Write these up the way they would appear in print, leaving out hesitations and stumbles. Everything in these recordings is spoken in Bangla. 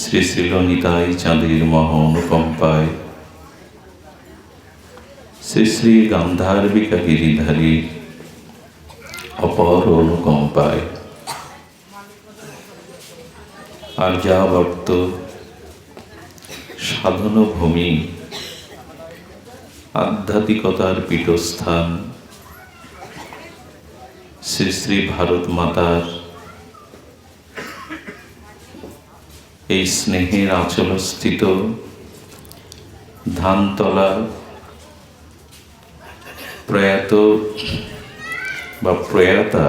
শ্রী শ্রী ললিতাই চাঁদের মহা অনুকম্পায় শ্রী শ্রী গান্ধার্বিকা গিরিধারী অপর অনুকম্পায় আর্যাবর্ত সাধন ভূমি আধ্যাত্মিকতার পীঠস্থান শ্রী শ্রী ভারত মাতার এই স্নেহের আঁচলস্থিত ধানতলা প্রয়াত বা প্রয়াতা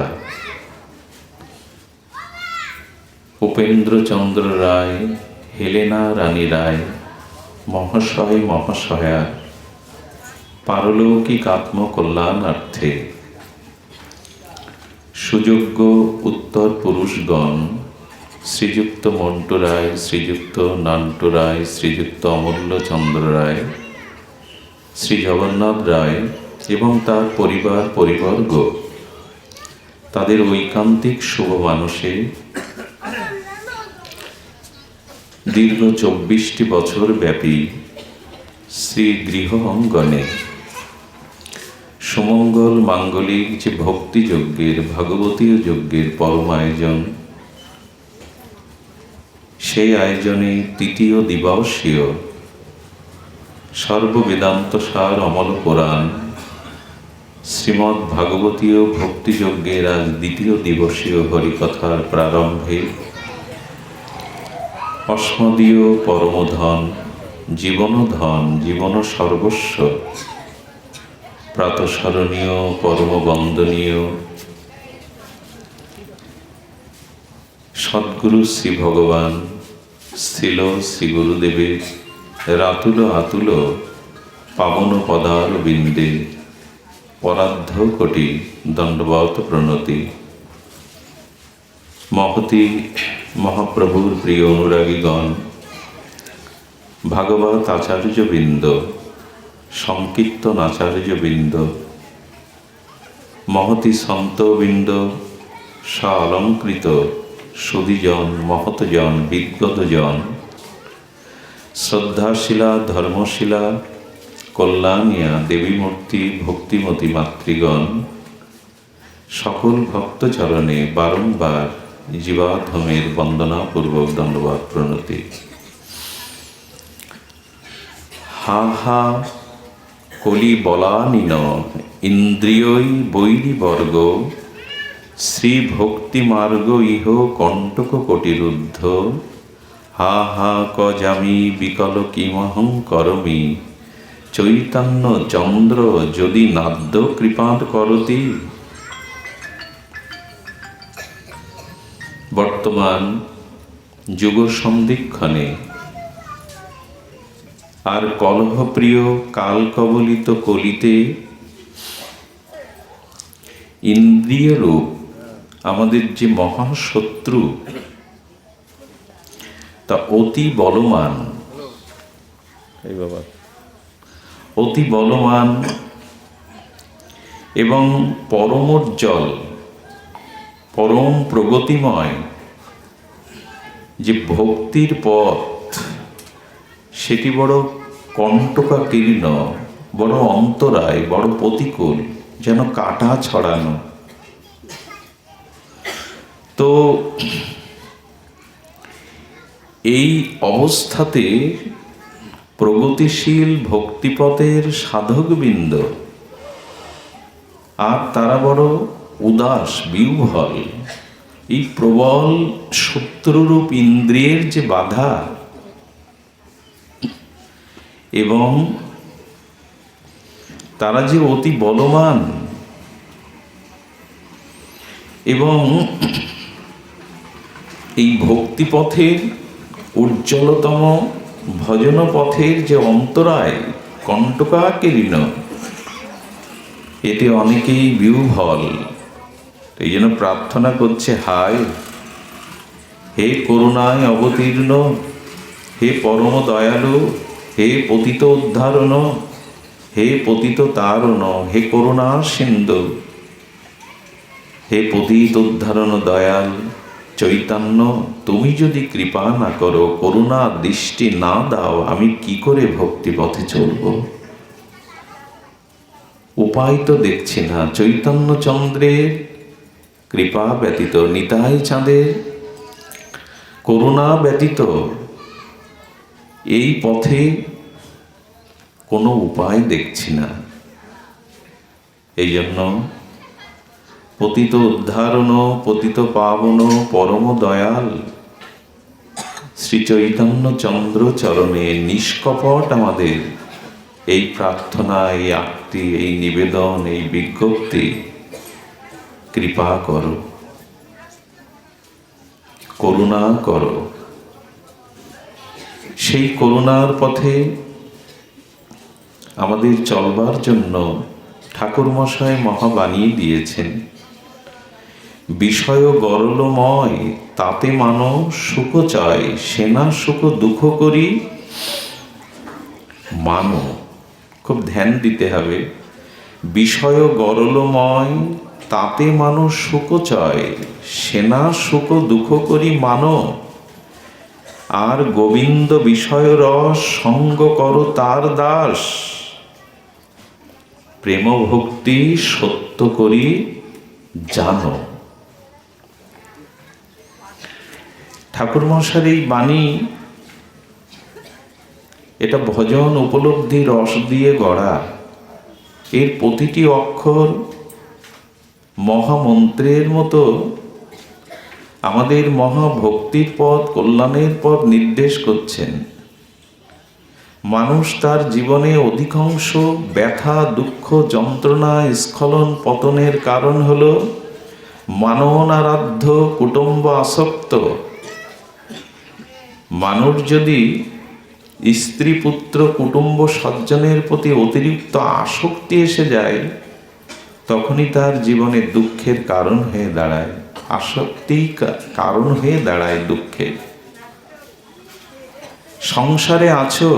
উপেন্দ্রচন্দ্র রায়, হেলেনা রানী রায় মহাশয় মহাশয়া পারলৌকিক আত্মকল্যাণার্থে সুযোগ্য উত্তর পুরুষগণ শ্রীযুক্ত মন্টু রায়, শ্রীযুক্ত নান্টু রায়, শ্রীযুক্ত অমূল্যচন্দ্র রায়, শ্রী জগন্নাথ রায় এবং তার পরিবর্গ তাদের ঐকান্তিক শুভ মানুষে দীর্ঘ 24টি বছর ব্যাপী শ্রী গৃহ অঙ্গনে সুমঙ্গল মাঙ্গলিক যে ভক্তিযজ্ঞের ভাগবতীয় যজ্ঞের পরম আয়োজন, সেই আয়োজনে তৃতীয় দিবসীয় সর্ববেদান্ত সার অমল পুরাণ শ্রীমদ্ ভাগবতীয় ভক্তিযজ্ঞের আজ দ্বিতীয় দিবসীয় হরিকথার প্রারম্ভে অস্মদীয় পরমধন জীবনধন জীবন সর্বস্ব প্রাতঃস্মরণীয় পরম বন্দনীয় সদ্গুরু শ্রী ভগবান স্থিল শ্রী গুরুদেবের রাতুল আতুল পাবন পদার বিন্দে পরার্ধ কোটি দণ্ডবত প্রণতি। মহতি মহাপ্রভুর প্রিয় অনুরাগীগণ, ভাগবত আচার্যবৃন্দ, সংকীর্তন আচার্যবৃন্দ, মহতি সন্তবৃন্দ, স্বালঙ্কৃত সুধীজন, মহতজন, বিদ্গতজন, শ্রদ্ধাশীলা ধর্মশীলা কল্যাণিয়া দেবীমূর্তি ভক্তিমতী মাতৃগণ, সকল ভক্তচরণে বারংবার জীবাধমের বন্দনাপূর্বক দণ্ডবত প্রণতি। হা হা কলি বলানিন ইন্দ্রিয়ই বৈরিবর্গ শ্রী ভক্তি মার্গ ইহ কণ্টক কোটিরুদ্ধ হা হা কজামি বিকল কিমহং করমি চৈতন্য চন্দ্র যদি নাদ্য কৃপাৎ করতি। বর্তমান যুগ সন্ধিক্ষণে আর কলহপ্রিয় কাল কবলিত কলিতে ইন্দ্রিয় রূপ আমাদের যে মহাশত্রু তা অতি বলবান, অতি বলবান এবং পরমোজ্জ্বল পরম প্রগতিময় যে ভক্তির পথ, সেটি বড় কণ্টকাকীর্ণ, বড় অন্তরায়, বড় প্রতিকূল, যেন কাঁটা ছড়ানো। তো এই অবস্থাতে প্রগতিশীল ভক্তিপথের সাধকবৃন্দ আর তারা বড় উদাস বিহ্বল, এই প্রবল শত্রুরূপ ইন্দ্রিয়ের যে বাধা এবং তারা যে অতি বলবান এবং এই ভক্তিপথের উজ্জ্বলতম ভজন পথের যে অন্তরায় কণ্টকাকীর্ণ, এতে অনেকেই বিহ্বল। এই জন্য প্রার্থনা করছে, হায় হে করুণায় অবতীর্ণ, হে পরম দয়ালু, হে পতিত উদ্ধারণ, হে পতিত তারণ, হে করুণা সিন্ধু, হে পতিত উদ্ধারণ দয়াল, চৈতন্য, তুমি যদি কৃপা না করো, করুণা দৃষ্টি না দাও, আমি কি করে ভক্তি পথে চলব? উপায় তো দেখছি না। চৈতন্যচন্দ্রের কৃপা ব্যতীত, নিতাই চাঁদের করুণা ব্যতীত এই পথে কোনো উপায় দেখছি না। এই জন্য পতিত উদ্ধারণ, পতিত পাবন, পরম দয়াল শ্রী চৈতন্যচন্দ্র চরণে নিষ্কপট আমাদের এই প্রার্থনা, এই আরতি, এই নিবেদন, এই বিজ্ঞপ্তি, কৃপা করো, করুণা করো। সেই করুণার পথে আমাদের চলবার জন্য ঠাকুরমশাই মহা বানিয়ে দিয়েছেন, বিষয় গরলময় তাতে মানব সুখ চায়, সেনা সুখ দুঃখ করি মানো। খুব ধ্যান দিতে হবে। বিষয় গরলময় তাতে মানুষ সুখ চায়, সেনা সুখ দুঃখ করি মানো। আর গোবিন্দ বিষয় রস সঙ্গ করো তার দাস, প্রেম ভক্তি সত্য করি জানো। ঠাকুরমশার এই বাণী, এটা ভজন উপলব্ধি রস দিয়ে গড়া। এর প্রতিটি অক্ষর মহামন্ত্রের মতো আমাদের মহাভক্তির পথ, কল্যাণের পথ নির্দেশ করছেন। মানুষ তার জীবনে অধিকাংশ ব্যথা, দুঃখ, যন্ত্রণা, স্খলন, পতনের কারণ হল মাননারাধ্য কুটুম্ব আসক্ত। মানুষ যদি স্ত্রী, পুত্র, কুটুম্ব, সজ্জনের প্রতি অতিরিক্ত আসক্তি এসে যায়, তখনই তার জীবনে দুঃখের কারণ হয়ে দাঁড়ায়। আসক্তি কারণ হয়ে দাঁড়ায় দুঃখের। সংসারে আছো,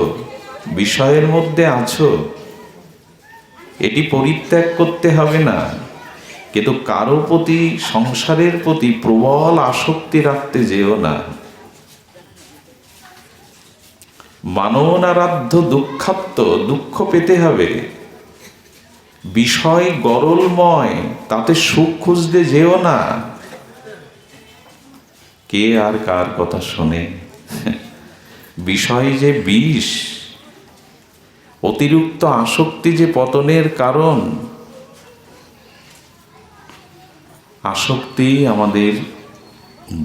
বিষয়ের মধ্যে আছো, এটি পরিত্যাগ করতে হবে না, কিন্তু কারো প্রতি, সংসারের প্রতি প্রবল আসক্তি রাখতে যেও না। মাননারাধ্য দুঃখাত্ম, দুঃখ পেতে হবে। বিষয় গরলময় তাতে সুখ খুঁজতে যেও না। কে আর কার কথা শোনে? বিষয় যে বিষ, অতিরিক্ত আসক্তি যে পতনের কারণ। আসক্তি আমাদের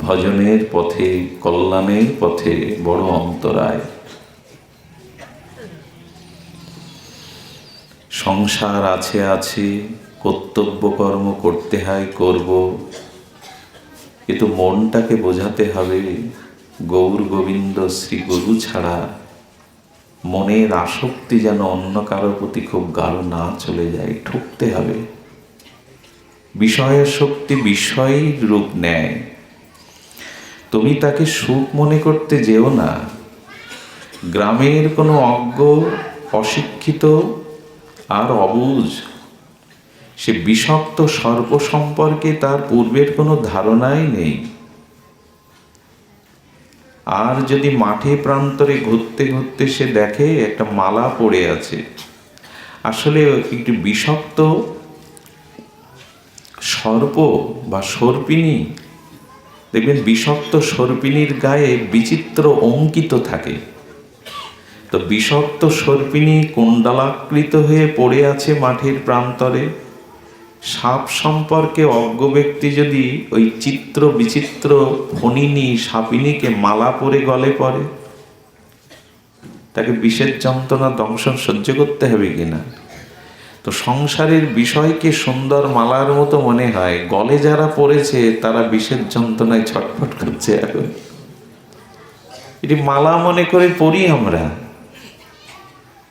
ভজনের পথে, কল্যাণের পথে বড় অন্তরায়। সংসার আছে আছে, কর্তব্য কর্ম করতে হয়, করব, কিন্তু মনটাকে বোঝাতে হবে গৌর গোবিন্দ শ্রী গুরু ছাড়া মনের আসক্তি যেন অন্য কারোর প্রতি খুব গাঢ় না চলে যায়। ঠকতে হবে। বিষয়ের শক্তি বিষয়ের রূপ নেয়। তুমি তাকে সুখ মনে করতে যেও না। গ্রামের কোনো অজ্ঞ, অশিক্ষিত আর অবুঝ, সে বিষাক্ত সর্প সম্পর্কে তার পূর্বের কোনো ধারণাই নেই। আর যদি মাঠে প্রান্তরে ঘুরতে ঘুরতে সে দেখে একটা মালা পড়ে আছে, আসলে একটি বিষাক্ত সর্প বা সর্পিণী, দেখবেন বিষাক্ত সর্পিণীর গায়ে বিচিত্র অঙ্কিত থাকে। তো বিষাক্ত সর্পিণী কুণ্ডলাকৃত হয়ে পড়ে আছে মাঠের প্রান্তরে। সাপ সম্পর্কে অজ্ঞ ব্যক্তি যদি ওই চিত্র বিচিত্র ফণিনী সাপিনীকে মালা পরে গলে পড়ে, তাকে বিষের যন্ত্রণা, দংশন সহ্য করতে হবে কিনা? তো সংসারের বিষয়কে সুন্দর মালার মতো মনে হয়, গলে যারা পড়েছে তারা বিষের যন্ত্রণায় ছটফট করছে। এখন এটি মালা মনে করে পড়ি আমরা।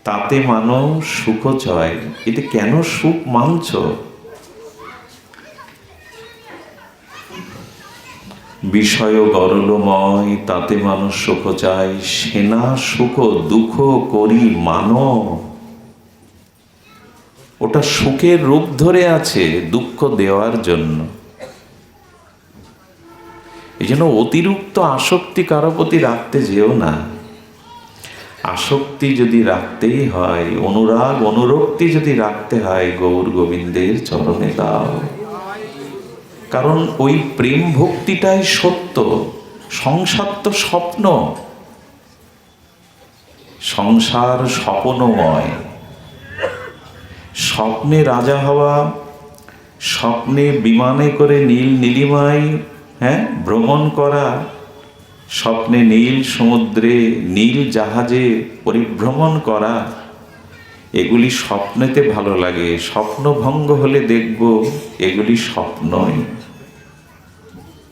তাতে মানব সুখ চায়, এতে কেন সুখ মানছ? বিষয় গরলময় তাতে মানুষ সুখ চায়, সেনা সুখ দুঃখ করি মানো। ওটা সুখের রূপ ধরে আছে দুঃখ দেওয়ার জন্য। এই জন্য অতিরিক্ত আসক্তি কারো প্রতি রাখতে যেও না। আসক্তি যদি রাখতেই হয়, অনুরাগ অনুরক্তি যদি রাখতে হয়, গৌর গোবিন্দের চরণে দাও। কারণ ওই প্রেম ভক্তিটাই সত্য। সংসার তো স্বপ্ন, সংসার স্বপ্নময়। স্বপ্নে রাজা হওয়া, স্বপ্নে বিমানে করে নীল নীলিমায় ভ্রমণ করা, স্বপ্নে নীল সমুদ্রে নীল জাহাজে পরিভ্রমণ করা, এগুলি স্বপ্নেতে ভালো লাগে। স্বপ্নভঙ্গ হলে দেখব এগুলি স্বপ্নই।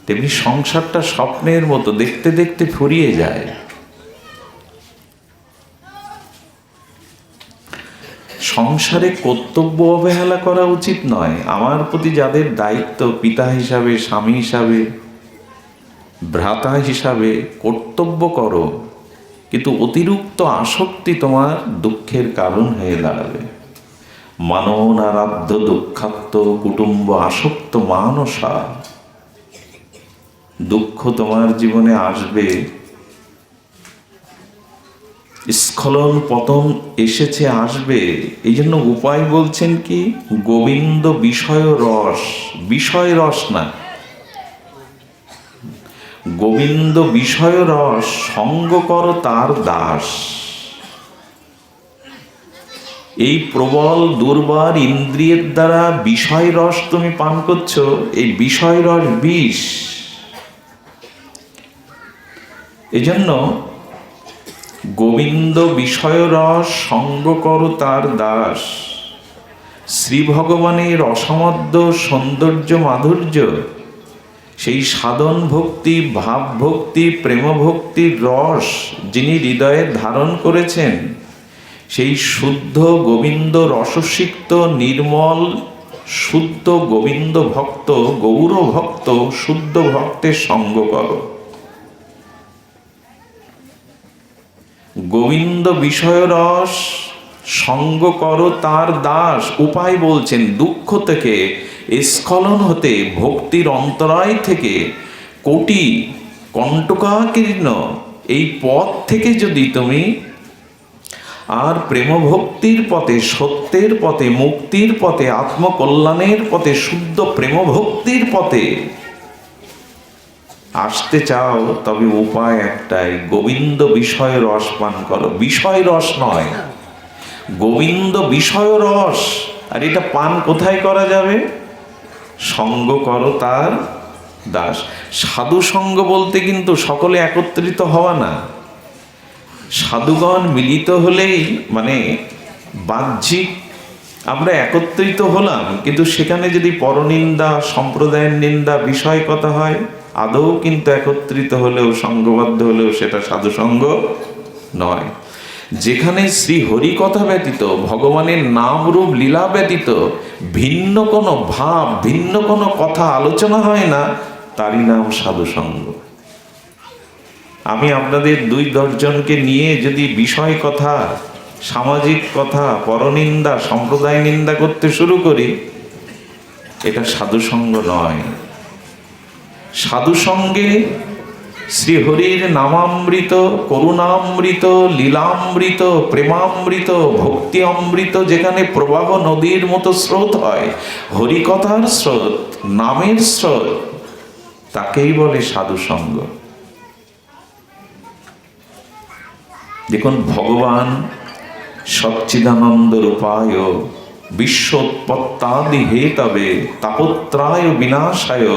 তেমনি সংসারটা স্বপ্নের মতো, দেখতে দেখতে ফুরিয়ে যায়। সংসারে কর্তব্য অবহেলা করা উচিত নয়। আমার প্রতি যাদের দায়িত্ব, পিতা হিসাবে, স্বামী হিসাবে, ভ্রাতা হিসাবে কর্তব্য করো, কিন্তু অতিরিক্ত আসক্তি তোমার দুঃখের কারণ হয়ে দাঁড়াবে। মাননারাধ্য দুঃখাত্ম কুটুম্ব আসক্ত মানসা। দুঃখ তোমার জীবনে আসবে, স্খলন পতন এসেছে, আসবে। এই জন্য উপায় বলছেন কি, গোবিন্দ বিষয় রস, বিষয় রস না, গোবিন্দ বিষয় রস সঙ্গ কর তার দাস। এই প্রবল দুর্বার ইন্দ্রিয়ের দ্বারা বিষয় রস তুমি পান করছো, এই বিষয় রস বিষ। এজন্য গোবিন্দ বিষয় রস সঙ্গ কর তার দাস। শ্রী ভগবানের অসমাদ্য সৌন্দর্য মাধুর্য, সেই সাধন ভক্তি, ভাব ভক্তি, প্রেম ভক্তির রস যিনি হৃদয়ে ধারণ করেছেন, সেই শুদ্ধ গোবিন্দ রসসিক্ত নির্মল শুদ্ধ গোবিন্দ ভক্ত, গৌর ভক্ত, শুদ্ধ ভক্তের সঙ্গ করো। গোবিন্দ বিষয় রস সঙ্গ করো তার দাস। উপায় বলছেন, দুঃখ থেকে, স্খলন হতে, ভক্তির অন্তরায় থেকে, কোটি কণ্টকাকীর্ণ এই পথ থেকে যদি তুমি আর প্রেম ভক্তির পথে, সত্যের পথে, মুক্তির পথে, আত্মকল্যাণের পথে, শুদ্ধ প্রেম ভক্তির পথে আসতে চাও, তবে উপায় একটাই, গোবিন্দ বিষয় রস পান করো। বিষয় রস নয়, গোবিন্দ বিষয় রস। আর এটা পান কোথায় করা যাবে? সঙ্গ করো তার দাস। সাধু সঙ্গ বলতে কিন্তু সকলে একত্রিত হওয়া না। সাধুগণ মিলিত হলেই মানে বাহ্যিক আমরা একত্রিত হলাম, কিন্তু সেখানে যদি পরনিন্দা, সম্প্রদায়ের নিন্দা, বিষয় কথা হয়, আদৌ কিন্তু একত্রিত হলেও, সঙ্গবদ্ধ হলেও সেটা সাধুসঙ্গ নয়। যেখানে শ্রী হরি কথা ব্যতীত, ভগবানের নাম রূপ লীলা ব্যতীত ভিন্ন কোনো ভাব, ভিন্ন কোনো কথা আলোচনা হয় না, তারই নাম সাধুসঙ্গ। আমি আপনাদের 2-10 জনকে নিয়ে যদি বিষয় কথা, সামাজিক কথা, পরনিন্দা, সম্প্রদায় নিন্দা করতে শুরু করি, এটা সাধুসঙ্গ নয়। সাধুসঙ্গে শ্রীহরির নামামৃত, করুণামৃত, লীলামৃত, প্রেমামৃত, ভক্তি অমৃত যেখানে প্রবাহ নদীর মতো স্রোত হয়, হরিকথার স্রোত, নামের স্রোত, তাকেই বলে সাধুসঙ্গ। দেখুন, ভগবান সচ্চিদানন্দ রূপায় বিশ্বোৎপত্তাদি হেতবে তাপত্রায় বিনাশায়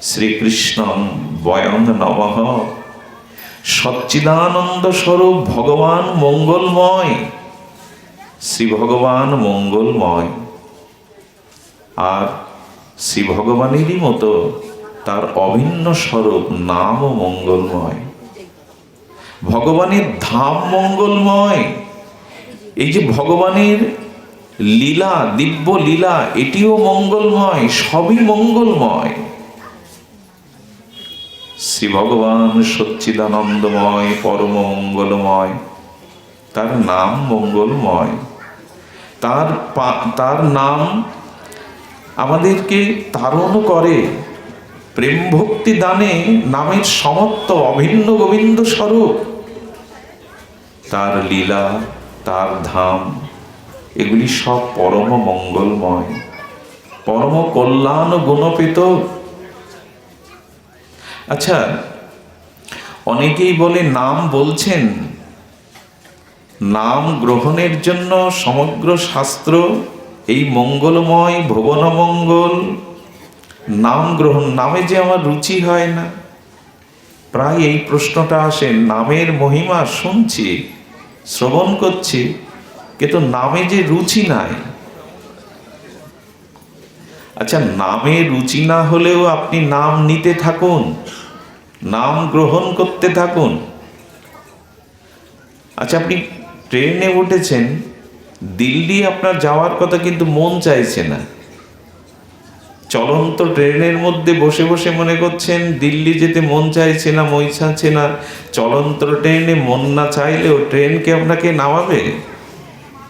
শ্রীকৃষ্ণ বয়ং নমঃ। সচ্চিদানন্দ স্বরূপ ভগবান মঙ্গলময়, শ্রী ভগবান মঙ্গলময়। আর শ্রী ভগবানেরই মতো তার অভিন্ন স্বরূপ নামও মঙ্গলময়। ভগবানের ধাম মঙ্গলময়। এই যে ভগবানের লীলা, দিব্য লীলা, এটিও মঙ্গলময়, সবই মঙ্গলময়। শ্রী ভগবান সচ্চিদানন্দময়, পরম মঙ্গলময়, তার নাম মঙ্গলময়। তার নাম আমাদেরকে তারণ করে, প্রেম ভক্তি দানে নামের সমত্ব অভিন্ন গোবিন্দ স্বরূপ। তার লীলা, তার ধাম, এগুলি সব পরম মঙ্গলময়, পরম কল্যাণ গুণপেত। আচ্ছা, অনেকেই বলে নাম বলছেন, নাম গ্রহণের জন্য সমগ্র শাস্ত্র এই মঙ্গলময় ভুবন মঙ্গল, নাম গ্রহণ, নামে যে আমার রুচি হয় না। প্রায় এই প্রশ্নটা আসে। নামের মহিমা শুনছি, শ্রবণ করছি, কিন্তু নামে যে রুচি নাই। আচ্ছা, নামে রুচি না হলেও আপনি নাম নিতে থাকুন, নাম গ্রহণ করতে থাকুন। আচ্ছা, আপনি ট্রেনে উঠেছেন, দিল্লি আপনার যাওয়ার কথা, কিন্তু মন চাইছে না। চলন্ত ট্রেনের মধ্যে বসে বসে মনে করছেন দিল্লি যেতে মন চাইছে না, মই চাচ্ছে না। চলন্ত ট্রেনে মন না চাইলেও ট্রেনকে আপনাকে নামাবে।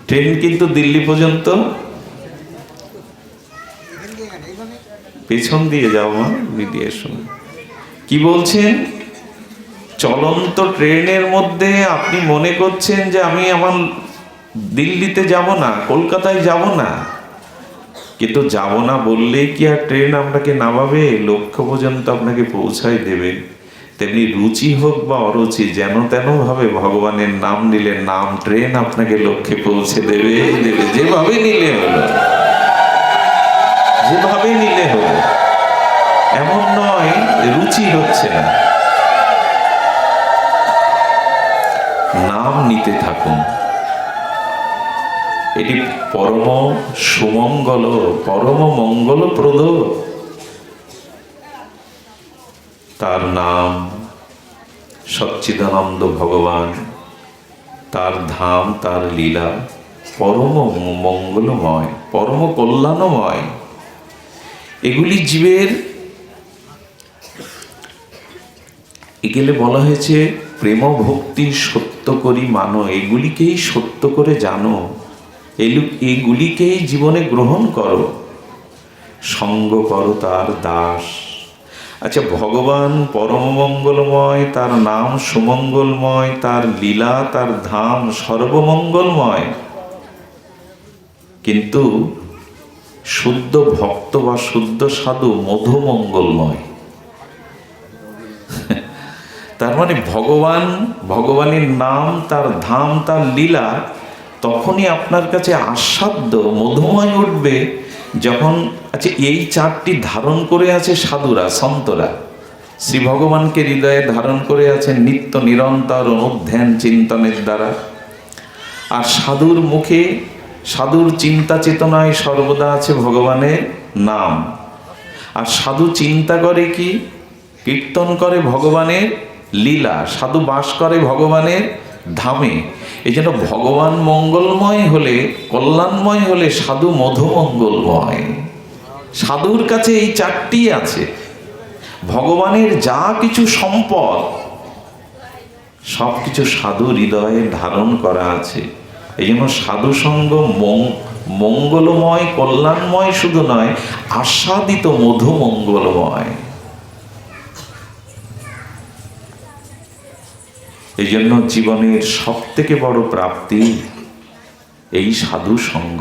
ট্রেন কিন্তু দিল্লি পর্যন্ত, পেছন দিয়ে যাও মা, দিদি এসো। কি বলছেন? চলন্ত ট্রেনের মধ্যে আপনি মনে করছেন যে আমি আমার দিল্লিতে যাব না, কলকাতায় যাব না, কিন্তু যাব না বললেই কি আর ট্রেন আপনাকে নামাবে? লক্ষ্য পর্যন্ত আপনাকে পৌঁছায় দেবে। তেমনি রুচি হোক বা অরুচি, যেন তেন ভাবে ভগবানের নাম নিলে নাম ট্রেন আপনাকে লক্ষ্যে পৌঁছে দেবে দেবে। যেভাবে নিলে হলো, যেভাবে নিলে হলো, এমন নয় রুচি হচ্ছে না। নাম নিতে থাকুন, এটি পরম সুমঙ্গল, পরম মঙ্গলপ্রদ। তার নাম সচ্চিদানন্দ ভগবান, তার ধাম, তার লীলা পরম মঙ্গলময়, পরম কল্যাণময়। এগুলি জীবের, এগুলি বলা হয়েছে প্রেম ভক্তি সত্য করি মানো, এগুলিকেই সত্য করে জানো, এগুলিকেই জীবনে গ্রহণ করো, সঙ্গ করো তার দাস। আচ্ছা, ভগবান পরম মঙ্গলময়, তার নাম সুমঙ্গলময়, তার লীলা, তার ধাম সর্বমঙ্গলময়, কিন্তু শুদ্ধ ভক্ত বা শুদ্ধ সাধু মধুমঙ্গলময়। তার মানে ভগবান, ভগবানের নাম, তার ধাম, তার লীলা তখনই আপনার কাছে আস্বাদ্য মধুময় উঠবে যখন, আচ্ছা, এই চারটি ধারণ করে আছে সাধুরা, সন্তরা। শ্রী ভগবানকে হৃদয়ে ধারণ করে আছেন নিত্য নিরন্তর অনুধ্যান চিন্তনের দ্বারা। আর সাধুর মুখে, সাধুর চিন্তা চেতনায় সর্বদা আছে ভগবানের নাম। আর সাধু চিন্তা করে কি? কীর্তন করে ভগবানের লীলা। সাধু বাস করে ভগবানের ধামে। এই জন্য ভগবান মঙ্গলময় হলে, কল্যাণময় হলে সাধু মধুমঙ্গলময়। সাধুর কাছে এই চারটি আছে। ভগবানের যা কিছু সম্পদ সব কিছু সাধু হৃদয়ে ধারণ করা আছে। এই জন্য সাধু সঙ্গ মঙ্গলময়, কল্যাণময় শুধু নয়, আস্বাদিত মধুমঙ্গলময়। এই জন্য জীবনের সব থেকে বড় প্রাপ্তি এই সাধু সঙ্গ।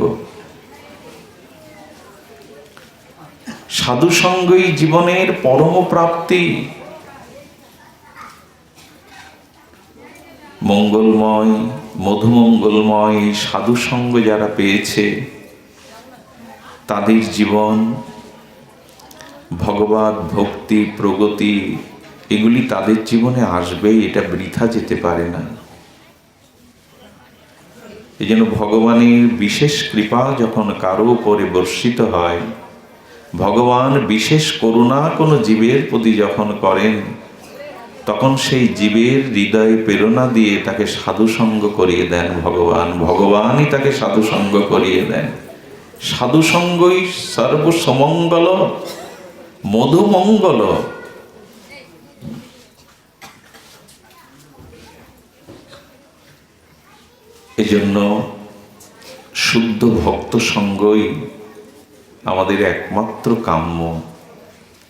সাধু সঙ্গই জীবনের পরম প্রাপ্তি। মঙ্গলময়, মধুমঙ্গলময় সাধু সঙ্গ যারা পেয়েছে, তাদের জীবন ভগবত ভক্তি, প্রগতি, এগুলি তাদের জীবনে আসবেই, এটা বৃথা যেতে পারে না। এই জন্য ভগবানের বিশেষ কৃপা যখন কারো উপরে বর্ষিত হয়, ভগবান বিশেষ করুণা কোনো জীবের প্রতি যখন করেন, তখন সেই জীবের হৃদয়ে প্রেরণা দিয়ে তাকে সাধুসঙ্গ করিয়ে দেন ভগবান। ভগবানই তাকে সাধুসঙ্গ করিয়ে দেন। সাধুসঙ্গই সর্বসমঙ্গল, মধুমঙ্গল। এজন্য শুদ্ধ ভক্ত সঙ্গই আমাদের একমাত্র কাম্য।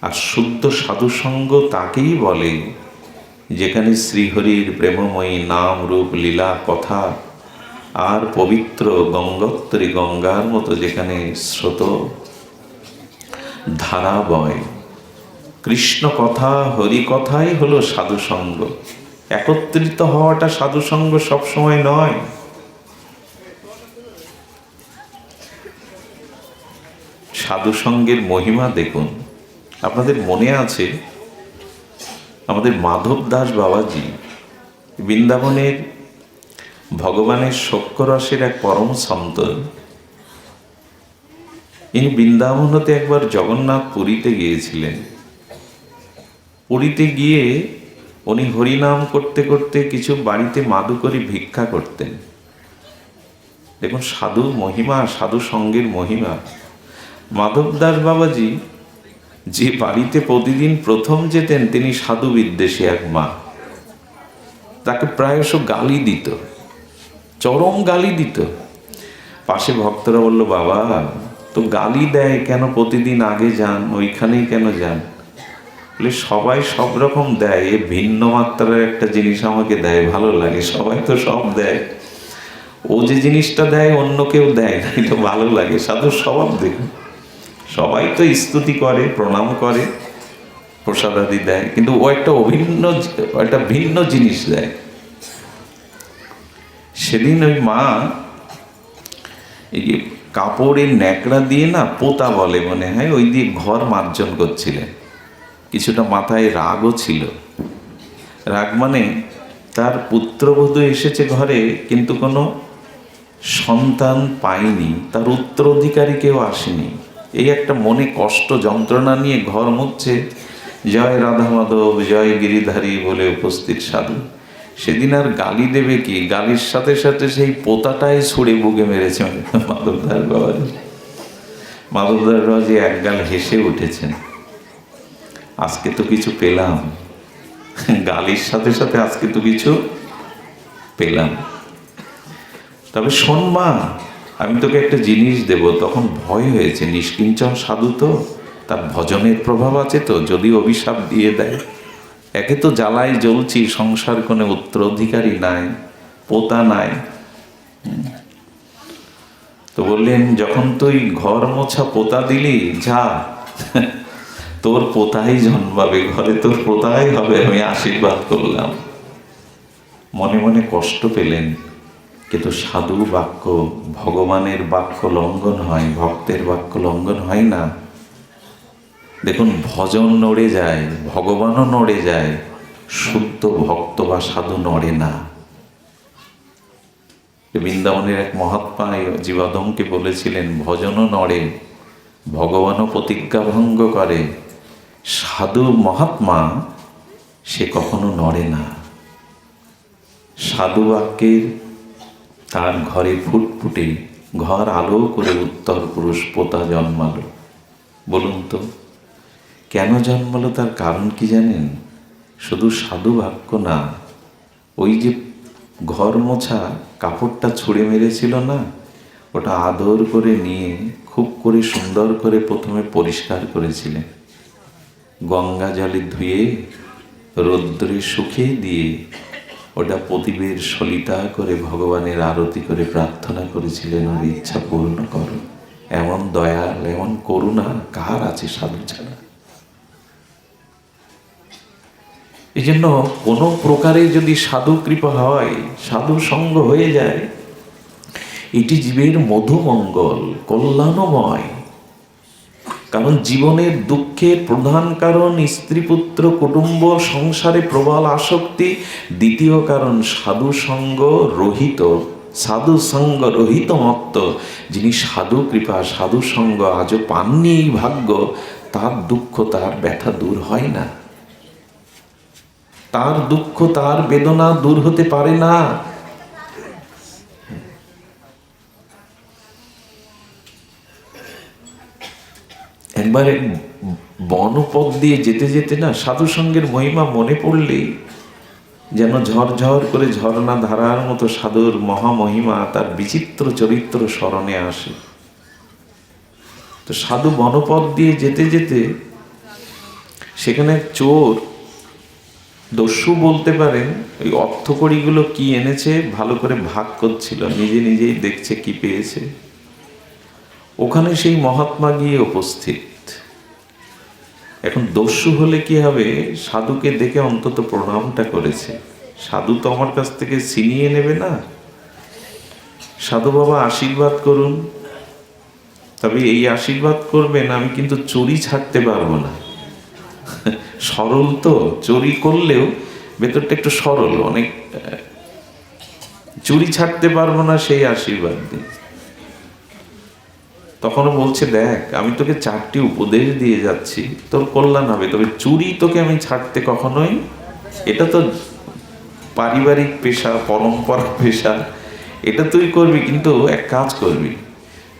আর শুদ্ধ সাধুসঙ্গ তাকেই বলে যেখানে শ্রীহরির প্রেমময়ী নাম রূপ লীলা কথা আর পবিত্র গঙ্গোত্তরী গঙ্গার মতো যেখানে স্রোত ধারা বয়। কৃষ্ণ কথা হরি কথাই হলো সাধুসঙ্গ। একত্রিত হওয়াটা সাধুসঙ্গ সবসময় নয়। সাধুসঙ্গের মহিমা দেখুন। আপনাদের মনে আছে আমাদের মাধব দাস বাবাজি বৃন্দাবনের ভগবানের সখ্যরসের এক পরম সন্তান। ইনি বৃন্দাবন হতে একবার জগন্নাথ পুরীতে গিয়েছিলেন। পুরীতে গিয়ে উনি হরিনাম করতে করতে কিছু বাড়িতে মাদুকরি ভিক্ষা করতেন। দেখুন সাধু মহিমা, সাধু সঙ্গের মহিমা। মাধব দাস বাবাজি যে বাড়িতে প্রতিদিন প্রথম যেতেন তিনি সাধু বিদ্বেষী এক মা। তাকে প্রায়শ গালি দিত, চরম গালি দিত। পাশে ভক্তরা বলল, বাবা তো গালি দেয় কেন, প্রতিদিন আগে যান, ওইখানেই কেন যান? বলে সবাই সব রকম দেয়, এ ভিন্ন মাত্রার একটা জিনিস আমাকে দেয়, ভালো লাগে। সবাই তো সব দেয়, ও যে জিনিসটা দেয় অন্য কেউ দেয় না, এটা ভালো লাগে। সাধুর স্বভাব দেখুন, সবাই তো স্তুতি করে, প্রণাম করে, প্রসাদাদি দেয়, কিন্তু ও একটা ভিন্ন জিনিস দেয়। সেদিন ওই মা এই কাপড়ের ন্যাকড়া দিয়ে না, পোতা বলে মনে হয়, ওই দিয়ে ঘর মার্জন করছিলেন। কিছুটা মাথায় রাগও ছিল। রাগ মানে তার পুত্রবধূ এসেছে ঘরে, কিন্তু কোনো সন্তান পায়নি, তার উত্তরাধিকারী কেউ আসেনি। এই একটা মনে কষ্ট যন্ত্রণা নিয়ে ঘর মুছছে। জয় রাধা মাধব, জয় গিরিধারী বলে উপস্থিত সাধু। সেদিন আর গালি দেবে কি, গালির সাথে সাথে সেই পোতাটাই ছুঁড়ে বুকে মেরেছে মাধবদাস বাবাজি। মাধবদাস বাবাজি একগাল হেসে উঠেছেন, আজকে তো কিছু পেলাম, গালির সাথে সাথে আজকে তো কিছু পেলাম। তবে শোন মা, আমি তোকে একটা জিনিস দেব। তখন ভয় হয়েছে, নিষ্কিঞ্চন সাধু তো, তার ভজনের প্রভাব আছে তো, যদি অভিশাপ দিয়ে দেয়। একে তো জ্বালায় জ্বলছি, সংসার কোনো উত্তরাধিকারী নাই, পোতা নাই। তো বললেন, যখন তুই ঘর মোছা পোতা দিলি, যা তোর পোতাই জন্মাবে, ঘরে তোর পোতাই হবে, আমি আশীর্বাদ করলাম। মনে মনে কষ্ট পেলেন, কিন্তু সাধু বাক্য, ভগবানের বাক্য লঙ্ঘন হয়, ভক্তের বাক্য লঙ্ঘন হয় না। দেখুন ভজন নড়ে যায়, ভগবানও নড়ে যায়, শুদ্ধ ভক্ত বা সাধু নড়ে না। বৃন্দাবনের এক মহাত্মা জীবাদমকে বলেছিলেন, ভজনও নড়ে, ভগবানও প্রতিজ্ঞা ভঙ্গ করে, সাধু মহাত্মা সে কখনো নড়ে না। সাধু বাক্যের তার ঘরে ফুটফুটে ঘর আলো করে উত্তর পুরুষ পোতা জন্মালো। বলুন তো কেন জন্মালো, তার কারণ কি জানেন? শুধু সাধু বাক্য না, ওই যে ঘর মোছা কাপড়টা ছুঁড়ে মেরেছিল না, ওটা আদর করে নিয়ে খুব করে সুন্দর করে প্রথমে পরিষ্কার করেছিলেন, গঙ্গা জলে ধুয়ে রৌদ্রে শুকিয়ে দিয়ে ওটা প্রদীপের সলিতা করে ভগবানের আরতি করে প্রার্থনা করেছিলেন, ওর ইচ্ছা পূর্ণ করো। এমন দয়াল, এমন করুণা কার আছে সাধু ছাড়া? এই জন্য কোনো প্রকারে যদি সাধু কৃপা হয়, সাধু সঙ্গ হয়ে যায়, এটি জীবের মধুমঙ্গল, কল্যাণময়। কারণ জীবনের দুঃখের প্রধান কারণ স্ত্রী পুত্র কুটুম্ব সংসারে প্রবল আসক্তি। দ্বিতীয় কারণ সাধু সঙ্গ রহিত, সাধু সঙ্গ রহিত মত্ত। যিনি সাধু কৃপা, সাধু সঙ্গ আজও পাননি এই ভাগ্য, তার দুঃখ, তার ব্যথা দূর হয় না, তার দুঃখ, তার বেদনা দূর হতে পারে না। একবার এক বনপথ দিয়ে যেতে যেতে না, সাধু সঙ্গের মহিমা মনে পড়লেই যেন ঝরঝর করে ঝর্ণা ধারার মতো সাধুর মহামহিমা, তার বিচিত্র চরিত্র স্মরণে আসে। তো সাধু বনপথ দিয়ে যেতে যেতে সেখানে চোর, দস্যু বলতে পারেন, ওই অর্থকড়িগুলো কি এনেছে ভালো করে ভাগ করছিল, নিজে নিজেই দেখছে কি পেয়েছে। ওখানে সেই মহাত্মা গিয়ে উপস্থিত। এখন দস্যু হলে কি হবে, সাধুকে দেখে অন্তত প্রণামটা করেছে। সাধু তো আমার কাছ থেকে ছিনিয়ে নেবে না, সাধু বাবা আশীর্বাদ করুন, তবে এই আশীর্বাদ করবেন আমি কিন্তু চুরি ছাড়তে পারবো না। সরল তো, চুরি করলেও ভেতরটা একটু সরল, অনেক চুরি ছাড়তে পারবো না, সেই আশীর্বাদ দিই। তখনও বলছে, দেখ আমি তোকে 4টি উপদেশ দিয়ে যাচ্ছি, তোর কল্যাণ হবে, তবে চুরি তোকে আমি ছাড়তে কখনোই, এটা তো পারিবারিক পেশা, পরম্পরা পেশা, এটা তুই করবি, কিন্তু এক কাজ করবি,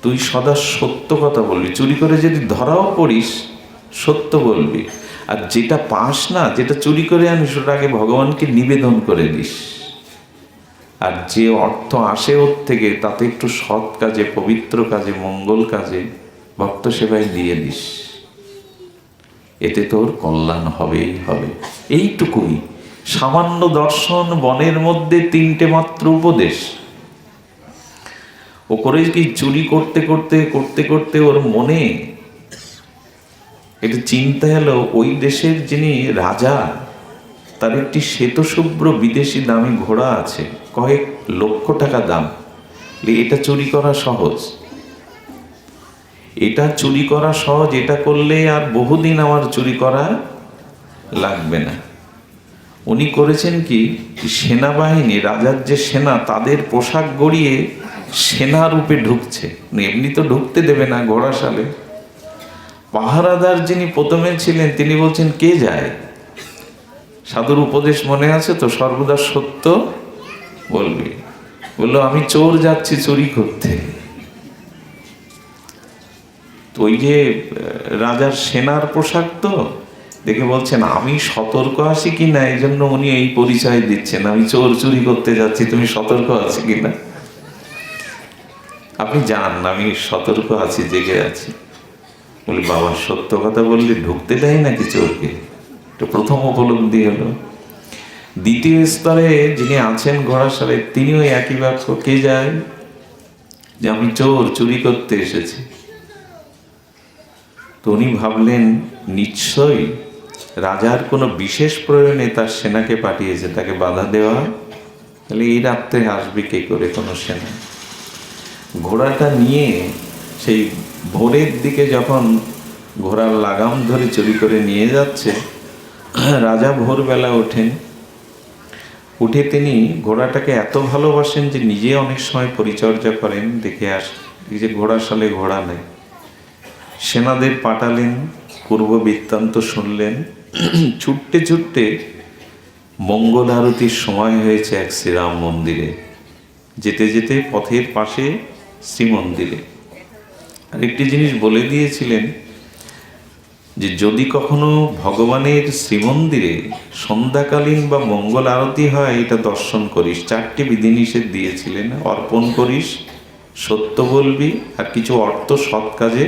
তুই সদা সত্য কথা বলবি। চুরি করে যদি ধরাও পড়িস সত্য বলবি, আর যেটা পাস না, যেটা চুরি করে আনিস, ওটা আগে ভগবানকে নিবেদন করে দিস, আর যে অর্থ আসে ওর থেকে তাতে একটু সৎ কাজে, পবিত্র কাজে, মঙ্গল কাজে, ভক্ত সেবায় দিয়ে দিস, এতে তোর কল্যাণ হবেই হবে। এইটুকুই সামান্য দর্শন, বনের মধ্যে 3টে মাত্র উপদেশ। ও করে কি চুরি করতে করতে করতে করতে ওর মনে এটা চিন্তা এলো, ওই দেশের যিনি রাজা, তার একটি শ্বেতশুভ্র বিদেশি দামি ঘোড়া আছে, কয়েক লক্ষ টাকা দাম। এটা চুরি করা সহজ, এটা চুরি করা সহজ, এটা করলে আর বহুদিন আমার চুরি করা লাগবে না। উনি করেছেন কি, সেনাবাহিনী, রাজার যে সেনা, তাদের পোশাক গড়িয়ে সেনা রূপে ঢুকছে। এমনি তো ঢুকতে দেবে না ঘোড়াশালে। পাহারাদার যিনি প্রথমে ছিলেন, তিনি বলছেন, কে যায়? সাধুর উপদেশ মনে আছে তো, সর্বদা সত্য বলবি। বললো, আমি চোর যাচ্ছি চুরি করতে। তো ওই যে রাজার সেনার পোশাক তো দেখে বলছেন, আমি সতর্ক আছি কিনা, এই জন্য উনি এই পরিচয় দিচ্ছেন, আমি চোর চুরি করতে যাচ্ছি, তুমি সতর্ক আছি কিনা? আপনি জান, আমি সতর্ক আছি, জেগে আছি। বলি, বাবা সত্য কথা বললে ঢুকতে দেয় নাকি চোরকে? তো প্রথম উপলব্ধি হলো। দ্বিতীয় স্তরে যিনি আছেন ঘোড়াশালে, তিনিও একই বাক্য, কে যায়? যে আমি চোর, চুরি করতে এসেছি। তো উনি ভাবলেন, নিশ্চয়ই রাজার কোনো বিশেষ প্রয়োজনে তার সেনাকে পাঠিয়েছে তাকে বাধা দেওয়া, তাহলে এই রাত্রে আসবে কে করে কোনো সেনা? ঘোড়াটা নিয়ে সেই ভোরের দিকে যখন ঘোড়ার লাগাম ধরে চুরি করে নিয়ে যাচ্ছে, রাজা ভোরবেলা ওঠেন। উঠে তিনি ঘোড়াটাকে এত ভালোবাসেন যে নিজে অনেক সময় পরিচর্যা করেন, দেখে যে ঘোড়াশালে ঘোড়া নেই। সেনাদের পাঠালেন, পূর্ব বৃত্তান্ত শুনলেন। ছুটতে ছুটতে মঙ্গল আরতির সময় হয়েছে এক শ্রীরাম মন্দিরে। যেতে যেতে পথের পাশে শ্রীমন্দিরে আরেকটি জিনিস বলে দিয়েছিলেন, যে যদি কখনো ভগবানের শ্রীমন্দিরে সন্ধ্যাকালীন বা মঙ্গল আরতি হয়, এটা দর্শন করিস। 4টি বিধিনিষেধ দিয়েছিলেন, অর্পণ করিস, সত্য বলবি, আর কিছু অর্থ সৎ কাজে,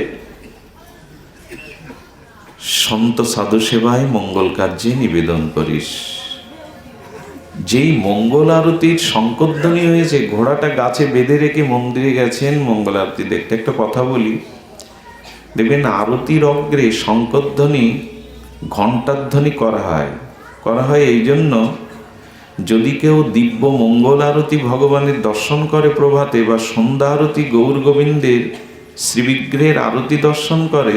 সন্ত সাধু সেবায়, মঙ্গল কার্যে নিবেদন করিস। যেই মঙ্গল আরতির শঙ্করধ্বনি হয়েছে, ঘোড়াটা গাছে বেঁধে রেখে মন্দিরে গেছেন মঙ্গল আরতি দেখতে। একটা কথা বলি, দেখবেন আরতির অগ্রে শঙ্করধ্বনি, ঘণ্টার ধ্বনি করা হয় এই জন্য, যদি কেউ দিব্য মঙ্গল আরতি ভগবানের দর্শন করে প্রভাতে, বা সন্ধ্যা আরতি গৌর গোবিন্দের শ্রীবিগ্রহের আরতি দর্শন করে,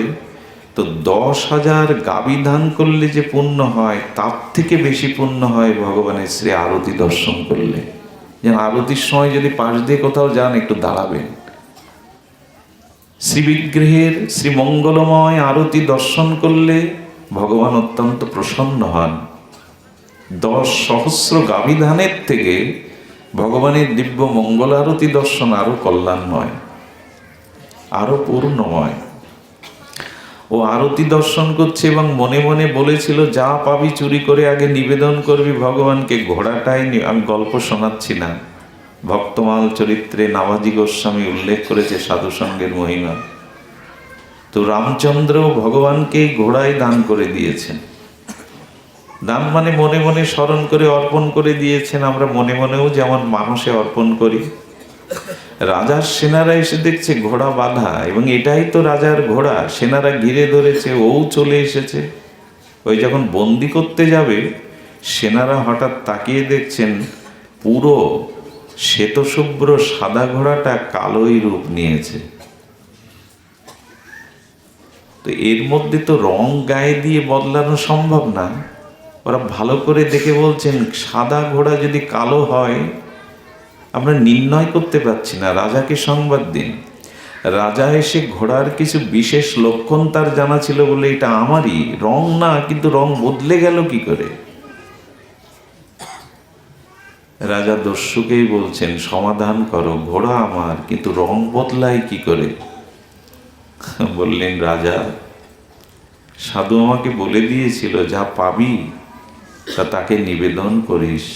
তো 10,000 গাভী দান করলে যে পুণ্য হয়, তার থেকে বেশি পুণ্য হয় ভগবানের শ্রী আরতি দর্শন করলে। যেন আরতির সময় যদি পাশ দিয়ে কোথাও যান, একটু দাঁড়াবেন। শ্রীবিগ্রহের শ্রীমঙ্গলময় আরতি দর্শন করলে ভগবান অত্যন্ত প্রসন্ন হন। 10,000 গাভী দানের থেকে ভগবানের দিব্য মঙ্গল আরতি দর্শন আরো কল্যাণময়, আরো পূর্ণময়। ও আরতি দর্শন করছে এবং মনে মনে বলেছিল, যা পাবি চুরি করে আগে নিবেদন করবি ভগবানকে। ঘোড়াটাই আমি গল্প শোনাচ্ছি না, ভক্তমাল চরিত্রে নাভাজি গোস্বামী উল্লেখ করেছে সাধু সঙ্গের মহিমা। তো রামচন্দ্র ভগবানকে ঘোড়ায় দান করে দিয়েছেন। দান মানে মনে মনে স্মরণ করে অর্পণ করে দিয়েছেন, আমরা মনে মনেও যেমন মানুষে অর্পণ করি। রাজার সেনারা এসে দেখছে ঘোড়া বাঁধা, এবং এটাই তো রাজার ঘোড়া, সেনারা ঘিরে ধরেছে, ও চলে এসেছে। ওই যখন বন্দি করতে যাবে, সেনারা হঠাৎ তাকিয়ে দেখছেন পুরো শ্বেতশুভ্র সাদা ঘোড়াটা কালোই রূপ নিয়েছে। তো এর মধ্যে তো রং গায়ে দিয়ে বদলানো সম্ভব না। ওরা ভালো করে দেখে বলছেন, সাদা ঘোড়া যদি কালো হয় আমরা নির্ণয় করতে পারছি না, রাজাকে সংবাদ দিন। রাজা এসে ঘোড়ার কিছু বিশেষ লক্ষণ তার জানা ছিল বলে, এটা আমারই রং না, কিন্তু রং বদলে গেল কি করে? রাজা দস্যুকেই বলছেন, সমাধান করো, ঘোড়া আমার, কিন্তু রং বদলায় কি করে? বললেন, রাজা সাধু আমাকে বলে দিয়েছিল, যা পাবি তা তাকে নিবেদন করিস।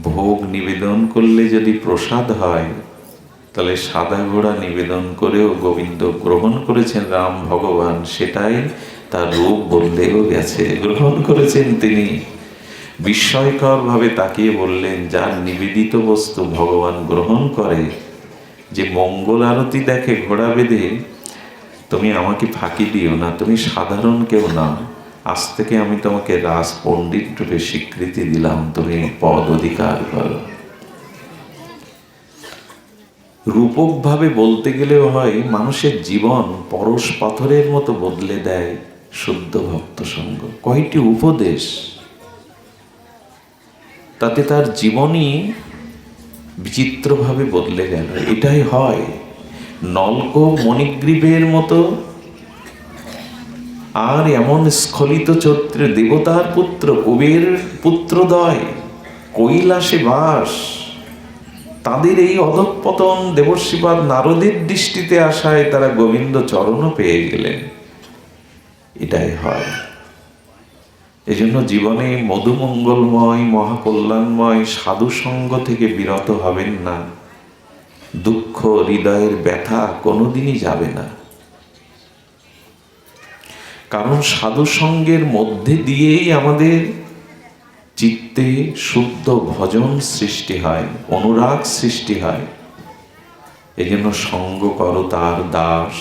ভোগ নিবেদন করলে যদি প্রসাদ হয়, তাহলে সাদা ঘোড়া নিবেদন করেও গোবিন্দ গ্রহণ করেছেন রাম ভগবান, সেটাই তার রূপ বদলেও গেছে, গ্রহণ করেছেন তিনি। বিস্ময়কর ভাবে তাকিয়ে বললেন, যার নিবেদিত বস্তু ভগবান গ্রহণ করে, যে মঙ্গল আরতি দেখে ঘোড়া বেঁধে, তুমি আমাকে ফাঁকি দিও না, তুমি সাধারণ কেউ না, আজ থেকে আমি তোমাকে রাজ পণ্ডিত রূপে স্বীকৃতি দিলাম, তুমি পদ অধিকার করো। রূপক ভাবে বলতে গেলেও হয়, মানুষের জীবন পরশ পাথরের মতো বদলে দেয় শুদ্ধ ভক্ত সঙ্গ। কয়টি উপদেশ, তাতে তার জীবনই বিচিত্রভাবে বদলে গেল। এটাই হয়। নলকূপ মণিগ্রীবের মতো, আর এমন স্খলিত চরিত্রে দেবতার পুত্র, কুবের পুত্রদয়, কৈলাসে বাস, তাদের এই অধঃপতন দেবর্ষিপাদ নারদের দৃষ্টিতে আসায় তারা গোবিন্দ চরণও পেয়ে গেলেন। এটাই হয়। এজন্য জীবনে মধুমঙ্গলময় মহাকল্যাণময় সাধু সঙ্গ থেকে বিরত হবেন না। দুঃখ হৃদয়ের ব্যথা কোনোদিনই যাবে না, কারণ সাধু সঙ্গের মধ্যে দিয়েই আমাদের চিত্তে শুদ্ধ ভজন সৃষ্টি হয়, অনুরাগ সৃষ্টি হয়। এজন্য সঙ্গ করো তার দাস,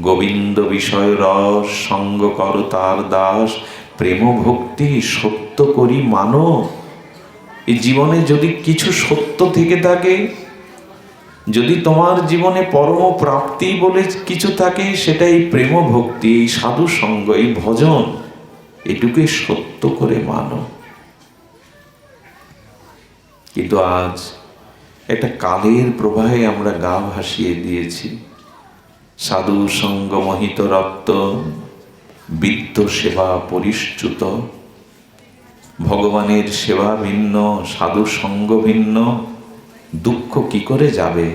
গোবিন্দ বিষয় রস, সঙ্গ করো তার দাস, প্রেম ভক্তি সত্য করি মানো। এই জীবনে যদি কিছু সত্য থেকে থাকে, যদি তোমার জীবনে পরম প্রাপ্তি বলে কিছু থাকে, সেটাই প্রেম ভক্তি, এই সাধু সঙ্গ, এই ভজন, এটুকুই সত্য করে মানো। কিন্তু আজ একটা কালের প্রবাহে আমরা গা ভাসিয়ে দিয়েছি। সাধু সঙ্গ মোহিত রক্ত, বিদ্য সেবা পরিশ্চুত। ভগবানের সেবা ভিন্ন, সাধু সঙ্গ ভিন্ন। দুঃখ কি করে যাবে?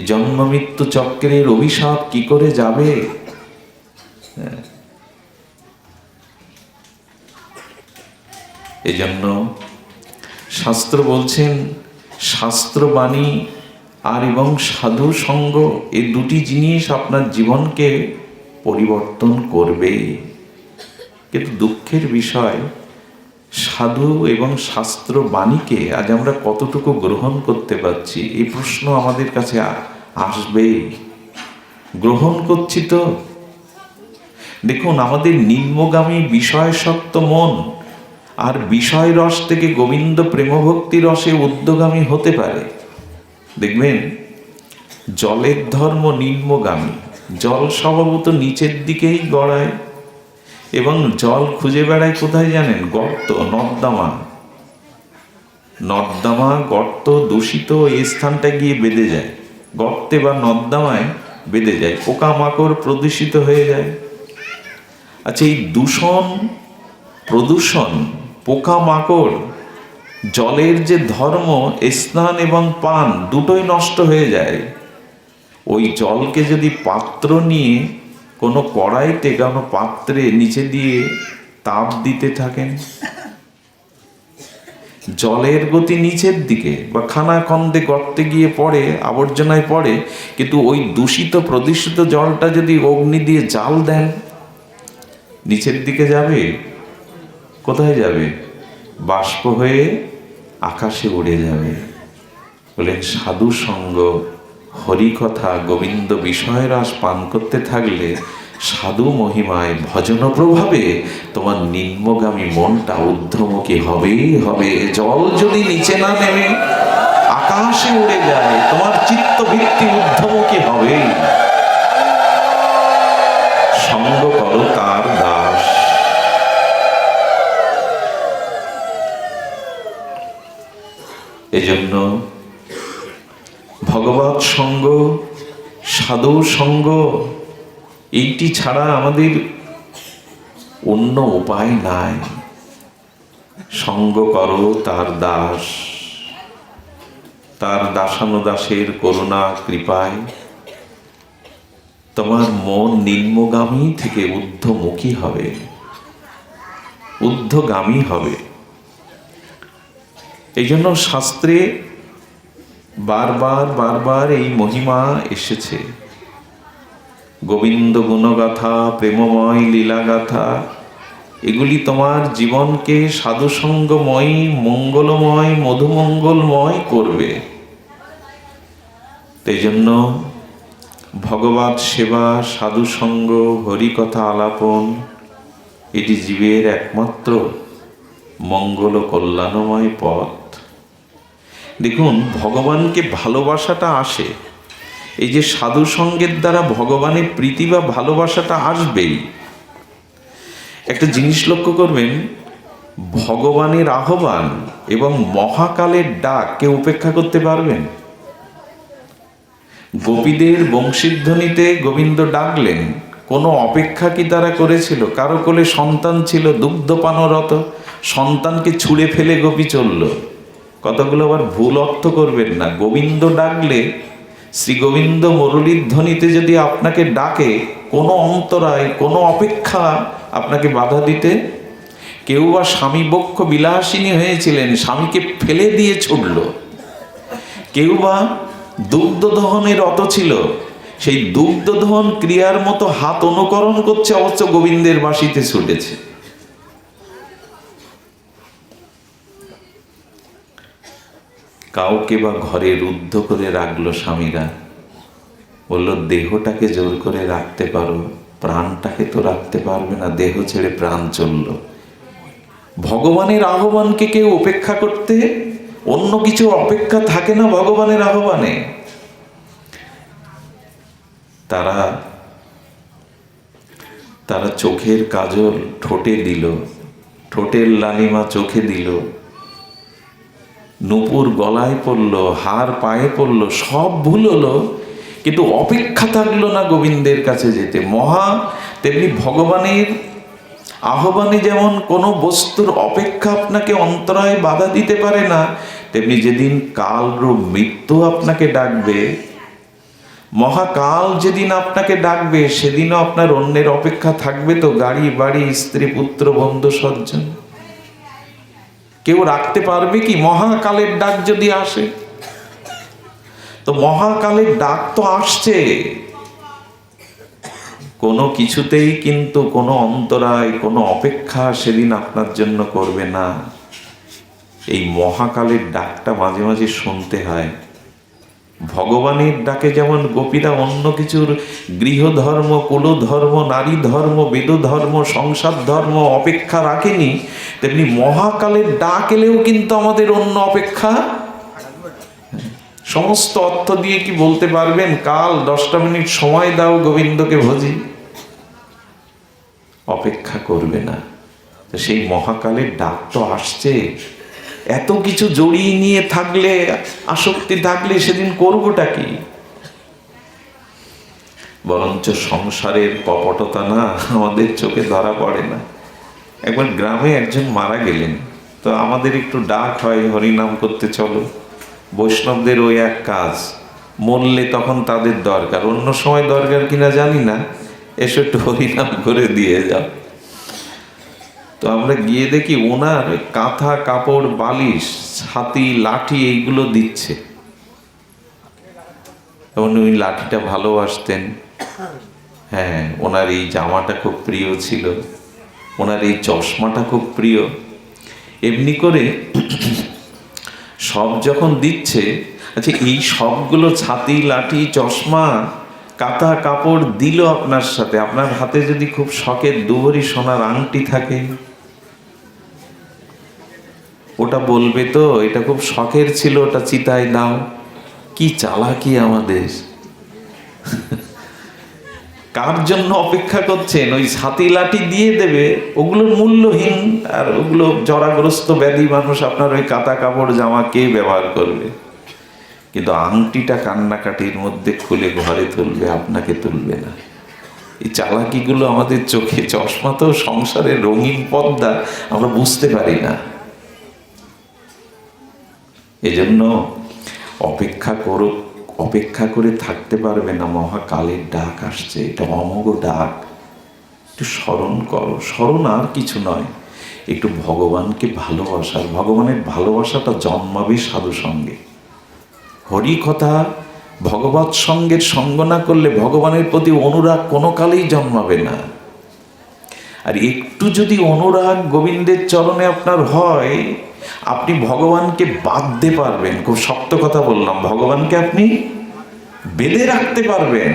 জন্ম মৃত্যু চক্রের অভিশাপ কি করে যাবে? এজন্য শাস্ত্র বলছেন, শাস্ত্রবাণী আর এবং সাধু সঙ্গ, এই দুটি জিনিস আপনার জীবনকে পরিবর্তন করবে। কিন্তু দুঃখের বিষয়, সাধু এবং শাস্ত্র বাণীকে আজ আমরা কতটুকু গ্রহণ করতে পারছি, এই প্রশ্ন আমাদের কাছে আসবেই। গ্রহণ করছি তো? দেখুন, আমাদের নিম্নগামী বিষয়সক্ত মন আর বিষয় রস থেকে গোবিন্দ প্রেমভক্তি রসে ঊর্ধ্বগামী হতে পারে। দেখবেন, জলের ধর্ম নিম্নগামী, জল স্বভাবত নিচের দিকেই গড়ায়, এবং জল খুঁজে বেড়ায় কোথায় জানেন? গর্ত, নর্দমা। নর্দমা, গর্ত, দূষিত এই স্থানটা গিয়ে বেঁধে যায়, গর্তে বা নর্দমায় বেঁধে যায়, পোকামাকড় প্রদূষিত হয়ে যায়। আচ্ছা, এই দূষণ, প্রদূষণ, পোকামাকড়, জলের যে ধর্ম, স্নান এবং পান দুটোই নষ্ট হয়ে যায়। ওই জলকে যদি পাত্র নিয়ে কোনো কড়াইতে, কোনো পাত্রে নিচে দিয়ে তাপ দিতে থাকেন, জলের গতি নিচের দিকে বা খানাখন্দে গর্তে গিয়ে পড়ে, আবর্জনায় পড়ে। কিন্তু ওই দূষিত প্রদূষিত জলটা যদি অগ্নি দিয়ে জাল দেন, নিচের দিকে যাবে? কোথায় যাবে? বাষ্প হয়ে আকাশে উড়ে যাবে। বলেন সাধু সঙ্গ, হরিকথা, গোবিন্দ বিষয় রাস পান করতে থাকলে সাধু মহিমায় ভজন প্রভাবে তোমার নিম্নগামী মনটা ঊর্ধ্বমুখী হবেই হবে। জল যদি নিচে না নেমে আকাশে উড়ে যায়, তোমার চিত্তবৃত্তি ঊর্ধ্বমুখী হবেই। সঙ্গ করো তার দাস। এজন্য ভগবৎ সঙ্গ, সাধু সঙ্গ, এইটি ছাড়া আমাদের অন্য উপায় নাই। সঙ্গ করো তার দাস, তার দাসানুদাসের করুণা কৃপায় তোমার মন নিম্নগামী থেকে ঊর্ধ্বমুখী হবে, ঊর্ধ্বগামী হবে। এই জন্য শাস্ত্রে বারবার বারবার এই মহিমা এসেছে। গোবিন্দ গুণগাথা, প্রেমময় লীলাগাথা, এগুলি তোমার জীবনকে সাধুসঙ্গময়, মঙ্গলময়, মধুমঙ্গলময় করবে। এই জন্য ভগবৎ সেবা, সাধুসঙ্গ, হরিকথা আলাপন, এটি জীবের একমাত্র মঙ্গল কল্যাণময় পথ। দেখুন, ভগবানকে ভালোবাসাটা আসে, এই যে সাধু সঙ্গের দ্বারা ভগবানের প্রীতি বা ভালোবাসাটা আসবেই। একটা জিনিস লক্ষ্য করবেন, ভগবানের আহ্বান এবং মহাকালের ডাক কেউ উপেক্ষা করতে পারবেন? গোপীদের বংশীধ্বনিতে গোবিন্দ ডাকলেন, কোনো অপেক্ষা কি তারা করেছিল? কারো কোলে সন্তান ছিল, দুগ্ধপানরত, সন্তানকে ছুঁড়ে ফেলে গোপী চলল। কতগুলো আবার ভুল অর্থ করবেন না। গোবিন্দ ডাকলে, শ্রী গোবিন্দ মুরলীর ধ্বনিতে যদি আপনাকে ডাকে, কোনো অন্তরায়, কোনো অপেক্ষা আপনাকে বাধা দিতে? কেউ বা স্বামী বক্ষ বিলাসিনী হয়েছিলেন, স্বামীকে ফেলে দিয়ে ছুটল। কেউ বা দুগ্ধ দহনে রত ছিল, সেই দুগ্ধ দহন ক্রিয়ার মতো হাত অনুকরণ করছে, অবশ্য গোবিন্দের বাঁশিতে ছুটেছে। কাউকে বা ঘরে রুদ্ধ করে রাখলো স্বামীরা, বলল দেহটাকে জোর করে রাখতে পারো, প্রাণটাকে তো রাখতে পারবে না, দেহ ছেড়ে প্রাণ চলল। ভগবানের আহ্বানকে কেউ উপেক্ষা করতে? অন্য কিছু অপেক্ষা থাকে না ভগবানের আহ্বানে। তারা চোখের কাজল ঠোঁটে দিল, ঠোঁটের লালিমা চোখে দিল, নূপুর গলায় পড়লো, হার পায়ে পড়লো, সব ভুল হলো, কিন্তু অপেক্ষা থাকলো না গোবিন্দের কাছে যেতে। তেমনি ভগবানের আহ্বানে যেমন কোনো বস্তুর অপেক্ষা আপনাকে অন্তরায় বাধা দিতে পারে না, তেমনি যেদিন কালরূপ মৃত্যু আপনাকে ডাকবে, মহাকাল যেদিন আপনাকে ডাকবে, সেদিনও আপনার অন্যের অপেক্ষা থাকবে তো? গাড়ি বাড়ি, স্ত্রী পুত্র বন্ধু সজ্জন, কেউ রাখতে পারবে কি মহাকালের ডাক যদি আসে? তো মহাকালের ডাক তো আসছে, কোনো কিছুতেই কিন্তু কোনো অন্তরায়, কোনো অপেক্ষা সেদিন আপনার জন্য করবে না। এই মহাকালের ডাকটা মাঝে মাঝে শুনতে হয়। ভগবানের ডাকে যেমন গোপীরা অন্য কিছুর গৃহধর্ম, কুলধর্ম, নারী ধর্ম, বেদ ধর্ম, সংসার ধর্ম অপেক্ষা রাখেনি, তেমনি মহাকালের ডাক এলেও কিন্তু আমাদের অন্য অপেক্ষা। সমস্ত অর্থ দিয়ে কি বলতে পারবেন কাল 10টা মিনিট সময় দাও গোবিন্দকে ভজি? অপেক্ষা করবে না। তো সেই মহাকালের ডাক তো আসছে। এত কিছু জড়িয়ে নিয়ে থাকলে, আসক্তি থাকলে সেদিন করবোটা কি? বরঞ্চ সংসারের কপটতা না আমাদের চোখে ধরা পড়ে না। একবার গ্রামে একজন মারা গেলেন, তো আমাদের একটু ডাক হয়, হরিনাম করতে চলো। বৈষ্ণবদের ওই এক কাজ, মরলে তখন তাদের দরকার, অন্য সময় দরকার কিনা জানি না, এসে একটু হরিনাম করে দিয়ে যাও। তো আমরা গিয়ে দেখি ওনার কাঁথা, কাপড়, বালিশ, ছাতি, লাঠি এইগুলো দিচ্ছে। উনি লাঠিটা ভালোবাসতেন, হ্যাঁ, ওনার এই জামাটা খুব প্রিয় ছিল, ওনার এই চশমাটা খুব প্রিয়। এমনি করে সব যখন দিচ্ছে, আচ্ছা এই সবগুলো ছাতি, লাঠি, চশমা, কাঁথা, কাপড় দিল আপনার সাথে, আপনার হাতে যদি খুব শখের দুভরি সোনার আংটি থাকে, ওটা বলবে তো এটা খুব শখের ছিল, ওটা চিতায় দাও। কি চালাকি আমাদের! কার জন্য অপেক্ষা করছেন? ওই ছাতি লাঠি দিয়ে দেবে, ওগুলো মূল্যহীন, আর ওগুলো জরাগ্রস্ত ব্যাধি মানুষ আপনার ওই কাঁথা কাপড় জামা কে ব্যবহার করবে? কিন্তু আংটিটা কান্নাকাটির মধ্যে খুলে ঘরে তুলবে, আপনাকে তুলবে না। এই চালাকিগুলো আমাদের চোখে, চশমা তো সংসারের রঙিন পর্দা, আমরা বুঝতে পারি না। এজন্য অপেক্ষা করো, অপেক্ষা করে থাকতে পারবে না, মহাকালের ডাক আসছে, এটা অমোঘ ডাক। একটু স্মরণ করো, স্মরণ আর কিছু নয়, একটু ভগবানকে ভালোবাসার, ভগবানের ভালোবাসাটা জন্মাবে সাধু সঙ্গে। হরি কথা ভগবৎ সঙ্গের সঙ্গ না করলে ভগবানের প্রতি অনুরাগ কোনো কালেই জন্মাবে না। আর একটু যদি অনুরাগ গোবিন্দের চরণে আপনার হয়, আপনি ভগবানকে বাঁধতে পারবেন। খুব শক্ত কথা বললাম, ভগবানকে আপনি বেঁধে রাখতে পারবেন।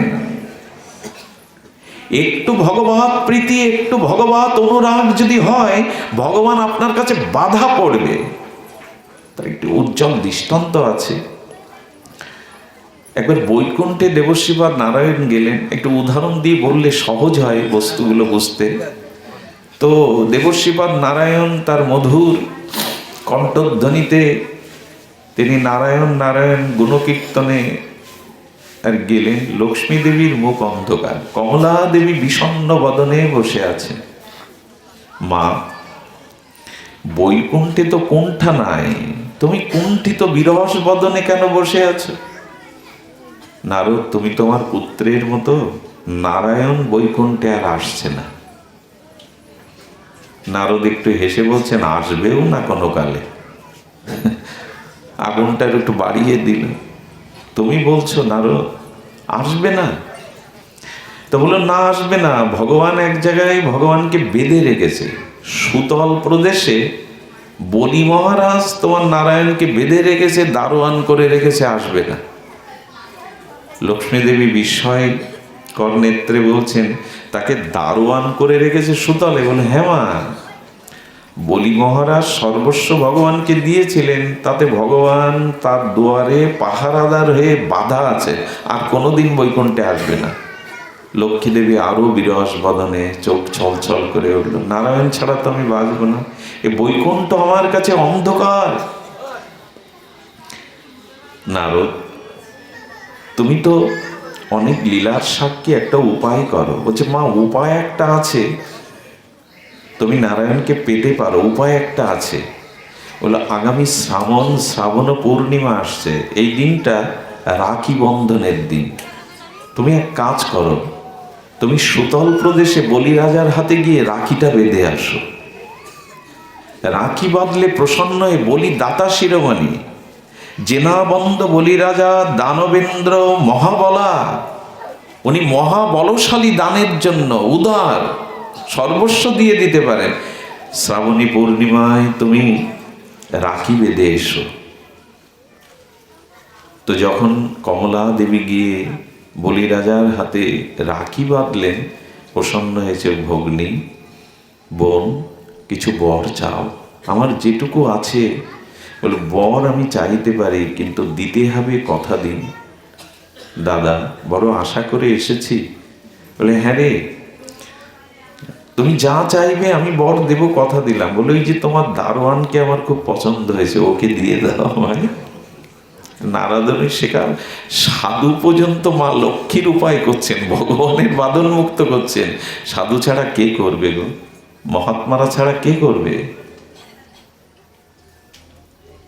একটু ভগবৎ প্রীতি, একটু ভগবৎ অনুরাগ যদি হয়, ভগবান আপনার কাছে বাধা পড়বে। তার একটি উজ্জ্বল দৃষ্টান্ত আছে। একবার বৈকুণ্ঠে দেবশ্রীপাদ নারায়ণ গেলেন। একটু উদাহরণ দিয়ে বললে সহজ হয় বস্তুগুলো বুঝতে। তো দেবশ্রীপাদ নারায়ণ তার মধুর কণ্ঠধ্বনিতে তিনি নারায়ণ নারায়ণ গুণকীর্তনে আর গেলেন। লক্ষ্মী দেবীর মুখ অন্ধকার, কমলা দেবী বিষণ্ণ বদনে বসে আছেন। মা, বৈকুণ্ঠে তো কুণ্ঠা নাই, তুমি কুণ্ঠিত বিরস বদনে কেন বসে আছো? নারদ, তুমি তোমার পুত্রের মতো, নারায়ণ বৈকুণ্ঠে আর আসছে না। নারদ একটু হেসে বলছেন, আসবেও না কোনো কালে। আগুনটা একটু বাড়িয়ে দিল। তুমি বলছো নারদ আসবে না? তো বললো না, আসবে না। ভগবান এক জায়গায় ভগবানকে বেঁধে রেখেছে, সুতল প্রদেশে বলি মহারাজ তোমার নারায়ণকে বেঁধে রেখেছে, দারোয়ান করে রেখেছে, আসবে না। লক্ষ্মী দেবী বিস্ময় করনেত্রে বলছেন, তাকে দারোয়ান করে রেখেছে সুতলে? বলে হ্যাঁ মা, বলি মহারাজ সর্বস্ব ভগবানকে দিয়েছিলেন, তাতে ভগবান তার দুয়ারে পাহারাদার হয়ে বাধা আছে, আর কোনোদিন বৈকুণ্ঠে আসবে না। লক্ষ্মী দেবী আরো বিরস বদনে চোখ ছল ছল করে উঠল, নারায়ণ ছাড়া তো আমি বাঁচব না, এ বৈকুণ্ঠ আমার কাছে অন্ধকার। নারদ, তুমি তো অনেক লীলার সাক্ষী, একটা উপায় করো। বলছে মা, উপায় একটা আছে, তুমি নারায়ণকে পেতে পারো, উপায় একটা আছে। বললো আগামী শ্রাবণ পূর্ণিমা আসছে, এই দিনটা রাখি বন্ধনের দিন। তুমি এক কাজ করো, তুমি সুতল প্রদেশে বলি রাজার হাতে গিয়ে রাখিটা বেঁধে আসো। রাখি বাঁধলে প্রসন্ন হয়ে বলি দাতা শিরোমণি, জেনাবন্ধ বলি রাজা দানবেন্দ্র মহাবলা, উনি মহাবলশালী, দানের জন্য উদার, সর্বস্ব দিয়ে দিতে পারেন। শ্রাবণী পূর্ণিমায় তুমি রাখি বেঁধে এসো। তো যখন কমলা দেবী গিয়ে বলি রাজার হাতে রাখি বাঁধলেন, প্রসন্ন হয়েছে, ভগ্নী বোন কিছু বর চাও। আমার যেটুকু আছে, বলে বর আমি চাইতে পারি, কিন্তু দিতে হবে, কথা দিন। দাদা, বড় আশা করে এসেছি। বলে হ্যাঁ রে, তুমি যা চাইবে আমি বর দেব, কথা দিলাম। বলে ওই যে তোমার দারোয়ানকে আমার খুব পছন্দ হয়েছে, ওকে দিয়ে দাও আমায়। নারদের শেখার সাধু পর্যন্ত মা লক্ষ্মীর উপায় করছেন, ভগবানের বাঁধন মুক্ত করছেন। সাধু ছাড়া কে করবে গো? মহাত্মারা ছাড়া কে করবে?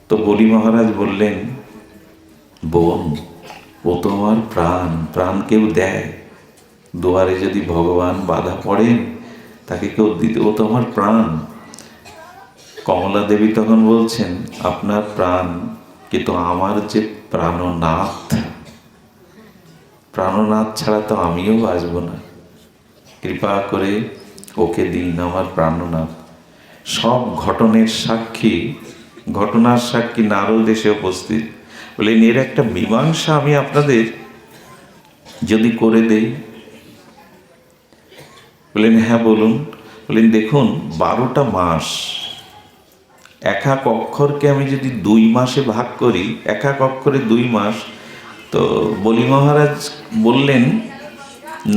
তো বলি মহারাজ বললেন, বোন, ও তোমার প্রাণ, প্রাণ কেউ দেয়? দুয়ারে যদি ভগবান বাধা পড়েন, তাকে কেউ দিতে, ও তো আমার প্রাণ। কমলা দেবী তখন বলছেন, আপনার প্রাণ, কিন্তু আমার যে প্রাণনাথ, প্রাণনাথ ছাড়া তো আমিও বাঁচব না। কৃপা করে ওকে দিন আমার প্রাণনাথ। সব ঘটনার সাক্ষী নারদ এসে উপস্থিত। বললেন এর একটা মীমাংসা আমি আপনাদের যদি করে দেই। বললেন হ্যাঁ বলুন। বললেন দেখুন 12টা মাস, এক এক অক্ষরকে আমি যদি 2 মাসে ভাগ করি, এক এক অক্ষরে 2 মাস, তো বলি মহারাজ বললেন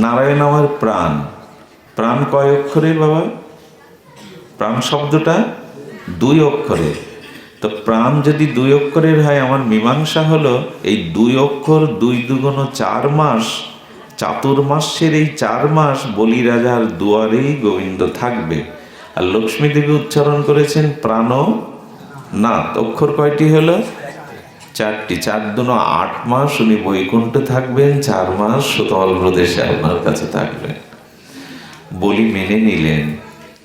নারায়ণ আমার প্রাণ। প্রাণ কয় অক্ষরের বাবা? প্রাণ শব্দটা 2 অক্ষরের। তো প্রাণ যদি 2 অক্ষরের হয়, আমার মীমাংসা হলো এই 2 অক্ষর 2 দুগুণ 4 মাস, চাতুর্মাস্যের এই 4 মাস বলি রাজার দুয়ারেই গোবিন্দ থাকবে। আর লক্ষ্মী দেবী উচ্চারণ করেছেন প্রাণ নাথ। অক্ষর কয়টি হলো? 4টি। 4 দুনো 8 মাস উনি বৈকুণ্ঠে থাকবেন, 4 মাস সুতল প্রদেশে আপনার কাছে থাকবেন। বলি মেনে নিলেন,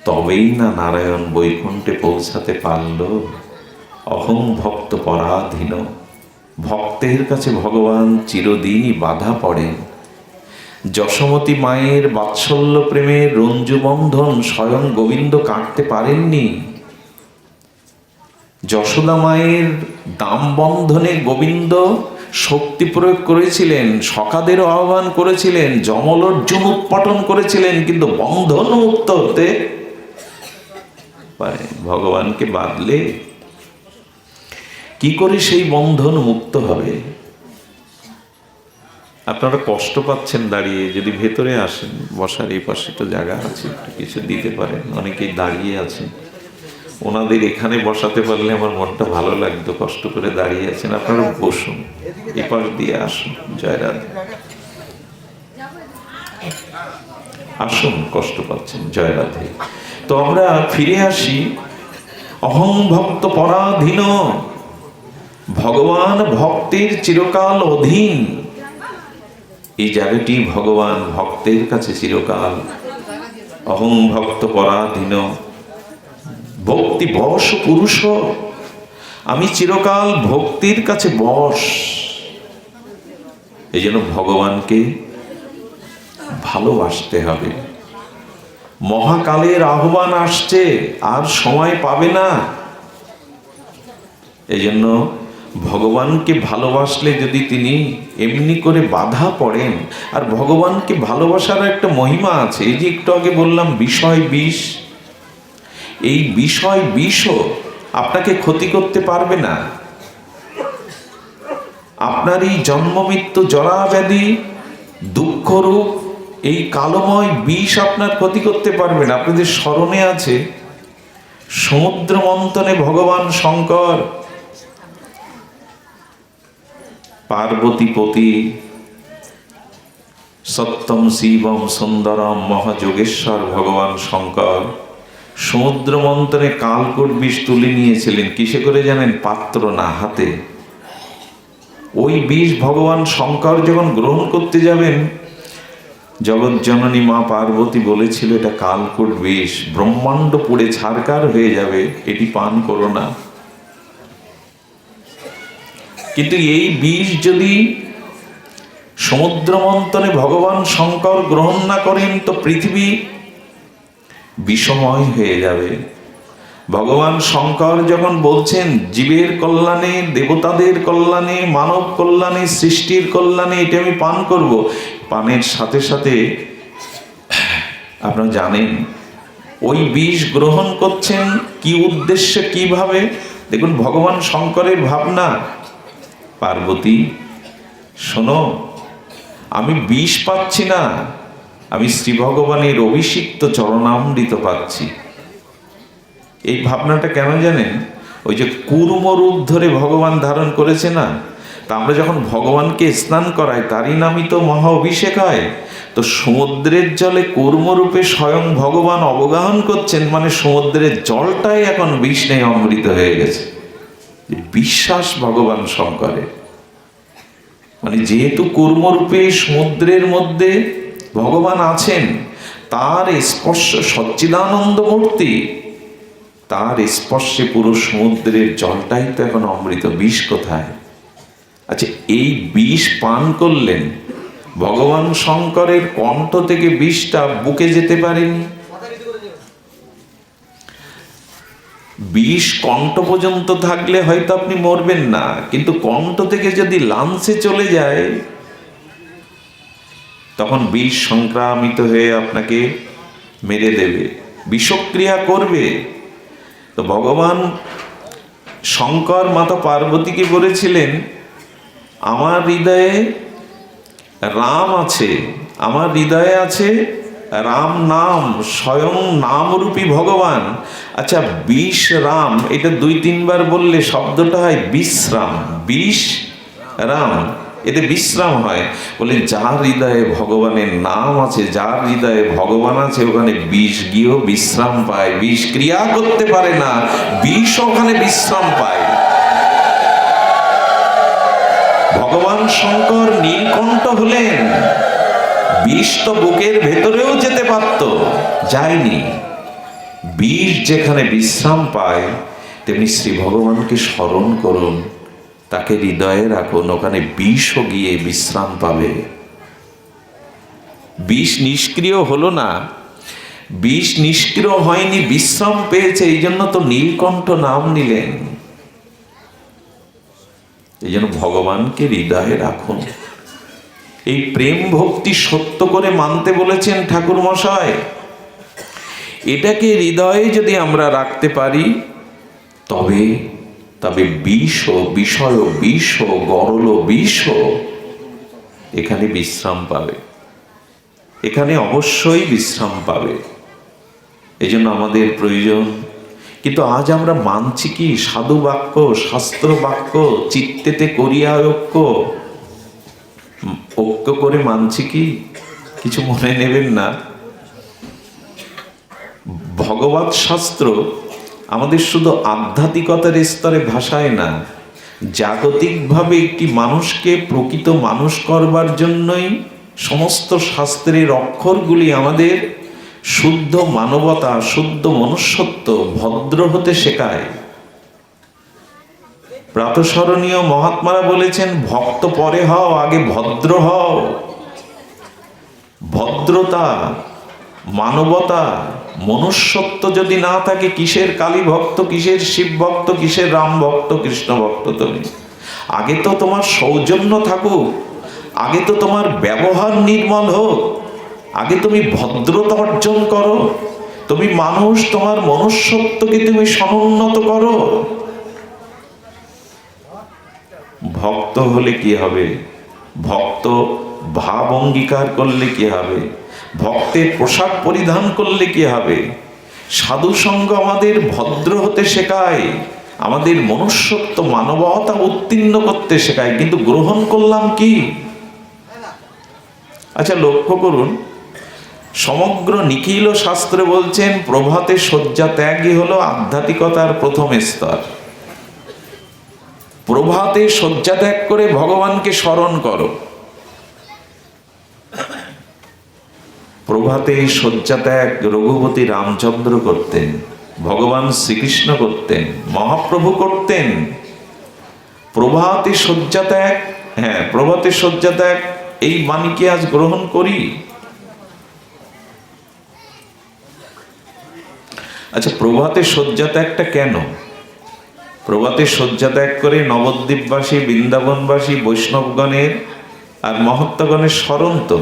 তবেই না নারায়ণ বৈকুণ্ঠে পৌঁছাতে পারল। অহং ভক্ত পরাধীন। ভক্তের কাছে ভগবান চিরদিনই বাধা পড়েন। যশোমতী মায়ের বাৎসল্য প্রেমের রঞ্জু বন্ধন স্বয়ং গোবিন্দ কাটতে পারেননি। যশোদা মায়ের দাম বন্ধনে গোবিন্দ শক্তি প্রয়োগ করেছিলেন, সখাদেরও আহ্বান করেছিলেন, যমলোর্জুন উৎপাটন করেছিলেন, কিন্তু বন্ধন মুক্ত হতে পারে। ভগবানকে বাঁধলে কি করে সেই বন্ধন মুক্ত হবে? আপনারা কষ্ট পাচ্ছেন দাঁড়িয়ে, যদি ভেতরে আসেন, বসার এই পাশে তো জায়গা আছে, একটু কিছু দিতে পারেন। অনেকেই দাঁড়িয়ে আছেন, ওনাদের এখানে বসাতে পারলে আমার মনটা ভালো লাগতো। কষ্ট করে দাঁড়িয়ে আছেন, আপনারা বসুন, এ পাশ দিয়ে আসুন। জয় রাধে, আসুন, কষ্ট পাচ্ছেন। জয় রাধে। তো আমরা ফিরে আসি। অহং ভক্ত পরাধীন। ভগবান ভক্তের চিরকাল অধীন। এই জায়গাটি ভগবান ভক্তের কাছে চিরকাল। অহং ভক্ত পরাধীন ভক্তি বশ পুরুষ। আমি চিরকাল ভক্তির কাছে বশ। এই জন্য ভগবানকে ভালোবাসতে হবে। মহাকালের আহ্বান আসছে, আর সময় পাবে না। এই জন্য ভগবানকে ভালোবাসলে যদি তিনি এমনি করে বাধা পড়েন, আর ভগবানকে ভালোবাসার একটা মহিমা আছে। এই যে একটু আগে বললাম বিষয় বিষ, এই বিষয় বিষও আপনাকে ক্ষতি করতে পারবে না। আপনার এই জন্ম মৃত্যু জরা ব্যাধি দুঃখরূপ এই কালোময় বিষ আপনার ক্ষতি করতে পারবে না। আপনাদের স্মরণে আছে সমুদ্র মন্থনে ভগবান শঙ্কর পার্বতীপতি সত্যম শিবম সুন্দরম মহাযোগেশ্বর ভগবান শঙ্কর সমুদ্র মন্থনে কালকূট বিষ তুলে নিয়েছিলেন। কিসে করে জানেন? পাত্র না, হাতে। ওই বিষ ভগবান শঙ্কর যখন গ্রহণ করতে যাবেন, জগৎ জননী মা পার্বতী বলেছিল এটা কালকূট বিষ, ব্রহ্মাণ্ড পুড়ে ছারকার হয়ে যাবে, এটি পান করো না। কিন্তু এই বিষ যদি সমুদ্র মন্থনে ভগবান শঙ্কর গ্রহণ না করেন, তো পৃথিবী বিষময় হয়ে যাবে। ভগবান শঙ্কর যখন বলছেন জীবের কল্যাণে, দেবতাদের কল্যাণে, মানব কল্যাণে, সৃষ্টির কল্যাণে এটা আমি পান করব, পানের সাথে সাথে আপনারা জানেন ওই বিষ গ্রহণ করছেন কি উদ্দেশ্যে, কিভাবে? দেখুন ভগবান শঙ্করের ভাবনা, পার্বতী শোনো, আমি বিষ পাচ্ছি না, আমি শ্রী ভগবানের অভিষিক্ত চরণামৃত পাচ্ছি। এই ভাবনাটা কেন জানেন? ওই যে কুর্ম রূপ ধরে ভগবান ধারণ করেছে না, তা আমরা যখন ভগবানকে স্নান করাই তারই নামই তো মহা অভিষেক হয়। তো সমুদ্রের জলে কুর্মরূপে স্বয়ং ভগবান অবগাহন করছেন, মানে সমুদ্রের জলটাই এখন বিষ নেই, অমৃত হয়ে গেছে। বিশ্বাস ভগবান শঙ্করের, মানে যেহেতু কুর্মরূপে সমুদ্রের মধ্যে ভগবান আছেন, তার স্পর্শ সচ্চিদানন্দ মূর্তি, তার স্পর্শে পুরো সমুদ্রের জলটাই তো এখন অমৃত, বিষ কোথায়? আচ্ছা, এই বিষ পান করলেন, ভগবান শঙ্করের কণ্ঠ থেকে বিষটা বুকে যেতে পারেনি, বিষ কণ্ঠ পর্যন্ত থাকলে হয়তো আপনি মরবেন না, কিন্তু কণ্ঠ থেকে যদি লাঞ্চে চলে যায় তখন বিষ সংক্রামিত হয়ে আপনাকে মেরে দেবে, বিষক্রিয়া করবে। তো ভগবান শঙ্কর মাতা পার্বতীকে বলেছিলেন, আমার হৃদয়ে রাম আছে, আমার হৃদয়ে আছে রাম নাম, স্বয়ং নামরূপী ভগবান। আচ্ছা, বিষ রাম এটা 2-3 বার বললে শব্দটা হয় বিশ্রাম, বিষ রাম, এতে বিশ্রাম হয়। বলে যার হৃদয়ে ভগবানের নাম আছে, যার হৃদয়ে ভগবান আছে, ওখানে বিষ গিয়েও বিশ্রাম পায়। বিষ ক্রিয়া করতে পারে না, বিষ ওখানে বিশ্রাম পায়। ভগবান শঙ্কর নীলকণ্ঠ হলেন, বিষ তো বুকের ভেতরেও যেতে পারত, যায়নি। বিষ যেখানে বিশ্রাম পায়, তেমনি শ্রী ভগবানকে স্মরণ করুন, তাকে হৃদয়ে রাখুন, ওখানে বিষও গিয়ে বিশ্রাম পাবে। বিষ নিষ্ক্রিয় হলো না, বিষ নিষ্ক্রিয় হয়নি, বিশ্রাম পেয়েছে, এই জন্য তো নীলকণ্ঠ নাম নিলেন। এই জন্য ভগবানকে হৃদয়ে রাখুন। এই প্রেম ভক্তি সত্য করে মানতে বলেছেন ঠাকুর মশাই। এটাকে হৃদয়ে যদি আমরা রাখতে পারি, তবে তবে বিষ, বিষয় বিষ, গরল বিষ এখানে বিশ্রাম পাবে, এখানে অবশ্যই বিশ্রাম পাবে। এই জন্য আমাদের প্রয়োজন। কিন্তু আজ আমরা মানছি কি? সাধু বাক্য, শাস্ত্র বাক্য, চিত্তেতে করিয়া ঐক্য, ঐক্য করে মানছি কি? কিছু মনে নেবেন না। ভগবত শাস্ত্র আমাদের শুধু আধ্যাত্মিকতার স্তরে ভাষায় না, জাগতিকভাবে একটি মানুষকে প্রকৃত মানুষ করবার জন্যই সমস্ত শাস্ত্রের অক্ষরগুলি আমাদের শুদ্ধ মানবতা, শুদ্ধ মনুষ্যত্ব, ভদ্র হতে শেখায়। প্রাতঃস্মরণীয় মহাত্মারা বলেছেন, ভক্ত পরে হও, আগে ভদ্র হও। ভদ্রতা, মানবতা, মনুষ্যত্ব যদি না থাকে, কিসের কালী ভক্ত, কিসের শিব ভক্ত, কিসের রাম ভক্ত, কৃষ্ণ ভক্ত তুমি? আগে তো তোমার সৌজন্য থাকুক, আগে তো তোমার ব্যবহার নির্মল হোক, আগে তুমি ভদ্রতা অর্জন করো, তুমি মানুষ, তোমার মনুষ্যত্বকে তুমি সমুন্নত করো। ভক্ত হলে কি হবে? ভক্ত ভাব অঙ্গীকার করলে কি হবে? ভক্তের পোশাক পরিধান করলে কি হবে? সাধু সঙ্গ আমাদের ভদ্র হতে শেখায়, আমাদের মনুষ্যত্ব, মানবতা উত্তীর্ণ করতে শেখায়, কিন্তু গ্রহণ করলাম কি? আচ্ছা, লক্ষ্য করুন, সমগ্র নিখিল শাস্ত্রে বলছেন প্রভাতে শয্যা ত্যাগই হলো আধ্যাত্মিকতার প্রথম স্তর। প্রভাতে শয্যা ত্যাগ করে ভগবানকে স্মরণ করো। প্রভাতে শয্যা ত্যাগ রঘুপতি রামচন্দ্র করতেন, ভগবান শ্রীকৃষ্ণ করতেন, মহাপ্রভু করতেন। প্রভাতে শয্যা ত্যাগ, হ্যাঁ, প্রভাতে শয্যা ত্যাগ, এই বাণীকে আজ গ্রহণ করি। আচ্ছা, প্রভাতে শয্যা ত্যাগটা কেন? প্রভাতে শয্যা ত্যাগ করে নবদ্বীপবাসী, বৃন্দাবনবাসী বৈষ্ণবগণের আর মহত্তগণের স্মরণ তো।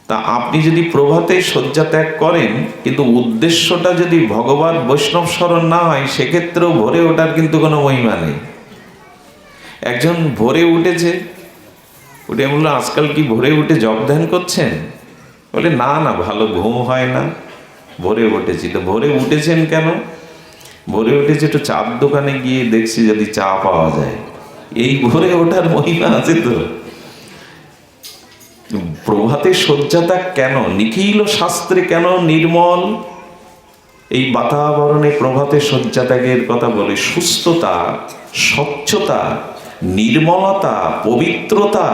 তা আপনি যদি প্রভাতে শয্যা ত্যাগ করেন, কিন্তু উদ্দেশ্যটা যদি ভগবান বৈষ্ণব স্মরণ না হয়, সেক্ষেত্রেও ভোরে ওঠার কিন্তু কোনো মহিমা নেই। একজন ভোরে উঠেছে, উঠে বললো, আজকাল কি ভোরে উঠে জপ ধ্যান করছেন? বলে, না না, ভালো ঘুম হয় না, ভোরে উঠেছি। তো ভোরে উঠেছেন কেন? ভোরে উঠেছে একটু চার দোকানে গিয়ে দেখছি যদি চা পাওয়া যায়। এই ভোরে ওঠার মহিমা আছে তো। প্রভাতে শয্যাত্যাগ কেন? নিখিল শাস্ত্রে কেন নির্মল এই বাতাবরণে প্রভাতে শয্যাত্যাগের কথা বলে? সুস্থতা, স্বচ্ছতা, নির্মলতা, পবিত্রতা,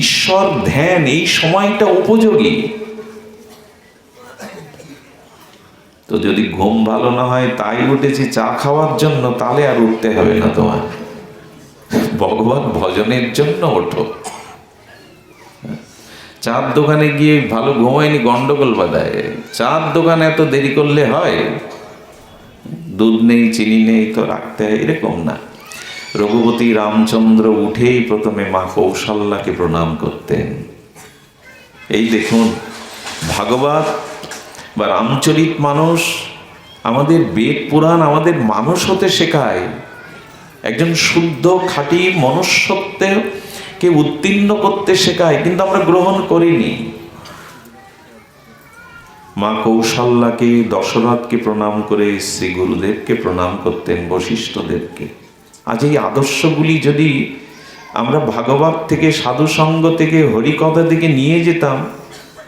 ঈশ্বর ধ্যান, এই সময়টা উপযোগী। তো যদি ঘুম ভালো না হয়, তাই উঠেছি চা খাওয়ার জন্য, তাহলে আর উঠতে হবে না তোমার, ভগবান ভজনের জন্য ওঠো। চার দোকানে গিয়ে ভালো ঘুমায়নি, গন্ডগোল বাঁধায়। চার দোকানে এত দেরি করলে হয়? দুধ নেই চিনি নেই তো রাখতে হয়, এরকম না। রঘুপতি রামচন্দ্র উঠেই প্রথমে মা কৌশল্যাকে প্রণাম করতেন। এই দেখুন, ভাগবত বা রামচরিত মানুষ আমাদের বেদ পুরাণ আমাদের মানুষ হতে শেখায়, একজন শুদ্ধ খাঁটি মনুষ্যত্বকে উত্তীর্ণ করতে শেখায়, কিন্তু আমরা গ্রহণ করিনি। মা কৌশল্যাকে, দশরথকে প্রণাম করে শ্রী গুরুদেবকে প্রণাম করতেন, বশিষ্ঠদেবকে। আজ এই আদর্শগুলি যদি আমরা ভাগবত থেকে, সাধুসঙ্গ থেকে, হরিকথা থেকে নিয়ে যেতাম,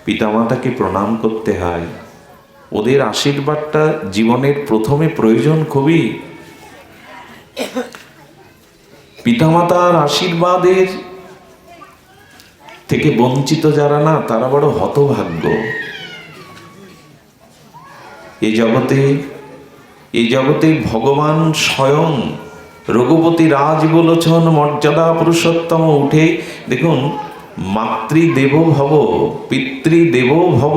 পিতামাতাকে প্রণাম করতে হয়, ওদের আশীর্বাদটা জীবনের প্রথমে প্রয়োজন খুবই। পিতামাতার আশীর্বাদের থেকে বঞ্চিত যারা না, তারা বড় হতভাগ্য। এই জগতে ভগবান স্বয়ং রঘুপতি রাজ বলোচন মর্যাদা পুরুষোত্তম উঠে দেখুন, মাতৃদেব ভব, পিতৃদেব ভব,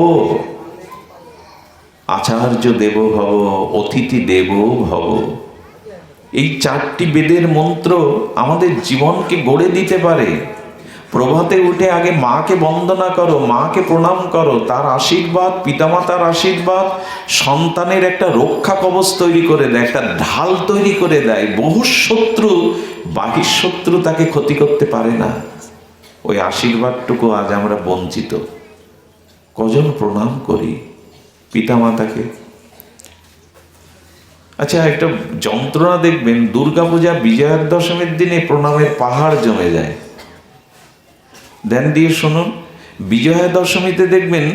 আচার্য দেব ভব, অতিথি দেব ভব। এই চারটি বেদের মন্ত্র আমাদের জীবনকে গড়ে দিতে পারে। প্রভাতে উঠে আগে মাকে বন্দনা করো, মাকে প্রণাম করো, তার আশীর্বাদ, পিতামাতার আশীর্বাদ সন্তানের একটা রক্ষা কবচ তৈরি করে দেয়, একটা ঢাল তৈরি করে দেয়। বহু শত্রু, বাহির শত্রু তাকে ক্ষতি করতে পারে না। ওই আশীর্বাদটুকু আজ আমরা বঞ্চিত। কজন প্রণাম করি পিতামাতাকে? আচ্ছা, একটা যন্ত্রণা দেখবেন, দুর্গাপূজা বিজয়া দশমীর দিনে প্রণামের পাহাড় জমে যায়। ধ্যান দিয়ে শুনুন, বিজয়া দশমীতে দেখবেন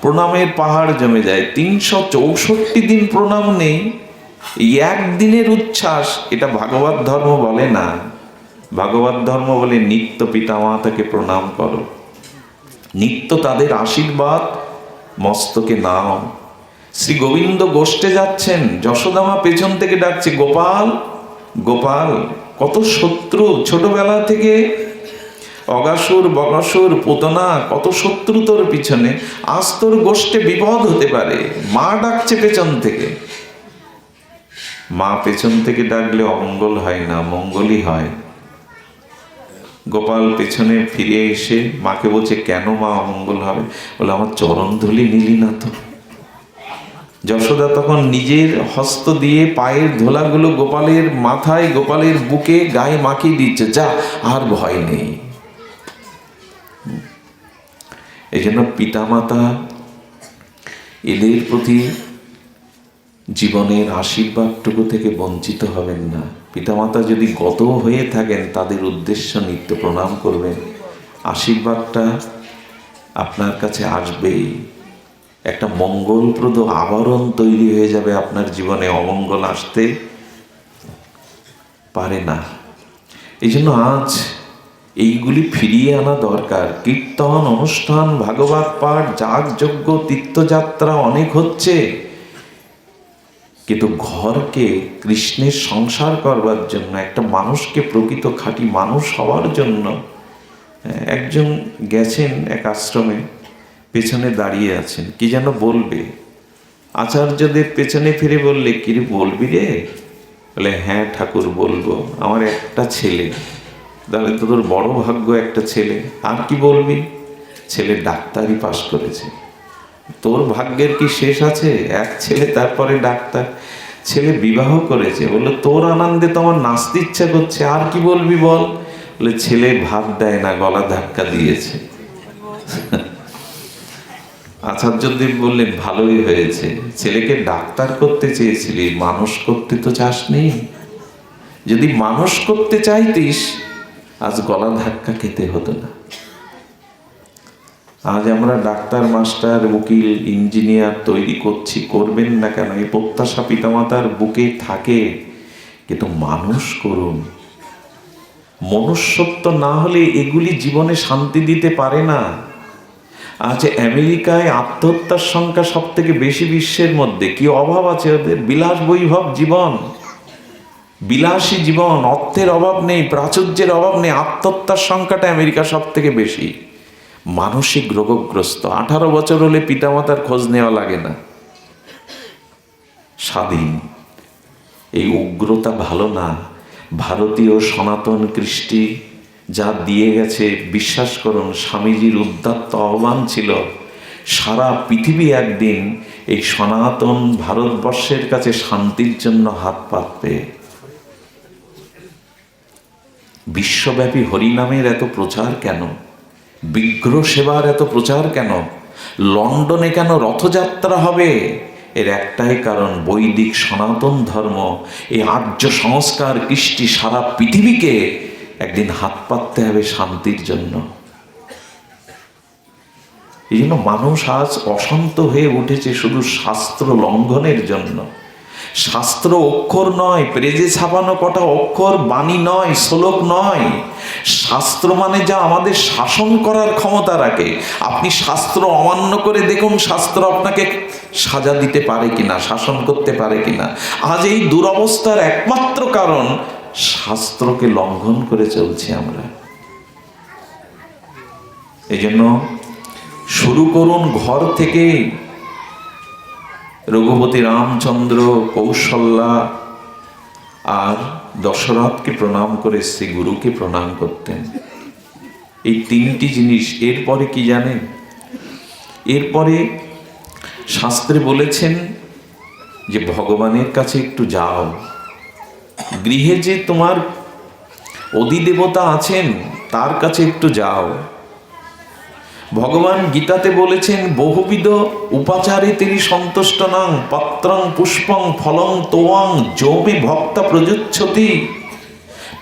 প্রণামের পাহাড় জমে যায়। 364 দিন প্রণাম নেই, এই একদিনের উচ্ছ্বাস। এটা ভাগবত ধর্ম বলে না। ভাগবত ধর্ম বলে নিত্য পিতামাতাকে প্রণাম করো, নিত্য তাদের আশীর্বাদ মস্তকে নাও। শ্রী গোবিন্দ গোষ্ঠে যাচ্ছেন, যশোদামা পেছন থেকে ডাকছে, গোপাল গোপাল। কত শত্রু ছোটবেলা থেকে, অগাসুর বগাসুর পুতনা, কত শত্রু তোর পিছনে, আজ তোর গোষ্ঠে বিপদ হতে পারে। মা ডাকছে পেছন থেকে। মা পেছন থেকে ডাকলে অমঙ্গল হয় না, মঙ্গলই হয়। গোপাল পেছনে ফিরে এসে মাকে বলছে, কেন মা অমঙ্গল হবে? বলে, আমার চরণ ধুলি নিলি না তো। যশোদা তখন নিজের হস্ত দিয়ে পায়ের ধুলাগুলো গোপালের মাথায়, গোপালের বুকে, গায়ে মাখিয়ে দিচ্ছে, যা আর ভয় নেই। এই জন্য পিতামাতা এদের প্রতি জীবনের আশীর্বাদটুকু থেকে বঞ্চিত হবেন না। পিতামাতা যদি গত হয়ে থাকেন, তাদের উদ্দেশ্য নিত্য প্রণাম করবেন। আশীর্বাদটা আপনার কাছে আসবেই, একটা মঙ্গলপ্রদ আবরণ তৈরি হয়ে যাবে আপনার জীবনে। অমঙ্গল আসতে পারে না। এই জন্য আজ এইগুলি ফিরিয়ে আনা দরকার। কীর্তন, অনুষ্ঠান, ভাগবত পাঠ, যাগযজ্ঞ, তীর্থযাত্রা অনেক হচ্ছে, কিন্তু ঘরকে কৃষ্ণের সংসার করবার জন্য, একটা মানুষকে প্রকৃত খাঁটি মানুষ হওয়ার জন্য। একজন গেছেন এক আশ্রমে, পেছনে দাঁড়িয়ে আছেন, কি যেন বলবে। আচার্যদেব পেছনে ফিরে বললে, কি রে বলবি রে? বলে, হ্যাঁ ঠাকুর বলবো, আমার একটা ছেলে। তাহলে তো তোর বড় ভাগ্য, একটা ছেলে। আর কি বলবি? ছেলে ডাক্তারি পাশ করেছে। তোর ভাগ্যের কি শেষ আছে? এক ছেলে, তারপরে ডাক্তার। ছেলে বিবাহ করেছে। বললো, তোর আনন্দে তো আমার নাচতে ইচ্ছা করছে। আর কি বলবি বল? বলে, ছেলে ভাত দেয় না, গলা ধাক্কা দিয়েছে। আচার্যদেব বললেন, ভালোই হয়েছে, ছেলেকে ডাক্তার করতে চেয়েছিলি, মানুষ করতে তো চাসনি। যদি মানুষ করতে চাইতিস, আজ গলা ধাক্কা খেতে হতো না। আজ আমরা ডাক্তার, মাস্টার, উকিল, ইঞ্জিনিয়ার তৈরি করছি, করবেন না কেন? এই প্রত্যাশা পিতামাতার বুকে থাকে। কিন্তু মানুষ করুন। মনুষ্যত্ব না হলে এগুলি জীবনে শান্তি দিতে পারে না। আজ আমেরিকায় আত্মহত্যার সংখ্যা সব থেকে বেশি বিশ্বের মধ্যে। কি অভাব আছে ওদের? বিলাস বৈভব জীবন, বিলাসী জীবন, অর্থের অভাব নেই, প্রাচুর্যের অভাব নেই। আত্মহত্যার সংখ্যাটা আমেরিকা সব থেকে বেশি। মানসিক রোগগ্রস্ত। 18 বছর হলে পিতামাতার খোঁজ নেওয়া লাগে না, স্বাধীন। এই উগ্রতা ভালো না। ভারতীয় সনাতন কৃষ্টি যা দিয়ে গেছে, বিশ্বাস করুন, স্বামীজির উদ্দাত্ত আহ্বান ছিল সারা পৃথিবী একদিন এই সনাতন ভারতবর্ষের কাছে শান্তির জন্য হাত পাতবে। বিশ্বব্যাপী হরিনামের এত প্রচার কেন? বিগ্রহ সেবার এত প্রচার কেন? লন্ডনে কেন রথযাত্রা হবে? এর একটাই কারণ, বৈদিক সনাতন ধর্ম, এই আর্য সংস্কার কৃষ্টি সারা পৃথিবীকে একদিন হাত পাততে হবে শান্তির জন্য। এই জন্য মানুষ আজ অশান্ত হয়ে উঠেছে শুধু শাস্ত্র লঙ্ঘনের জন্য। শাস্ত্র অক্ষর নয়, পেজে ছাপানো কটা অক্ষর, বাণী নয়, শ্লোক নয়। শাস্ত্র মানে যা আমাদের শাসন করার ক্ষমতা রাখে। আপনি শাস্ত্র অমান্য করে দেখুন শাস্ত্র আপনাকে সাজা দিতে পারে কিনা, শাসন করতে পারে কিনা। আজ এই দুরবস্থার একমাত্র কারণ শাস্ত্রকে লঙ্ঘন করে চলছি আমরা। এই জন্য শুরু করুন ঘর থেকে। রঘুপতি রামচন্দ্র, কৌশল্যা আর দশরথকে প্রণাম করে শ্রী গুরুকে প্রণাম করতেন। এই তিনটি জিনিস। এরপরে কি জানেন? এরপরে শাস্ত্রে বলেছেন যে ভগবানের কাছে একটু যাও। গৃহে যে তোমার অধিদেবতা আছেন তার কাছে একটু যাও। ভগবান গীতাতে বলেছেন বহুবিধ উপাচারে তিনি সন্তুষ্ট নং, পত্রং পুষ্পং ফলং তোয়াং যৌমে ভক্তা প্রযুচ্ছতি।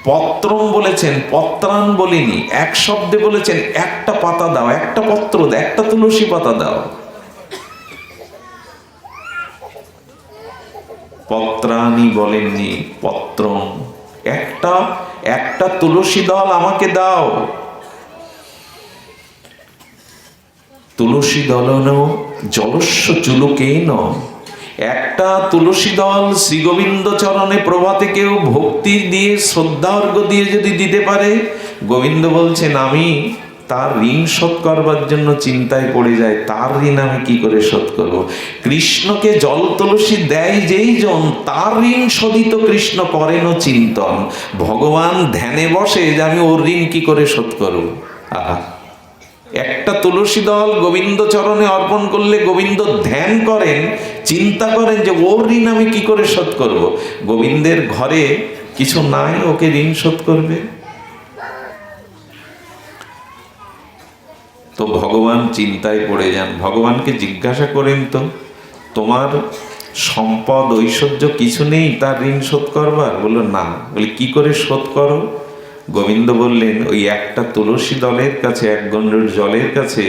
পত্রং বলেছেন, পত্রান বলিনি, এক শব্দে বলেছেন একটা পাতা দাও, একটা পত্র দাও, একটা তুলসী পাতা দাও। পত্রানি বলেননি, পত্রং। একটা তুলসী দল আমাকে দাও। তুলসী দলন জলস্য চুলুকেন। একটা তুলসী দল শ্রী গোবিন্দ চরণে প্রভাতে কেউ ভক্তি দিয়ে শ্রদ্ধার্ঘ দিয়ে যদি দিতে পারে, গোবিন্দ বলছেন আমি তার ঋণ শোধ করবার জন্য চিন্তায় পড়ে যায়, তার ঋণ আমি কি করে শোধ করব। কৃষ্ণকে জল তুলসী দেয় যেই জন, তার ঋণ শোধিত কৃষ্ণ করেন চিন্তন। ভগবান ধ্যানে বসে যে আমি ওর ঋণ কি করে শোধ করব। আহা, একটা তুলসী দল গোবিন্দ চরণে অর্পণ করলে গোবিন্দ ধ্যান করেন, চিন্তা করেন যে ওর ঋণ আমি কি করে শোধ করব। গোবিন্দের ঘরে কিছু নাই ওকে ঋণ শোধ করবে? তো ভগবান চিন্তায় পড়ে যান। ভগবানকে জিজ্ঞাসা করেন, তো তোমার সম্পদ ঐশ্বর্য কিছু নেই তার ঋণ শোধ করবার? বললো না। বলে কি করে শোধ করো? গোবিন্দ বললেন ওই একটা তুলসী দলের কাছে, এক গণ্ডূর জলের কাছে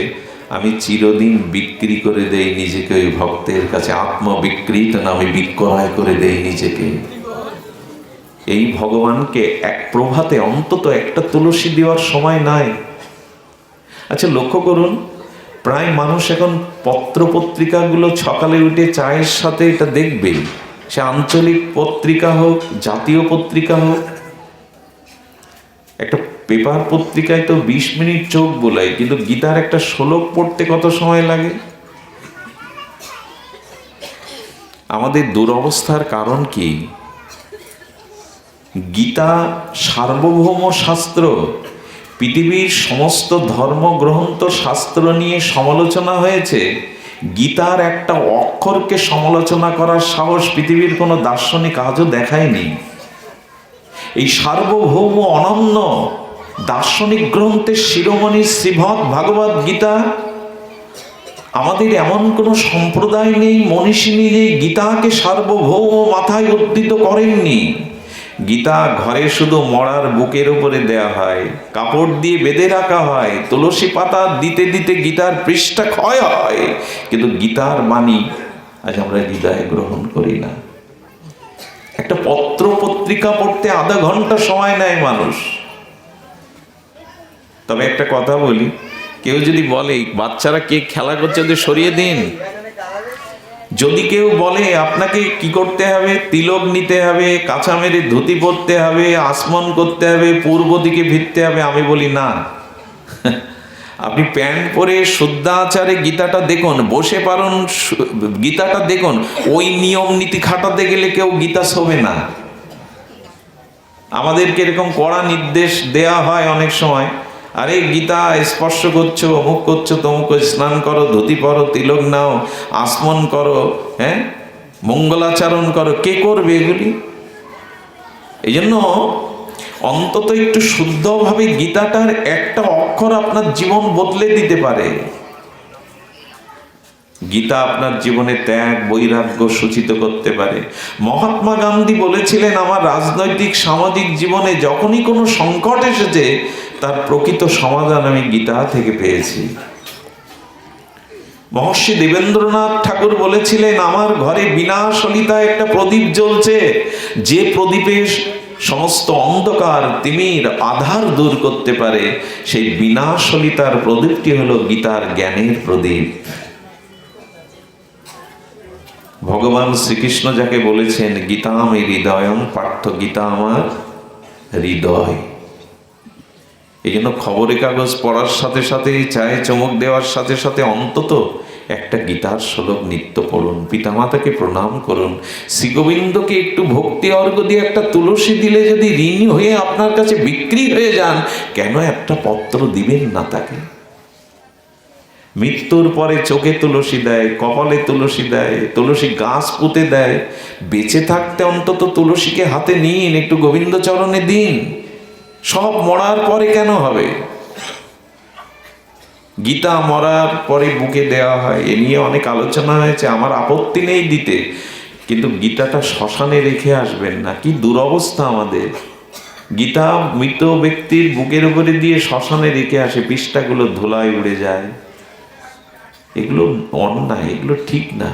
আমি চিরদিন বিক্রি করে দেই নিজেকে ওই ভক্তের কাছে। আত্মবিকৃত নামে বিক্রয় করে দেই নিজেকে। এই ভগবানকে এক প্রভাতে অন্তত একটা তুলসী দেওয়ার সময় নাই। আচ্ছা লক্ষ্য করুন, প্রায় মানুষ এখন পত্র পত্রিকাগুলো সকালে উঠে চায়ের সাথে এটা দেখবে, সে আঞ্চলিক পত্রিকা হোক, জাতীয় পত্রিকা হোক। একটা পেপার পত্রিকায় তো 20 মিনিট চোখ বোলায়, কিন্তু গীতার একটা শ্লোক পড়তে কত সময় লাগে? আমাদের দুরবস্থার কারণ কি? গীতা সার্বভৌম শাস্ত্র। পৃথিবীর সমস্ত ধর্মগ্রন্থ শাস্ত্র নিয়ে সমালোচনা হয়েছে, গীতার একটা অক্ষরকে সমালোচনা করার সাহস পৃথিবীর কোনো দার্শনিক আজও দেখায়নি। এই সার্বভৌম অনন্য দার্শনিক গ্রন্থের শিরোমণি শ্রীমদ্ ভাগবত গীতা। আমাদের এমন কোনো সম্প্রদায় নেই, মনীষী নেই যে গীতাকে সার্বভৌম মাথায় উদ্ধৃত করেননি। গীতা ঘরে শুধু মরার বুকের উপরে দেয়া হয়, কাপড় দিয়ে বেঁধে রাখা হয়, তুলসী পাতা দিতে দিতে গীতার পৃষ্ঠা ক্ষয় হয়, কিন্তু গীতার বাণী আজ আমরা হৃদয়ে গ্রহণ করি না। একটা পত্র পত্রিকা পড়তে আধা ঘন্টা সময় নেয় মানুষ। তবে একটা কথা বলি, কেউ যদি বলে বাচ্চারা কে খেলা করছে ওদের সরিয়ে দিন, যদি কেউ বলে আপনাকে কি করতে হবে, তিলক নিতে হবে, কাঁচা মেরে ধুতি পরতে হবে, আসমন করতে হবে, পূর্ব দিকে ভিড়তে হবে, আমি বলি না, আপনি প্যান্ট পরে শুদ্ধাচারে গীতাটা দেখুন, বসে পারুন গীতাটা দেখুন, ওই নিয়ম নীতি খাটাতে গেলে কেউ গীতা শোবে না। আমাদেরকে এরকম কড়া নির্দেশ দেয়া হয় অনেক সময়, আরে গীতা স্পর্শ করছো, অমুক করছো, তমুক, স্নান করো, ধুতি পরো, তিলক নাও, আসমন করো, হ্যাঁ, মঙ্গলাচরণ করো। কে করবে এগুলি? এই জন্য অন্তত একটু শুদ্ধভাবে গীতাটার একটা অক্ষর আপনার জীবন বদলে দিতে পারে। গীতা আপনার জীবনে ত্যাগ বৈরাগ্য সূচিত করতে পারে। মহাত্মা গান্ধী বলেছিলেন, আমার রাজনৈতিক সামাজিক জীবনে যখনই কোনো সংকট এসেছে তার প্রকৃত সমাধান আমি গীতা থেকে পেয়েছি। মহর্ষি দেবেন্দ্রনাথ ঠাকুর বলেছিলেন, আমার ঘরে বিনাশলিতা একটা প্রদীপ জ্বলছে, যে প্রদীপের সমস্ত অন্ধকার তিমির আধার দূর করতে পারে, সেই বিনাশলিতার প্রদীপটি হলো গীতার জ্ঞানের প্রদীপ। ভগবান শ্রীকৃষ্ণ যাকে বলেছেন গীতা আমি হৃদয়ং পার্থ, গীতা আমার হৃদয়। এই জন্য খবরের কাগজ পড়ার সাথে সাথে, চায়ে চমক দেওয়ার সাথে সাথে অন্তত একটা গীতার শ্লোক নিত্য পড়ুন, পিতামাতাকে প্রণাম করুন, শ্রীগোবিন্দকে একটু ভক্তি অর্ঘ দিয়ে একটা তুলসী দিলে যদি ঋণী হয়ে আপনার কাছে বিক্রি হয়ে যান, কেন একটা পত্র দিবেন না তাকে? মৃত্যুর পরে চোখে তুলসী দেয়, কপালে তুলসী দেয়, তুলসী গাছ পুঁতে দেয়, বেঁচে থাকতে অন্তত তুলসীকে হাতে নিন, একটু গোবিন্দ চরণে দিন। সব মরার পরে কেন হবে? গীতা মরার পরে বুকে দেওয়া হয়, এ নিয়ে অনেক আলোচনা হয়েছে, আমার আপত্তি নেই দিতে, কিন্তু গীতাটা শ্মশানে রেখে আসবেন না। কি দুরবস্থা আমাদের! গীতা মৃত ব্যক্তির বুকের উপরে দিয়ে শ্মশানে রেখে আসে, পৃষ্ঠাগুলো ধুলায় উড়ে যায়। এগুলো অন্যায়, এগুলো ঠিক না।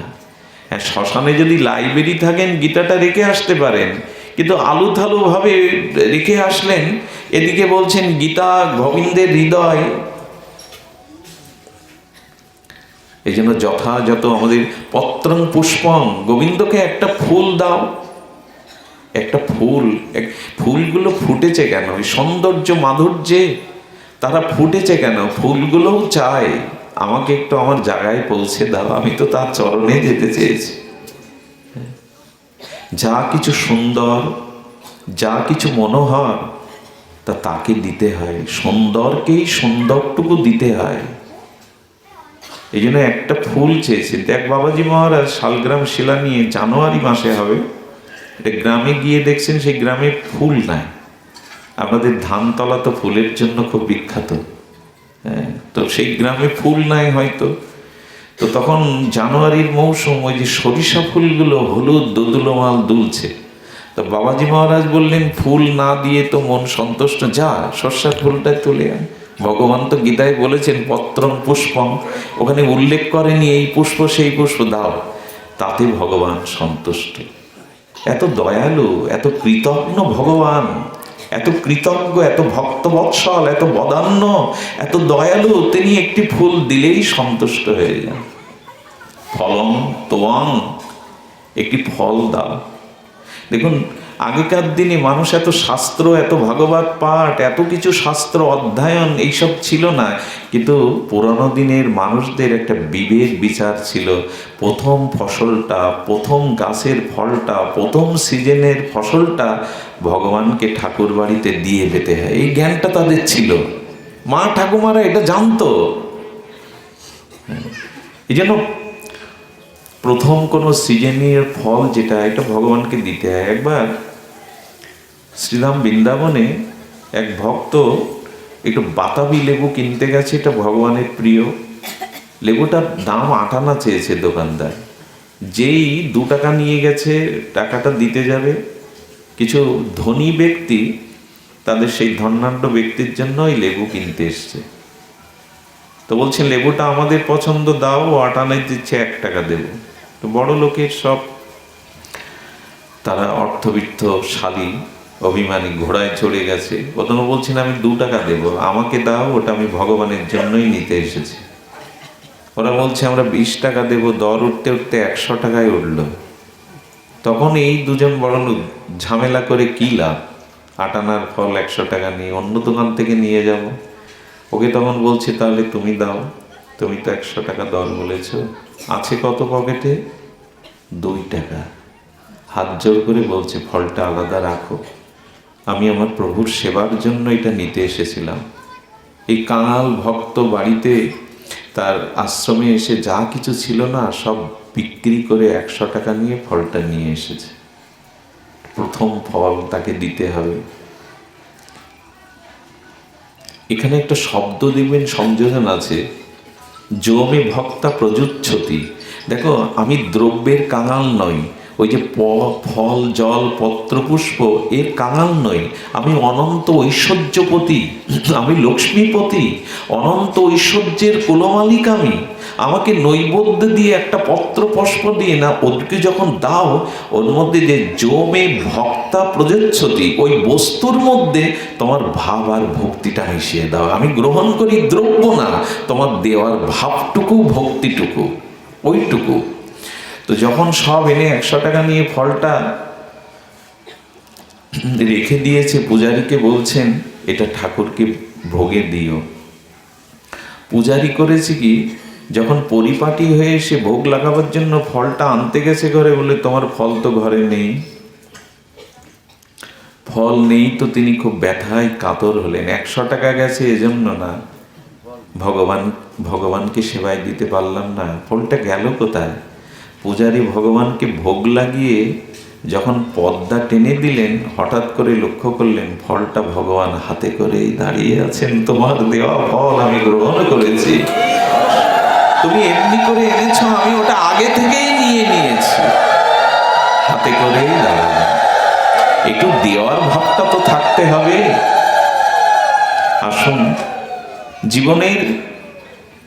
হ্যাঁ, শ্মশানে যদি লাইব্রেরি থাকেন গীতাটা রেখে আসতে পারেন, কিন্তু আলুথালু ভাবে রেখে আসলেন। এদিকে বলছেন গীতা গোবিন্দের হৃদয়। এই জন্য যথাযথ আমাদের পত্রং পুষ্পং, গোবিন্দকে একটা ফুল দাও, একটা ফুল। ফুলগুলো ফুটেছে কেন? ওই সৌন্দর্য মাধুর্যে তারা ফুটেছে কেন? ফুলগুলোও চায় আমাকে একটু আমার জায়গায় পৌঁছে দাও, আমি তো তার চরণে যেতে চেয়েছি। যা কিছু সুন্দর, যা কিছু মনোহর, তা তাকে দিতে হয়, সুন্দরকেই সুন্দরটুকু দিতে হয়। এই জন্য একটা ফুল চেয়েছে। দেখ বাবাজি মহারাজ শালগ্রাম শিলা নিয়ে জানুয়ারি মাসে হবে, এটা গ্রামে গিয়ে দেখছেন সেই গ্রামে ফুল নাই। আপনাদের ধানতলা তো ফুলের জন্য খুব বিখ্যাত, হ্যাঁ, তো সেই গ্রামে ফুল নাই হয়তো। তো তখন জানুয়ারির মৌসুম, ওই যে সরিষা ফুলগুলো হলুদ দোদুলোমাল দুলছে। তো বাবাজি মহারাজ বললেন, ফুল না দিয়ে তো মন সন্তুষ্ট, যা সর্ষার ফুলটা তুলে আন। ভগবান তো গীতায় বলেছেন পত্রং পুষ্পং, ওখানে উল্লেখ করেনি এই পুষ্প সেই পুষ্প দাও, তাতে ভগবান সন্তুষ্ট। এত দয়ালু, এত কৃতজ্ঞ ভগবান, এত কৃতজ্ঞ, এত ভক্তবৎসল, এত বদান্য, এত দয়ালু, তিনি একটি ফুল দিলেই সন্তুষ্ট হয়ে যান। ফলং তোয়াং, একটি ফল দাও। দেখুন, আগেকার দিনে মানুষ এত শাস্ত্র, এত ভাগবত পাঠ, এত কিছু শাস্ত্র অধ্যয়ন এইসব ছিল না, কিন্তু পুরানো দিনের মানুষদের একটা বিবেক বিচার ছিল। প্রথম ফসলটা, প্রথম গাছের ফলটা, প্রথম সিজনের ফসলটা ভগবানকে ঠাকুর বাড়িতে দিয়ে যেতে হয়, এই জ্ঞানটা তাদের ছিল। মা ঠাকুমারা এটা জানতো। এই জন্য প্রথম কোনো সিজনের ফল যেটা, এটা ভগবানকে দিতে হয়। একবার শ্রীরাম বৃন্দাবনে এক ভক্ত একটু বাতাবি লেবু কিনতে গেছে, এটা ভগবানের প্রিয়। লেবুটার দাম 8 আনা চেয়েছে দোকানদার। যেই 2 টাকা নিয়ে গেছে, টাকাটা দিতে যাবে, কিছু ধনী ব্যক্তি তাদের সেই ধনাঢ্য ব্যক্তির জন্য ওই লেবু কিনতে এসছে। তো বলছে, লেবুটা আমাদের পছন্দ, দাও। 8 আনায় দিচ্ছে, 1 টাকা দেবো। তো বড় লোকের সব, তারা অর্থবিত্ত শালী অভিমানী ঘোড়ায় চড়ে গেছে। প্রথমে বলছেন, আমি 2 টাকা দেবো, আমাকে দাও, ওটা আমি ভগবানের জন্যই নিতে এসেছি। ওরা বলছে, আমরা 20 টাকা দেবো। দর উঠতে উঠতে 100 টাকায় উঠল। তখন এই দুজন বড় লোক ঝামেলা করে কি লাভ, 8 আনার ফল 100 টাকা নিয়ে অন্য দোকান থেকে নিয়ে যাব। ওকে তখন বলছে, তাহলে তুমি দাও, তুমি তো 100 টাকা দর বলেছ, আছে কত পকেটে? 2 টাকা। হাত জোর করে বলছে, ফলটা আলাদা রাখো, আমি আমার প্রভুর সেবার জন্য এটা নিতে এসেছিলাম। এই কাঙাল ভক্ত বাড়িতে তার আশ্রমে এসে যা কিছু ছিল না সব বিক্রি করে 100 টাকা নিয়ে ফলটা নিয়ে এসেছে। প্রথম ফল তাকে দিতে হবে। এখানে একটা শব্দ দেখবেন সংযোজন আছে, জমে ভক্তা প্রযুচ্ছতি। দেখো, আমি দ্রব্যের কাঙাল নই, ওই যে ফল জল পত্র পুষ্প এর কাঙাল নই, আমি অনন্ত ঐশ্বর্যপতি, আমি লক্ষ্মীপতি, অনন্ত ঐশ্বর্যের কুলমালিক আমি। আমাকে নৈবেদ্য দিয়ে একটা পত্র পুষ্প দিয়ে না, ওদেরকে যখন দাও ওর মধ্যে যে জমে ভক্তা প্রযচ্ছতি, ওই বস্তুর মধ্যে তোমার ভাব আর ভক্তিটা মিশিয়ে দাও। আমি গ্রহণ করি দ্রব্য না, তোমার দেওয়ার ভাবটুকু ভক্তিটুকু ওইটুকু। তো যখন সব এনে 100 টাকা নিয়ে ফলটা রেখে দিয়েছে, পূজারীকে বলছেন এটা ঠাকুরকে ভোগে দিও। পূজারি করেছে কি, যখন পরিপাটি হয়ে এসে ভোগ লাগাবার জন্য ফলটা আনতে গেছে ঘরে, বলে তোমার ফল তো ঘরে নেই। ফল নেই তো তিনি খুব ব্যথায় কাতর হলেন। 100 টাকা গেছে এজন্য না, ভগবানকে সেবায় দিতে পারলাম না, ফলটা গেল কোথায়? পূজারী ভগবানকে ভোগ লাগিয়ে যখন পর্দা টেনে দিলেন, হঠাৎ করে লক্ষ্য করলেন ফলটা ভগবান হাতে করেই দাঁড়িয়ে আছেন। তোমার দেওয়া ফল আমি গ্রহণ করেছি, তুমি এমনি করে এনেছ, আমি ওটা আগে থেকেই নিয়ে নিয়েছি। হাতে করেই দাঁড়ালেন। একটু দেওয়ার ভাবটা তো থাকতে হবে। আসুন, জীবনের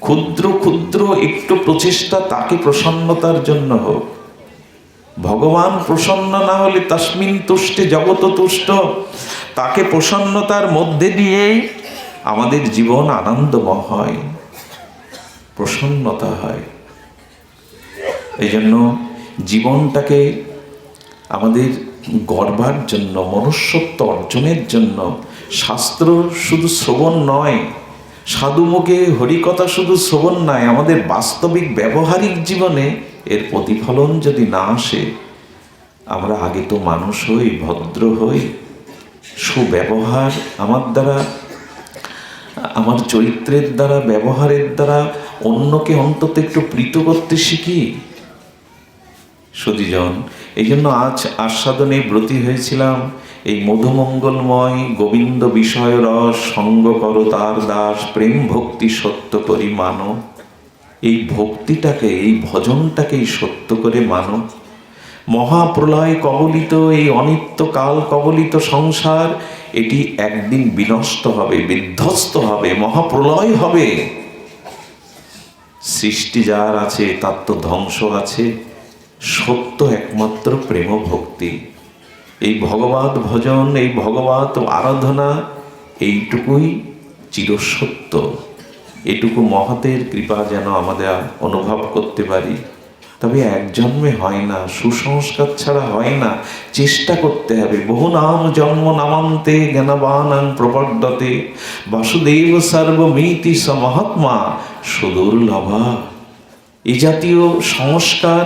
ক্ষুদ্র ক্ষুদ্র একটু প্রচেষ্টা তাকে প্রসন্নতার জন্য হোক। ভগবান প্রসন্ন না হলে তস্মিন তুষ্টে জগত তুষ্ট, তাকে প্রসন্নতার মধ্যে দিয়েই আমাদের জীবন আনন্দময় হয়, প্রসন্নতা হয়। এই জন্য জীবনটাকে আমাদের গড়বার জন্য, মনুষ্যত্ব অর্জনের জন্য শাস্ত্র শুধু শ্রবণ নয়, সাধুমুখে হরিকথা শুধু শ্রবণ নয়, আমাদের বাস্তবিক ব্যবহারিক জীবনে এর প্রতিফলন যদি না আসে, আমরা আগে তো মানুষ হই, ভদ্র হই, সুব্যবহার আমার দ্বারা, আমার চরিত্রের দ্বারা, ব্যবহারের দ্বারা অন্যকে অন্তত একটু প্রীত করতে শিখি। সুধীজন, এই জন্য আজ আস্বাদনে ব্রতী হয়েছিলাম। এই মধুমঙ্গলময় গোবিন্দ বিষয় রস সঙ্গ করো তার দাস, প্রেম ভক্তি সত্য করি মানো। এই ভক্তিটাকে, এই ভজনটাকেই সত্য করে মানো। মহাপ্রলয় কবলিত এই অনিত্য কাল কবলিত সংসার, এটি একদিন বিনষ্ট হবে, বিধ্বস্ত হবে, মহাপ্রলয় হবে। সৃষ্টি যার আছে তার তো ধ্বংস আছে। সত্য একমাত্র প্রেম ভক্তি। এই ভগবত ভজন, এই ভগবত আরাধনা, এইটুকুই চিরসত্য। এটুকু মহতের কৃপা যেন আমরা অনুভব করতে পারি। তবে এক জন্মে হয় না, সুসংস্কার ছাড়া হয় না, চেষ্টা করতে হবে। বহু নাম জন্ম নামান্তে জ্ঞানবানাং প্রপদ্যতে, বাসুদেব সর্বমিতি স মহাত্মা সুদুর্লভা। এই জাতীয় সংস্কার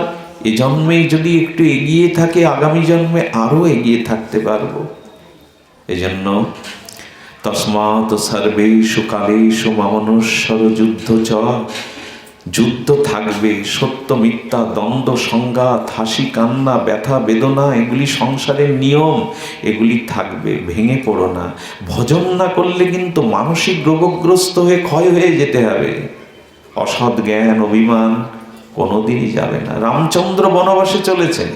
এ জন্মেই যদি একটু এগিয়ে থাকে, আগামী জন্মে আরো এগিয়ে থাকতে পারবো। এজন্য তস্মাৎ সর্বেষু কালেষু মমনুষ্যর যুদ্ধ চ। যুদ্ধ থাকবে, সত্য মিথ্যা দ্বন্দ্ব সংঘাত, হাসি কান্না ব্যথা বেদনা, এগুলি সংসারের নিয়ম, এগুলি থাকবে। ভেঙে পড়ো না। ভজন না করলে কিন্তু মানসিক রোগগ্রস্ত হয়ে ক্ষয় হয়ে যেতে হবে। অসৎ জ্ঞান অভিমান কোনোদিনই যাবে না। রামচন্দ্র বনবাসে চলেছেন,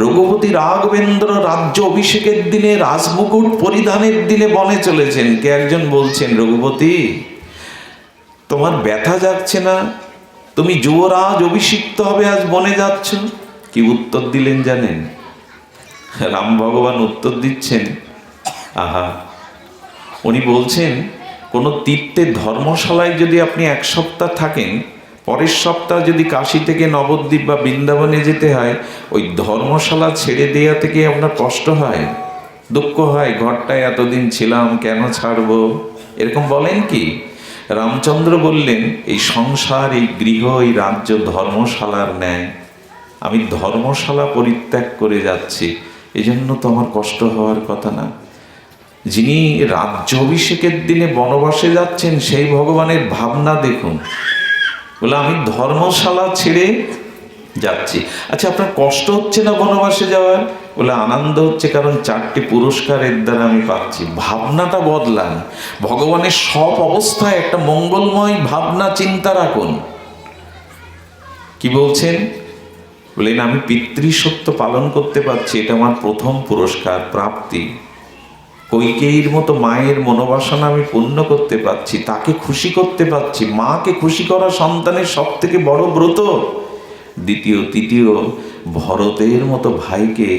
রঘুপতি রাঘবেন্দ্র রাজ্য অভিষেকের দিনে, রাজমুকুট পরিধানের দিনে বনে চলেছেন। কে একজন বলছেন, রঘুপতি তোমার ব্যথা যাচ্ছে না, তুমি যুবরাজ অভিষিক্ত হবে, আজ বনে যাচ্ছ। কি উত্তর দিলেন জানেন? রাম ভগবান উত্তর দিচ্ছেন, আহা, উনি বলছেন কোন তীর্থের ধর্মশালায় যদি আপনি 1 সপ্তাহ থাকেন, পরের সপ্তাহ যদি কাশী থেকে নবদ্বীপ বা বৃন্দাবনে যেতে হয়, ওই ধর্মশালা ছেড়ে দেওয়া থেকে আপনার কষ্ট হয়, দুঃখ হয়, ঘরটায় এতদিন ছিলাম কেন ছাড়বো। এরকম বলেন কি? রামচন্দ্র বললেন, এই সংসার, এই গৃহ, এই রাজ্য ধর্মশালার ন্যায়। আমি ধর্মশালা পরিত্যাগ করে যাচ্ছি, এজন্য তো আমার কষ্ট হওয়ার কথা না। যিনি রাজ্য অভিষেকের দিনে বনবাসে যাচ্ছেন, সেই ভগবানের ভাবনা দেখুন। বলে আমি ধর্মশালা ছেড়ে যাচ্ছি। আচ্ছা, আপনার কষ্ট হচ্ছে না বনবাসে যাওয়ার? বলে আনন্দ হচ্ছে, কারণ 4টি পুরস্কার এর দ্বারা আমি পাচ্ছি। ভাবনাটা বদলান। ভগবানের সব অবস্থায় একটা মঙ্গলময় ভাবনা চিন্তা রাখুন। কি বলছেন? বলেন আমি পিতৃসত্য পালন করতে পারছি, এটা আমার প্রথম পুরস্কার প্রাপ্তি। কৈকেয়ীর মতো মায়ের মনোবাসনা আমি পূর্ণ করতে পারছি, তাকে খুশি করতে পারছি। মাকে খুশি করা সন্তানের সব থেকে বড় ব্রত। দ্বিতীয়, তৃতীয়, ভরতের মতো ভাইকে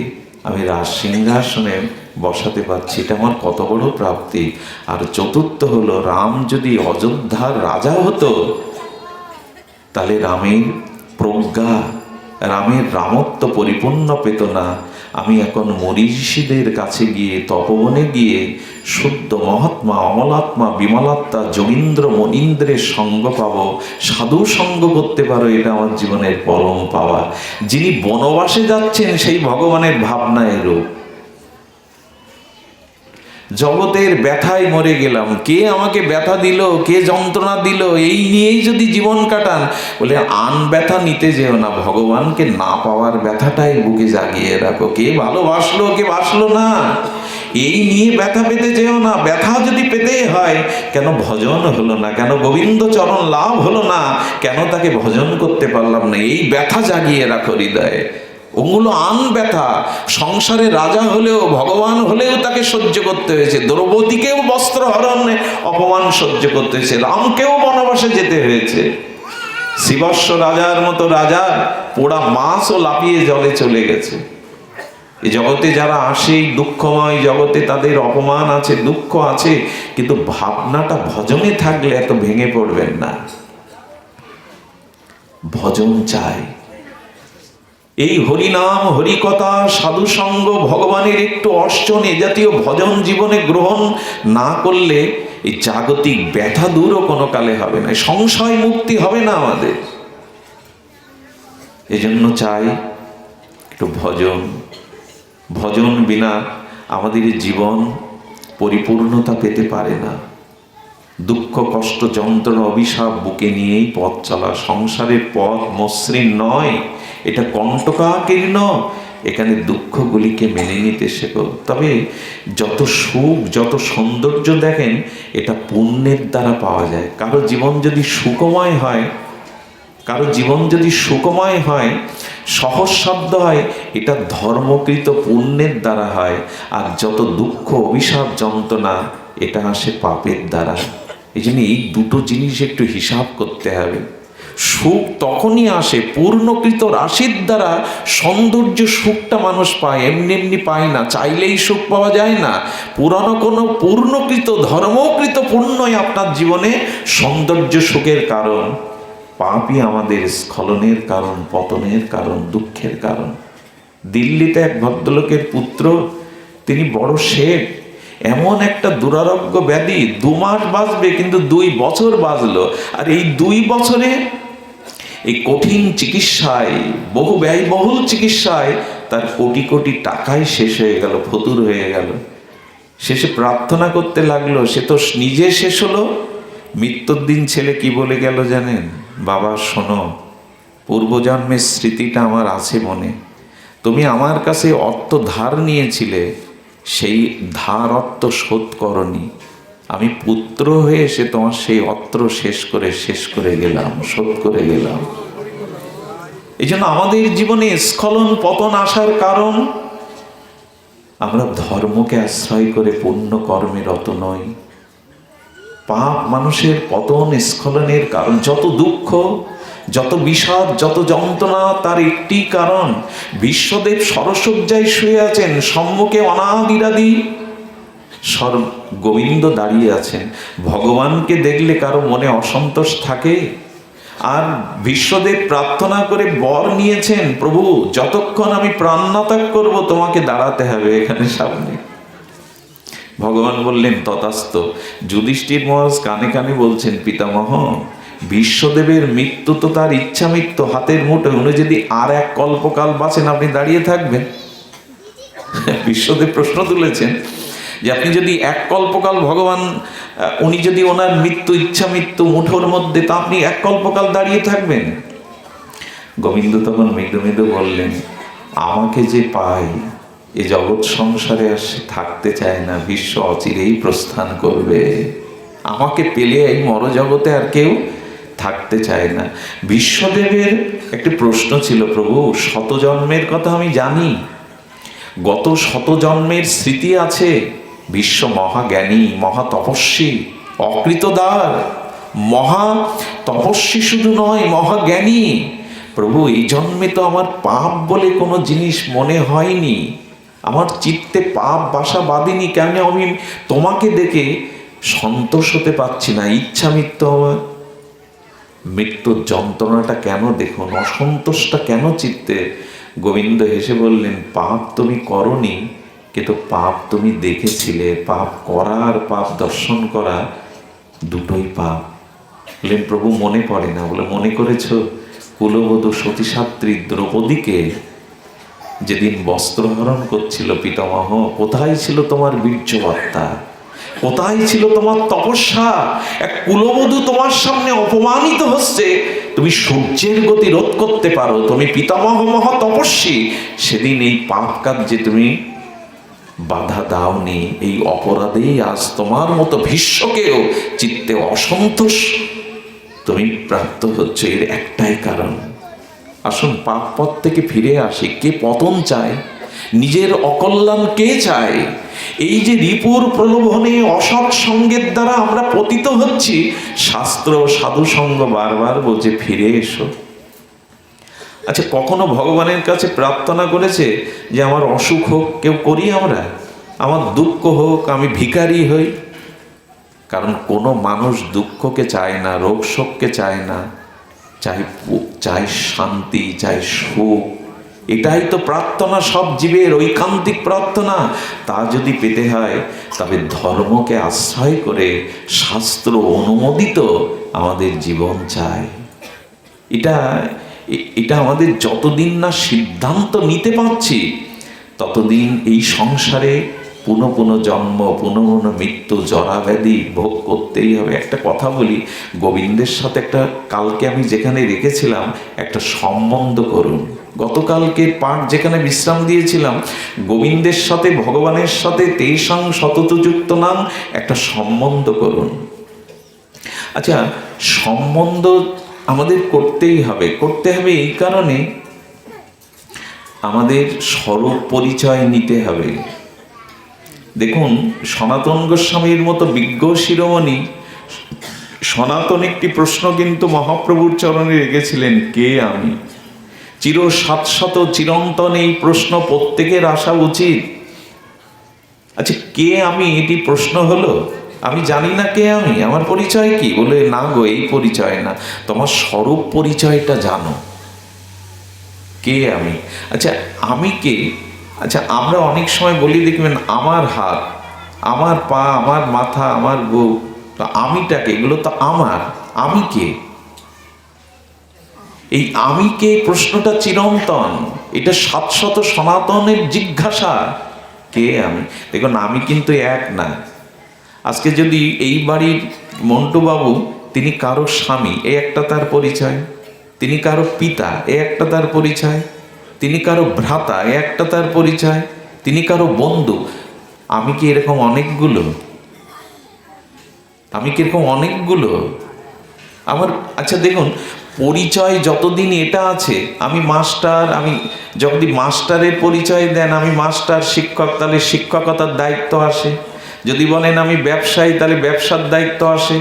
আমি রাজ সিংহাসনে বসাতে পারছি, এটা আমার কত বড় প্রাপ্তি। আর চতুর্থ হলো, রাম যদি অযোধ্যার রাজা হতো, তাহলে রামের প্রজ্ঞা, রামের রামত্ব পরিপূর্ণ পেত না। আমি এখন মনীষীদের কাছে গিয়ে, তপবনে গিয়ে শুদ্ধ মহাত্মা, অমলাত্মা, বিমলাত্মা, যোগীন্দ্র মনীন্দ্রের সঙ্গ পাবো, সাধু সঙ্গ করতে পারো, এটা আমার জীবনের পরম পাওয়া। যিনি বনবাসে যাচ্ছেন, সেই ভগবানের ভাবনা এরূপ। জগতের ব্যথায় মরে গেলাম, কে আমাকে ব্যথা দিল, কে যন্ত্রণা দিল, এই নিয়েই যদি জীবন কাটান, বলে আন ব্যথা নিতে যেও না, ভগবানকে না পাওয়ার ব্যথাটাই বুকে জাগিয়ে রাখো। কে ভালোবাসলো, কে বাসলো না, এই নিয়ে ব্যথা পেতে যেও না। ব্যথা যদি পেতে হয়, কেন ভজন হলো না, কেন গোবিন্দ চরণ লাভ হলো না, কেন তাকে ভজন করতে পারলাম না, এই ব্যথা জাগিয়ে রাখো হৃদয়ে। ওগুলো আন ব্যথা। সংসারে রাজা হলেও, ভগবান হলেও তাকে সহ্য করতে হয়েছে। দ্রৌপদীকেও বস্ত্র হরণে অপমান সহ্য করতে হয়েছে, রামকেও বনবাসে যেতে হয়েছে। শিবস্ব রাজার মতো রাজা পোড়া মাছও লাফিয়ে জলে চলে গেছে। এই জগতে যারা আসে, এই দুঃখময় জগতে তাদের অপমান আছে, দুঃখ আছে, কিন্তু ভাবনাটা ভজনে থাকলে এত ভেঙে পড়বেন না। ভজন চাই। এই হরিনাম, হরিকথা, সাধুসঙ্গ, ভগবানের একটু অর্চন, এ জাতীয় ভজন জীবনে গ্রহণ না করলে এই জাগতিক ব্যথা দূরও কোনো কালে হবে না, সংশয় মুক্তি হবে না আমাদের। এজন্য চাই একটু ভজন। ভজন বিনা আমাদের জীবন পরিপূর্ণতা পেতে পারে না। দুঃখ, কষ্ট, যন্ত্রণা, অভিশাপ বুকে নিয়েই পথ চলা। সংসারের পথ মসৃণ নয়, এটা কণ্টকাকীর্ণ। এখানে দুঃখগুলিকে মেনে নিতে শেখো। তবে যত সুখ, যত সৌন্দর্য দেখেন, এটা পুণ্যের দ্বারা পাওয়া যায়। কারো জীবন যদি সুখময় হয়, কারো জীবন যদি সুখময় হয়, সহজসাধ্য হয়, এটা ধর্মকৃত পুণ্যের দ্বারা হয়। আর যত দুঃখ, অভিশাপ, যন্ত্রণা, এটা আসে পাপের দ্বারা। এই জন্য এই দুটো জিনিস একটু হিসাব করতে হবে। সুখ তখনই আসে পূর্ণকৃত রাশির দ্বারা। সৌন্দর্য সুখটা মানুষ পায়, এমনি এমনি পায় না, চাইলেই সুখ পাওয়া যায় না। পুরানো কোনো পূর্ণকৃত, ধর্মকৃত পুণ্যই আপনার জীবনে সৌন্দর্য সুখের কারণ। পাপই আমাদের স্খলনের কারণ, পতনের কারণ, দুঃখের কারণ। দিল্লিতে এক ভদ্রলোকের পুত্র, তিনি বড় শেখ। এমন একটা দুরারোগ্য ব্যাধি, 2 মাস বাঁচবে, কিন্তু 2 বছর বাঁচলো। আর এই 2 বছরে এই কঠিন চিকিৎসায়, বহু ব্যয়বহুল চিকিৎসায় তার কোটি কোটি টাকাই শেষ হয়ে গেল, ফতুর হয়ে গেল। শেষে প্রার্থনা করতে লাগলো। সে তো নিজে শেষ হলো, মৃত্যুর দিন ছেলে কি বলে গেল জানেন? বাবা শোনো, পূর্বজন্মের স্মৃতিটা আমার আছে মনে। তুমি আমার কাছে অর্থ ধার নিয়েছিলে, সেই ধার অর্থ শোধ করনি। আমি পুত্র হয়ে এসে তোমার সেই অর্থ শেষ করে গেলাম, শোধ করে গেলাম। এই জন্য আমাদের জীবনে স্খলন, পতন আসার কারণ, আমরা ধর্মকে আশ্রয় করে পুণ্য কর্মে রত নই। পাপ মানুষের পতন, স্খলনের কারণ। যত দুঃখ, যত বিষাদ, যত যন্ত্রণা, তার একটি কারণ। বিশ্বদেব সরসজ্জায় শুয়ে আছেন, সম্মুখে অনাদিরাদি গোবিন্দ দাঁড়িয়ে আছেন। ভগবানকে দেখলে কারো মনে অসন্তোষ থাকে? আর বিশ্বদেব প্রার্থনা করে বর নিয়েছেন, প্রভু যতক্ষণ আমি প্রাণনাত্যাগ করব, তোমাকে দাঁড়াতে হবে এখানে সামনে। ভগবান বললেন তথাস্তু। যুধিষ্ঠির মহারাজ কানে কানে বলছেন, পিতামহ, বিশ্বদেবের মৃত্যু তো তার ইচ্ছা মৃত্যু, হাতের মুঠোয়। উনি যদি আর এক কল্পকাল বাঁচেন, আপনি দাঁড়িয়ে থাকবেন? বিশ্বদেব প্রশ্ন তুলেছেন যে আপনি যদি এক কল্পকাল ভগবান, উনি যদি ওনার মৃত্যু ইচ্ছা মৃত্যু মুঠোর মধ্যে, তা আপনি এক কল্পকাল দাঁড়িয়ে থাকবেন? গোবিন্দ তখন মৃদু মৃদু বললেন, আমাকে যে পায় এ জগৎ সংসারে আর সে থাকতে চায় না, বিশ্ব অচিরেই প্রস্থান করবে। আমাকে পেলে এই মরজগতে আর কেউ থাকতে চায় না। বিশ্বদেবের একটি প্রশ্ন ছিল, প্রভু শত জন্মের কথা আমি জানি, গত শত জন্মের স্মৃতি আছে। বিশ্ব মহাজ্ঞানী, মহা তপস্বী, অকৃতদার মহা তপস্বী শুধু নয়, মহাজ্ঞানী। প্রভু এই জন্মে তো আমার পাপ বলে কোনো জিনিস মনে হয়নি, আমার চিত্তে পাপ বাসা বাঁধেনি, কেন আমি তোমাকে দেখে সন্তোষ হতে পারছি না, ইচ্ছা মৃত্যু আমার। মৃত্যুর যন্ত্রণাটা কেন দেখুন, অসন্তোষটা কেন চিত্তে। গোবিন্দ হেসে বললেন, পাপ তুমি করনি, কিন্তু পাপ তুমি দেখেছিলে। পাপ করা আর পাপ দর্শন করা দুটোই পাপ। বললেন, প্রভু মনে পড়ে না? বলে, মনে করেছ কুলবধূ সতীসাত্রী দ্রৌপদীকে যেদিন বস্ত্রহরণ করছিল পিতামহ, কোথায় ছিল তোমার বীর্যবত্তা? কোথায় ছিল তোমার তপস্যা? এক কুলবধূ তোমার সামনে অপমানিত হচ্ছে, তুমি সূর্যের গতি রোধ করতে পারো, তুমি পিতামহ মহা তপস্বী, সেদিন এই পাপ কার্যে তুমি বাধা দাওনি। এই অপরাধেই আজ তোমার মতো ভীষ্মকেও চিত্তে অসন্তোষ তুমি প্রাপ্ত হচ্ছে। এর একটাই কারণ। আসুন পাপ পথ থেকে ফিরে আসি। কে পতন চায়? নিজের অকল্যাণ কে চায়? এই যে রিপুর প্রলোভনে, অসৎ সঙ্গের দ্বারা আমরা পতিত হচ্ছি, শাস্ত্র সাধু সঙ্গ বারবার বলছে ফিরে এসো। আচ্ছা, কখনো ভগবানের কাছে প্রার্থনা করেছে যে আমার অসুখ হোক? কেউ করি আমরা? আমার দুঃখ হোক, আমি ভিখারি হই? কারণ কোনো মানুষ দুঃখকে চায় না, রোগ শোককে চায় না, চাই শান্তি, চাই সুখ। এটাই তো প্রার্থনা সব জীবের, ঐকান্তিক প্রার্থনা। তা যদি পেতে হয় তবে ধর্মকে আশ্রয় করে শাস্ত্র অনুমোদিত আমাদের জীবন চাই। এটা আমাদের যতদিন না সিদ্ধান্ত নিতে পারছি, ততদিন এই সংসারে পুনঃ পুনঃ জন্ম, পুনঃ পুনঃ মৃত্যু, জরা ব্যাধি ভোগ করতেই হবে। একটা কথা বলি, গোবিন্দের সাথে একটা, কালকে আমি যেখানে রেখেছিলাম, একটা সম্বন্ধ করুন। গতকালকে পাঠ যেখানে বিশ্রাম দিয়েছিলাম, গোবিন্দের সাথে, ভগবানের সাথে তেষাং সতত যুক্ত নাম, একটা সম্বন্ধ করুন। আচ্ছা, সম্বন্ধ আমাদের করতেই হবে। করতে হবে এই কারণে, আমাদের স্বরূপ পরিচয় নিতে হবে। দেখুন, সনাতন গোস্বামীর মতো বিজ্ঞ শিরোমণি সনাতন একটি প্রশ্ন কিন্তু মহাপ্রভুর চরণে রেখেছিলেন, কে আমি? চির শাশ্বত চিরন্তন এই প্রশ্ন প্রত্যেকের আসা উচিত। আচ্ছা, কে আমি? এটি প্রশ্ন হলো। আমি জানি না কে আমি, আমার পরিচয় কি? বলে, না গো, এই পরিচয় না, তোমার স্বরূপ পরিচয়টা জানো। কে আমি? আচ্ছা, আমি কে? আচ্ছা, আমরা অনেক সময় বলি, দেখবেন, আমার হাত, আমার পা, আমার মাথা, আমার বুক, তো আমিটাকে, এগুলো তো আমার। আমি কে? এই আমি কে প্রশ্নটা চিরন্তন, এটা শাশ্বত সনাতনের জিজ্ঞাসা। কে আমি? দেখুন, আমি কিন্তু এক না। আজকে যদি এই বাড়ির মন্টুবাবু, তিনি কারো স্বামী, এ একটা তার পরিচয়। তিনি কারো পিতা, এ একটা তার পরিচয়। তিনি কারো ভ্রাতা, এ একটা তার পরিচয়। তিনি কারো বন্ধু। আমি কি এরকম অনেকগুলো? আমি কি এরকম অনেকগুলো? আমার, আচ্ছা দেখুন, পরিচয় যতদিন এটা আছে, আমি মাস্টার, আমি যদি মাস্টারের পরিচয় দেন, আমি মাস্টার, শিক্ষক, তাহলে শিক্ষকতার দায়িত্ব আসে। যদি বলেন আমি ব্যবসায়ী, তাহলে ব্যবসার দায়িত্ব আসে।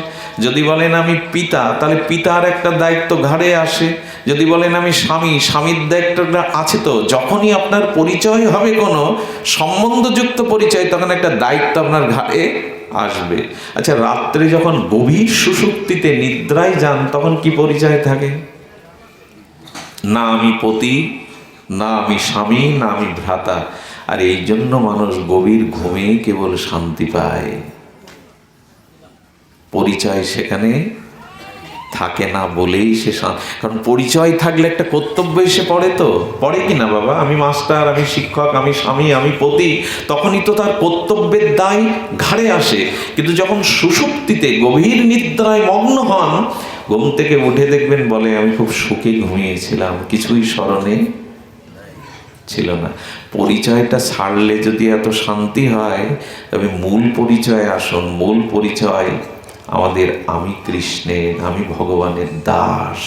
যদি বলেন আমি পিতা, তাহলে পিতার একটা দায়িত্ব ঘাড়ে আসে। যদি বলেন আমি স্বামী, স্বামীর দায়িত্বটা আছে। তো যখনই আপনার পরিচয় হবে কোনো সম্বন্ধযুক্ত পরিচয়, তখন একটা দায়িত্ব আপনার ঘাড়ে আসবে। আচ্ছা, রাত্রে যখন গভীর সুষুপ্তিতে নিদ্রায় যান, তখন কি পরিচয় থাকে? না আমি পতি, না আমি স্বামী, না আমি ভ্রাতা। আর এই জন্য মানুষ গভীর ঘুমে কেবল শান্তি পায়। পরিচয় সেখানে থাকে না বলেই সে, কারণ পরিচয় থাকলে একটা কর্তব্য এসে পড়ে, তো পড়ে কি না বাবা? আমি মাস্টার, আমি শিক্ষক, আমি স্বামী, আমি পতি, তখনই তো তার কর্তব্যের দায় ঘাড়ে আসে। কিন্তু যখন সুষুপ্তিতে গভীর নিদ্রায় মগ্ন হন, ঘুম থেকে উঠে দেখবেন বলে আমি খুব সুখে ঘুমিয়েছিলাম, কিছুই স্মরণে ছিল না। পরিচয়টা ছাড়লে যদি এত শান্তি হয়, তবে মূল পরিচয় আসুন। মূল পরিচয় আমাদের আমি কৃষ্ণের, আমি ভগবানের দাস।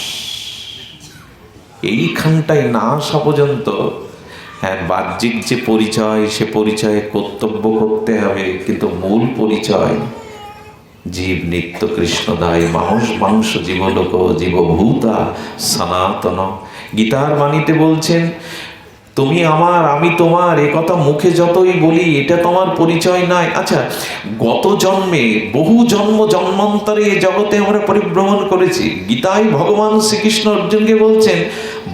এইখানটায় না আসা পর্যন্ত, হ্যাঁ, বাহ্যিক যে পরিচয়, সে পরিচয়ে কর্তব্য করতে হবে, কিন্তু মূল পরিচয় জীব নিত্য কৃষ্ণদায়, মাংস মাংস জীবলোক জীবভূতা সনাতন। গীতার বাণীতে বলছেন, তুমি আমার আমি তোমার, এ কথা মুখে যতই বলি এটা তোমার পরিচয় নয়। আচ্ছা, গত জন্মে বহু জন্ম জন্মান্তরে এ জগতে আমরা পরিভ্রমণ করেছি। গীতায় ভগবান শ্রীকৃষ্ণ অর্জুনকে বলছেন,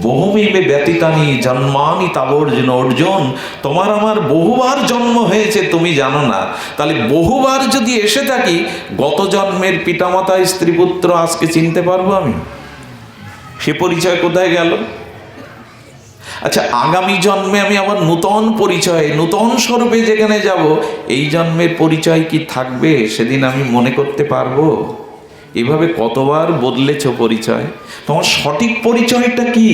বহুমিবে ব্যতীতানি জন্মানি তাবর্জুন। অর্জুন, তোমার আমার বহুবার জন্ম হয়েছে, তুমি জানো না। তাহলে বহুবার যদি এসে থাকি, গত জন্মের পিতামাতা স্ত্রী পুত্র আজকে চিনতে পারবো আমি? সে পরিচয় কোথায় গেল? আচ্ছা, আগামী জন্মে আমি আবার নূতন পরিচয়ে নূতন স্বরূপে যেখানে যাব, এই জন্মের পরিচয় কি থাকবে? সেদিন আমি মনে করতে পারবো? এভাবে কতবার বদলেছ পরিচয়। তোমার সঠিক পরিচয়টা কি?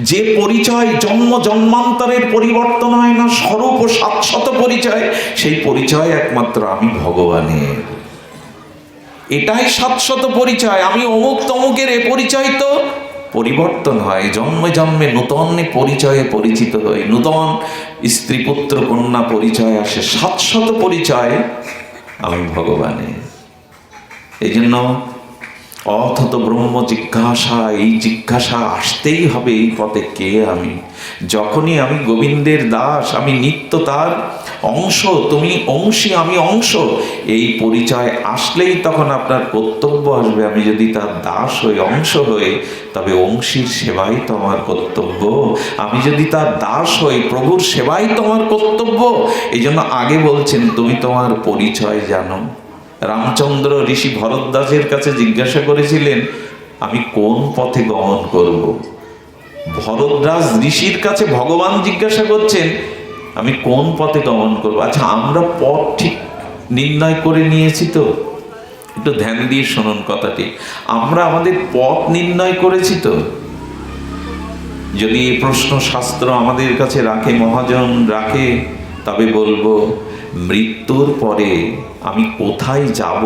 যে পরিচয় জন্ম জন্মান্তরের পরিবর্তন হয় না, স্বরূপ ও শাশ্বত পরিচয়, সেই পরিচয় একমাত্র আমি ভগবানের। এটাই শাশ্বত পরিচয়। আমি অমুক তমুকের, এ পরিচয় তো পরিবর্তন হয়, জন্মে জন্মে নূতন পরিচয়ে পরিচিত হই, নূতন স্ত্রী পুত্র কন্যা পরিচয় আসে, শাশ্বত পরিচয় আমি ভগবানের। এই জন্য অথত ব্রহ্ম জিজ্ঞাসা, এই জিজ্ঞাসা আসতেই হবে, এই পথে কে আমি? যখনই আমি গোবিন্দের দাস, আমি নিত্য তার অংশ, তুমি অংশী আমি অংশ, এই পরিচয় আসলেই তখন আপনার কর্তব্য আসবে। আমি যদি তার দাস হই, অংশ হই, তবে অংশীর সেবাই তো আমার কর্তব্য। আমি যদি তার দাস হই, প্রভুর সেবাই তো আমার কর্তব্য। এই জন্য আগে বলছেন, তুমি তোমার পরিচয় জানো। রামচন্দ্র ঋষি ভরদ্বাজের কাছে জিজ্ঞাসা করেছিলেন, আমি কোন পথে গমন করব? ভরদ্বাজ ঋষির কাছে ভগবান জিজ্ঞাসা করছেন, আমি কোন পথে গমন করব? আচ্ছা, আমরা পথ ঠিক নির্ণয় করে নিয়েছি তো? একটু ধ্যান দিয়ে শুনুন কথাটি। আমরা আমাদের পথ নির্ণয় করেছি তো? যদি এই প্রশ্ন শাস্ত্র আমাদের কাছে রাখে, মহাজন রাখে, তবে বলবো, মৃত্যুর পরে আমি কোথায় যাব,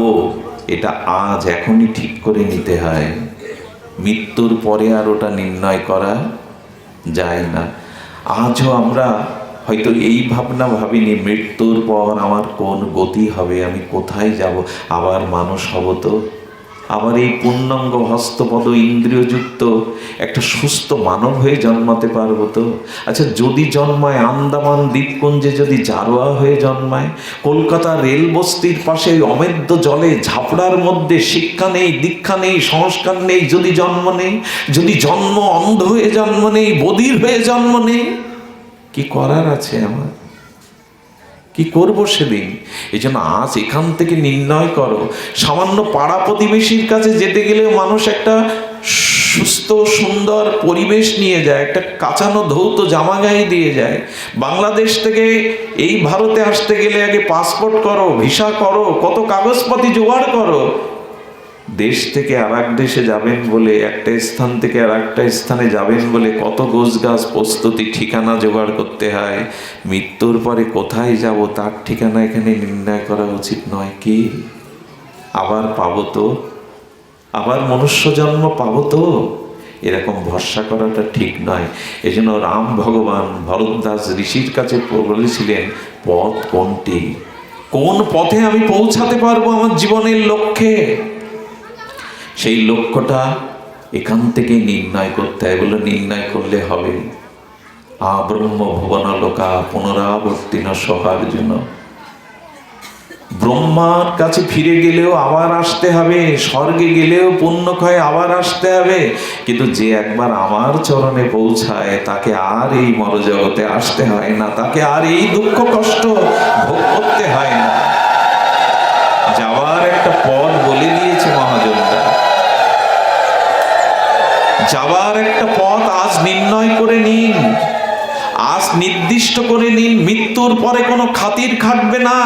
এটা আজ এখনই ঠিক করে নিতে হয়। মৃত্যুর পরে আর ওটা নির্ণয় করা যায় না। আজও আমরা হয়তো এই ভাবনা ভাবিনি, মৃত্যুর পর আমার কোন গতি হবে, আমি কোথায় যাব, আবার মানুষ হব তো, আবার এই পূর্ণাঙ্গ হস্তপদ ইন্দ্রিয়যুক্ত একটা সুস্থ মানব হয়ে জন্মাতে পারবো তো? আচ্ছা, যদি জন্মায় আন্দামান দ্বীপপুঞ্জে, যদি জারোয়া হয়ে জন্মায়, কলকাতা রেল বস্তির পাশে অমেদ্য জলে ঝাপড়ার মধ্যে, শিক্ষা নেই, দীক্ষা নেই, সংস্কার নেই, যদি জন্ম নেই, যদি জন্ম অন্ধ হয়ে জন্ম নেই, বধির হয়ে জন্ম নেই, কি করার আছে আমার? কি করব সেদিন? এই জন্য আজ এখান থেকে নির্ণয় করো। সামান্য পাড়া প্রতিবেশীর কাছে যেতে গেলেও মানুষ একটা সুস্থ সুন্দর পরিবেশ নিয়ে যায়, একটা কাঁচানো ধৌত জামা গায়ে দিয়ে যায়। বাংলাদেশ থেকে এই ভারতে আসতে গেলে আগে পাসপোর্ট করো, ভিসা করো, কত কাগজপাতি জোগাড় করো। দেশ থেকে আর এক দেশে যাবেন বলে, একটা স্থান থেকে আর একটা স্থানে যাবেন বলে কত গোছগাছ প্রস্তুতি, ঠিকানা জোগাড় করতে হয়। মৃত্যুর পরে কোথায় যাব তার ঠিকানা এখানে নির্ণয় করা উচিত নয় কি? আবার পাবো তো, আবার মনুষ্য জন্ম পাবো তো, এরকম ভরসা করাটা ঠিক নয়। এই জন্য রাম ভগবান ভরদ্বাজ ঋষির কাছে বলেছিলেন, পথ কোনটি, কোন পথে আমি পৌঁছাতে পারবো আমার জীবনের লক্ষ্যে, সেই লক্ষ্যটা এখান থেকে নির্ণয় করতে হয়। এগুলো নির্ণয় করলে হবে। আব্রহ্ম ভুবন লোকা পুনরাবর্তিন সহার্জুন। ব্রহ্মার কাছে ফিরে গেলেও আবার আসতে হবে, স্বর্গে গেলেও পুণ্য ক্ষয়ে আবার আসতে হবে, কিন্তু যে একবার আমার চরণে পৌঁছায় তাকে আর এই মরজগতে আসতে হয় না, তাকে আর এই দুঃখ কষ্ট ভোগ করতে হয় না। যাওয়ার একটা পথ বলে দিয়েছে মহাজনরা, যাওয়ার একটা পথ আজ নির্ণয় করে নিন, আজ নির্দিষ্ট করে নিন। মৃত্যুর পরে কোনো খাতির খাটবে না।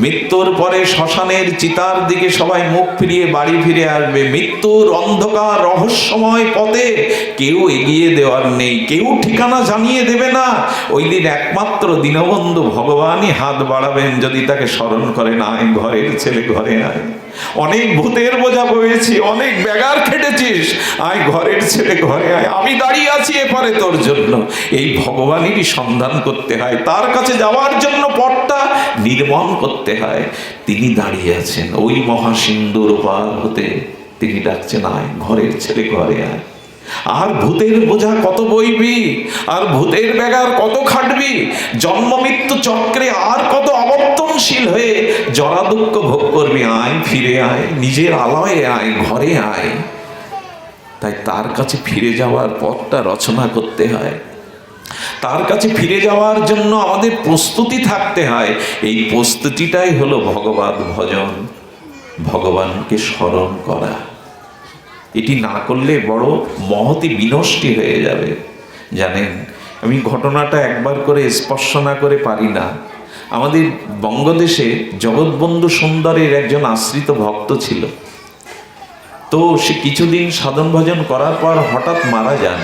মৃত্যুর পরে শ্মশানের চিতার দিকে সবাই মুখ ফিরিয়ে বাড়ি ফিরে আসবে। মৃত্যুর অন্ধকার রহস্যময় পথে কেউ এগিয়ে দেওয়ার নেই, কেউ ঠিকানা জানিয়ে দেবে না। ওই দিন একমাত্র দীনবন্ধু ভগবানই হাত বাড়াবেন যদি তাকে স্মরণ করেন, আয় ঘরের ছেলে ঘরে আয়, অনেক ভূতের বোঝা বয়েছি, অনেক ব্যাগার খেটেছিস, আয় ঘরের ছেলে ঘরে আয়, আমি দাঁড়িয়ে আছি এপারে তোর জন্য। এই ভগবানেরই সন্ধান করতে হয়, তার কাছে যাওয়ার জন্য পথটা নির্মল করতে হয়। তিনি দাঁড়িয়ে আছেন ওই মহাসিন্ধুর পার হতে, তিনি ডাকছেন আয় ঘরের ছেলে ঘরে আয়। আর ভূতের বোঝা কত বইবি, আর ভূতের ব্যাগার কত খাটবি, জন্ম মৃত্যু চক্রে আর কত আবর্তনশীল হয়ে জরা দুঃখ ভোগ করবি। আয় ফিরে আয়, নিজের আলয়ে আয়, ঘরে আয়। তাই তার কাছে ফিরে যাওয়ার পথটা রচনা করতে হয়, তার কাছে ফিরে যাওয়ার জন্য আমাদের প্রস্তুতি থাকতে হয়। এই প্রস্তুতিটাই হলো ভগবত ভজন, ভগবানকে স্মরণ করা। এটি না করলে বড় মহতি বিনষ্টি হয়ে যাবে। জানেন, আমি ঘটনাটা একবার করে স্পর্শ না করে পারি না। আমাদের বঙ্গদেশে জগৎবন্ধু সুন্দরের একজন আশ্রিত ভক্ত ছিল। তো সে কিছুদিন সাধন ভজন করার পর হঠাৎ মারা যান।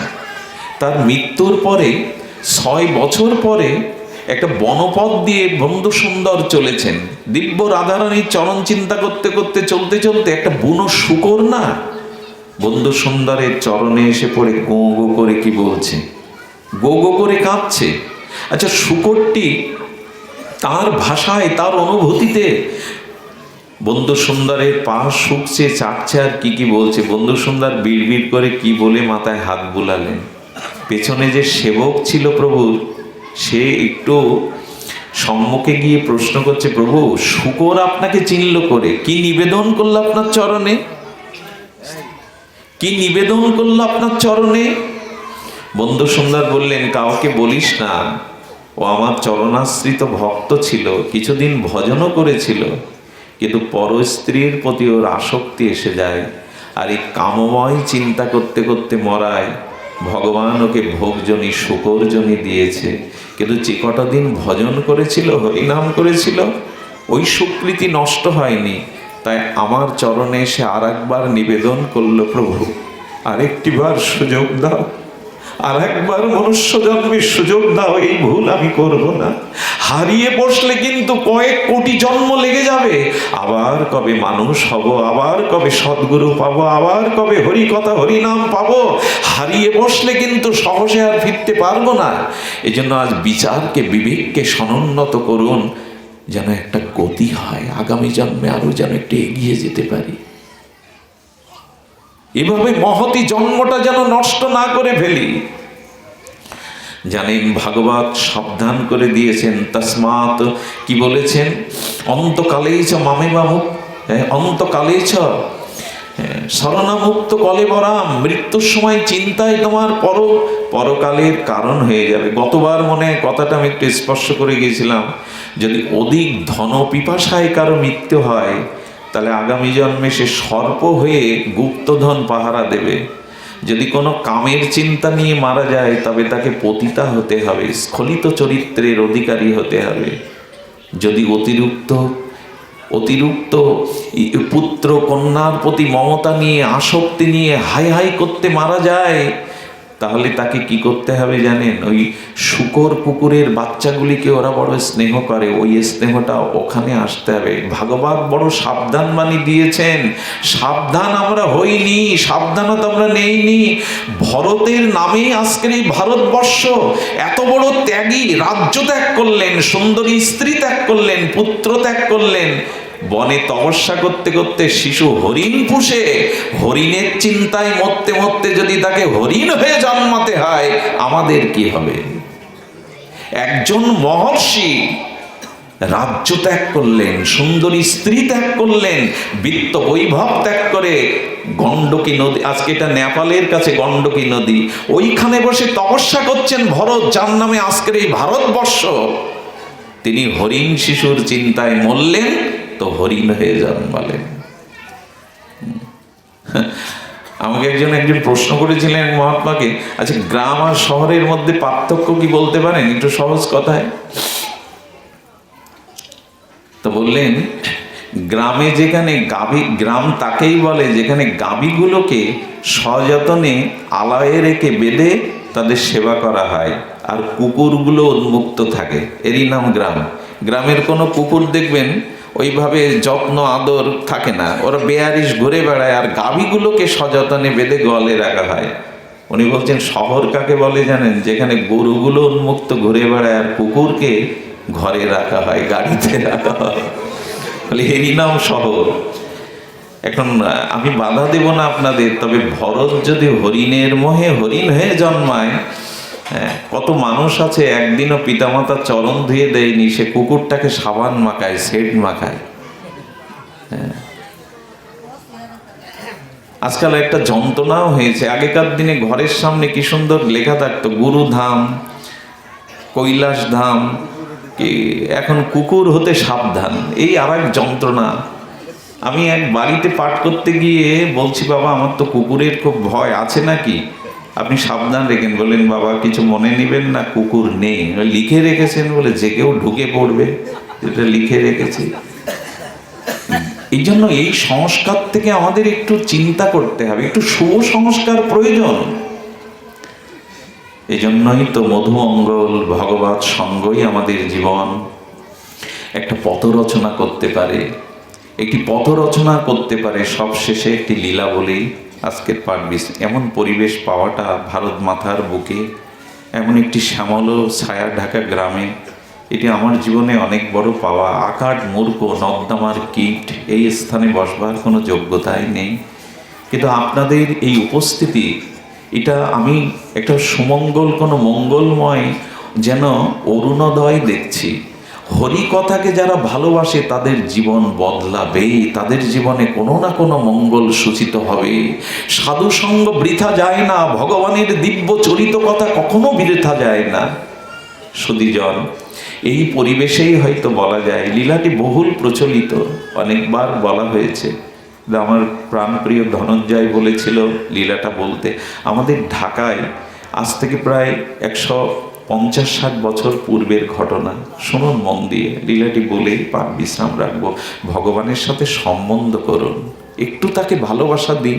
তার মৃত্যুর পরে 6 বছর পরে একটা বনপথ দিয়ে বন্ধু সুন্দর চলেছেন। দিব্য রাধারানীর চরণ চিন্তা করতে করতে চলতে চলতে একটা বুনো শূকর না বন্ধু সুন্দরের চরণে এসে পড়ে গো গো করে কি বলছে, গো গো করে কাঁদছে। আচ্ছা, শূকরটি তার ভাষায়, তার অনুভূতিতে বন্ধু সুন্দরের পা শুকছে, চাটছে আর কি কি বলছে। বন্ধু সুন্দর বিড়বিড় করে কি বলে মাথায় হাত বুলালেন। পেছনে যে সেবক ছিল প্রভুর, সে একটু সম্মুখে গিয়ে প্রশ্ন করছে, প্রভু শূকর আপনাকে চিনল করে? কি নিবেদন করলো আপনার চরণে? কি নিবেদন করলো আপনার চরণে? বন্ধু সুন্দর বললেন, কাউকে বলিস না, ও আমার চরণাশ্রিত ভক্ত ছিল, কিছুদিন ভজনও করেছিল, কিন্তু পর স্ত্রীর প্রতি ওর আসক্তি এসে যায়, আর এই কামময় চিন্তা করতে করতে মরায় ভগবান ওকে ভোগজনী শূকরজনী দিয়েছে। কিন্তু যে কটা দিন ভজন করেছিল, হরিনাম করেছিল, ওই সুকৃতি নষ্ট হয়নি। তাই আমার চরণে এসে আর একবার নিবেদন করলো, প্রভু আরেকটিবার সুযোগ দাও, আর একবার মনুষ্য জন্মের সুযোগ দাও, এই ভুল আমি করব না। হারিয়ে বসলে কিন্তু কয়েক কোটি জন্ম লেগে যাবে। আবার কবে মানুষ হব, আবার কবে সদ্গুরু পাবো, আবার কবে হরি কথা হরিনাম পাবো। হারিয়ে বসলে কিন্তু সহজে আর ফিরতে পারবো না। এই জন্য আজ বিচারকে, বিবেককে সনোন্নত করুন, যেন একটা গতি হয়, আগামী জন্মে আরো যেন একটু এগিয়ে যেতে পারি। এভাবে মহতি জন্মটা যেন নষ্ট না করে ফেলি। জানেন, ভাগবত সাবধান করে দিয়েছেন, তসমাৎ কি বলেছেন, অন্তকালেই চ মামেবামুক, অন্তকালেই চ শরণামুক্ত কলেবরাম। মৃত্যুর সময় চিন্তায় তোমার পরকালের কারণ হয়ে যাবে। গতবার মনে কথাটা আমি একটু স্পর্শ করে গিয়েছিলাম, যদি অধিক ধন পিপাসায় কারো মৃত্যু হয়, তাহলে আগামী জন্মে সে সর্প হয়ে গুপ্তধন পাহারা দেবে। যদি কোনো কামের চিন্তা নিয়ে মারা যায়, তবে তাকে পতিতা হতে হবে, স্খলিত চরিত্রের অধিকারী হতে হবে। যদি অতিরিক্ত পুত্র কন্যার প্রতি মমতা নিয়ে, আসক্তি নিয়ে হাই হাই করতে মারা যায়, তাহলে তাকে কি করতে হবে জানেন? ওই শূকর কুকুরের বাচ্চাগুলিকে ওরা বড় স্নেহ করে, ওই স্নেহটা ওখানে আসতে হবে। ভাগবত বড় সাবধান বাণী দিয়েছেন, সাবধান আমরা হইনি, সাবধানতা আমরা নেইনি। ভরতের নামেই আজকের এই ভারতবর্ষ এত বড় ত্যাগী, রাজ্য ত্যাগ করলেন, সুন্দরী স্ত্রী ত্যাগ করলেন, পুত্র ত্যাগ করলেন, বনে তপস্যা করতে করতে শিশু হরিণ পুষে হরিণের চিন্তায় মরতে মরতে যদি তাকে হরিণ হয়ে জন্মাতে হয়, আমাদের কি হবে? একজন মহর্ষি রাজ্য ত্যাগ করলেন, সুন্দরী স্ত্রী ত্যাগ করলেন, বিত্ত বৈভব ত্যাগ করে গণ্ডকী নদী, আজকে এটা নেপালের কাছে গণ্ডকী নদী, ওইখানে বসে তপস্যা করছেন ভরত, যার নামে আজকের এই ভারতবর্ষ। তিনি হরিণ শিশুর চিন্তায় মরলেন তো হরিণ হয়ে জন্মালেন। আমাকে একজন প্রশ্ন করেছিলেন মহাত্মাকে, আচ্ছা গ্রাম আর শহরের মধ্যে পার্থক্য কি বলতে পারেন একটু সহজ কথায়? তো বললেন, গ্রামে যেখানে গাভী, গ্রাম তাকেই বলে যেখানে গাভীগুলোকে সযত্নে আলায়ে রেখে বেঁধে তাদের সেবা করা হয়, আর কুকুরগুলো উন্মুক্ত থাকে, এরই নাম গ্রাম। গ্রামের কোনো কুকুর দেখবেন ওইভাবে যত্ন আদর থাকে না, ওরা বেয়ারিশ ঘুরে বেড়ায়, আর গাভীগুলোকে সযত্নে বেঁধে গলে রাখা হয়। উনি বলছেন শহর কাকে বলে জানেন? যেখানে গরুগুলো উন্মুক্ত ঘুরে বেড়ায় আর কুকুরকে ঘরে রাখা হয়, গাড়িতে রাখা হয়, বলে এরই নাম শহর। এখন আমি বাধা দেব না আপনাদের, তবে ভরত যদি হরিণের মোহে হরিণ হয়ে জন্মায়, কত মানুষ আছে একদিনও পিতামাতা চরণ ধুয়ে দেয়নি, সে কুকুরটাকে সাবান মাখায়, সেট মাখায়। আজকাল একটা যন্ত্রণাও হয়েছে। আগেকার দিনে ঘরের সামনে কি সুন্দর লেখা থাকতো গুরুধাম, কৈলাস ধাম, কি এখন কুকুর হতে সাবধান, এই আর এক যন্ত্রণা। আমি এক বাড়িতে পাঠ করতে গিয়ে বলছি, বাবা আমার তো কুকুরের খুব ভয়, আছে নাকি? আপনি সাবধান রেখেন। বললেন, বাবা কিছু মনে নেবেন না, কুকুর নেই। লিখে রেখেছেন? বলে যে কেউ ঢুকে পড়বে, এটা লিখে রেখেছি। এই জন্য এই সংস্কার থেকে আমাদের একটু চিন্তা করতে হবে, একটু শুভ সংস্কার প্রয়োজন। এই জন্যই তো মধুমঙ্গল ভগবৎ সঙ্গই আমাদের জীবন। একটা পথ রচনা করতে পারে, একটি পথ রচনা করতে পারে সবশেষে একটি লীলা বলেই আজকের পাঠ। এমন পরিবেশ পাওয়াটা ভারত মাতার বুকে, এমন একটি শ্যামল ছায়া ঢাকা গ্রামে, এটি আমার জীবনে অনেক বড় পাওয়া। আকাট মূর্খ নর্দমার কীট এই স্থানে বসবার কোনো যোগ্যতাই নেই, কিন্তু আপনাদের এই উপস্থিতি, এটা আমি একটা সুমঙ্গল, কোনো মঙ্গলময় যেন অরুণোদয় দেখছি। হরি কথাকে যারা ভালোবাসে তাদের জীবন বদলাবে, তাদের জীবনে কোনো না কোনো মঙ্গল সূচিত হবে। সাধু সঙ্গ বৃথা যায় না, ভগবানের দিব্য চরিত কথা কখনো বৃথা যায় না। সুধীজন, এই পরিবেশেই হয়তো বলা যায়, লীলাটি বহুল প্রচলিত, অনেকবার বলা হয়েছে। আমার প্রাণপ্রিয় ধনঞ্জয় বলেছিল লীলাটা বলতে। আমাদের ঢাকায় আজ থেকে প্রায় 150-60 বছর পূর্বের ঘটনা। শুনুন মন দিয়ে, লীলাটি বলেই পাঠ বিশ্রাম রাখবো। ভগবানের সাথে সম্বন্ধ করুন, একটু তাকে ভালোবাসা দিন,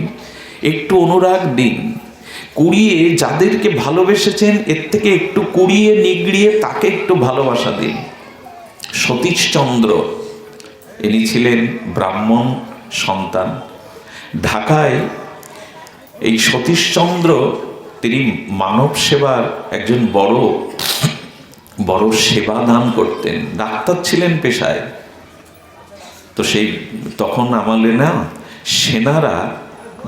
একটু অনুরাগ দিন, কুড়িয়ে যাদেরকে ভালোবেসেছেন এর থেকে একটু কুড়িয়ে নিগড়িয়ে তাকে একটু ভালোবাসা দিন। সতীশচন্দ্র, ইনি ছিলেন ব্রাহ্মণ সন্তান। ঢাকায় এই সতীশচন্দ্র, তিনি মানব সেবার একজন বড় সেবা দান করতেন, ডাক্তার ছিলেন পেশায়। তো সেই তখন আমলে না সেনারা,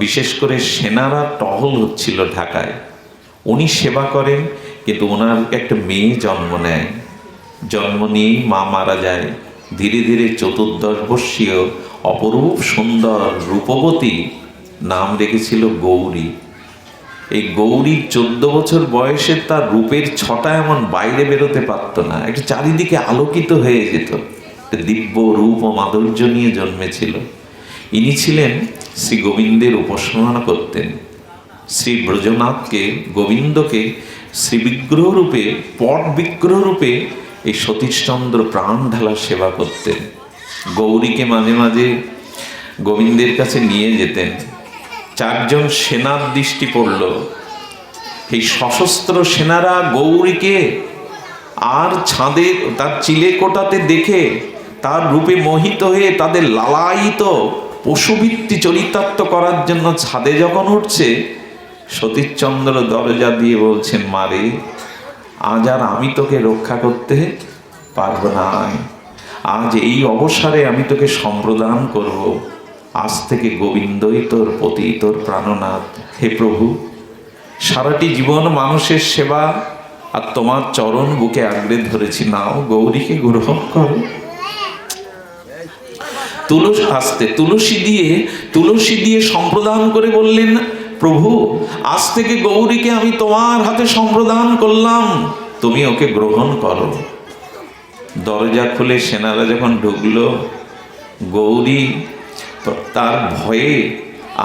বিশেষ করে সেনারা টহল হচ্ছিল ঢাকায়, উনি সেবা করেন। কিন্তু ওনার একটা মেয়ে জন্ম নেয়, জন্ম নিয়েই মা মারা যায়। ধীরে ধীরে 14 বর্ষীয় অপরূপ সুন্দর রূপবতী নাম রেখেছিল গৌরী। এই গৌরী 14 বছর বয়সে তার রূপের ছটা এমন বাইরে বেরোতে পারত না, একটু চারিদিকে আলোকিত হয়ে যেত, দিব্য রূপ ও মাধুর্য নিয়ে জন্মেছিল। ইনি ছিলেন শ্রী গোবিন্দের উপাসনা করতেন। শ্রী ব্রজনাথকে, গোবিন্দকে শ্রী বিগ্রহ রূপে, পট বিগ্রহ রূপে এই সতীশচন্দ্র প্রাণ ঢালা সেবা করতেন। গৌরীকে মাঝে মাঝে গোবিন্দের কাছে নিয়ে যেতেন। 4 জন সেনার দৃষ্টি পড়ল। এই সশস্ত্র সেনারা গৌরীকে আর ছাদে তার চিলেকোঠাতে দেখে তার রূপে মোহিত হয়ে তাদের লালায়িত পশুবৃত্তি চরিতার্থ করার জন্য ছাদে যখন উঠছে, সতীশচন্দ্র দরজা দিয়ে বলছেন, মারে আজ আর আমি তোকে রক্ষা করতে পারবো না, আজ এই অবসরে আমি তোকে সম্প্রদান করব। আজ থেকে গোবিন্দই তোর পতি, তোর প্রাণনাথ। হে প্রভু, সারাটি জীবন মানুষের সেবা আর তোমার চরণ বুকে আঁকড়ে ধরেছি, নাও গৌরীকে গ্রহণ করো। তুলসী দিয়ে সম্প্রদান করে বললেন, প্রভু আজ থেকে গৌরীকে আমি তোমার হাতে সম্প্রদান করলাম, তুমি ওকে গ্রহণ করো। দরজা খুলে সেনারা যখন ঢুকলো, গৌরী তার ভয়ে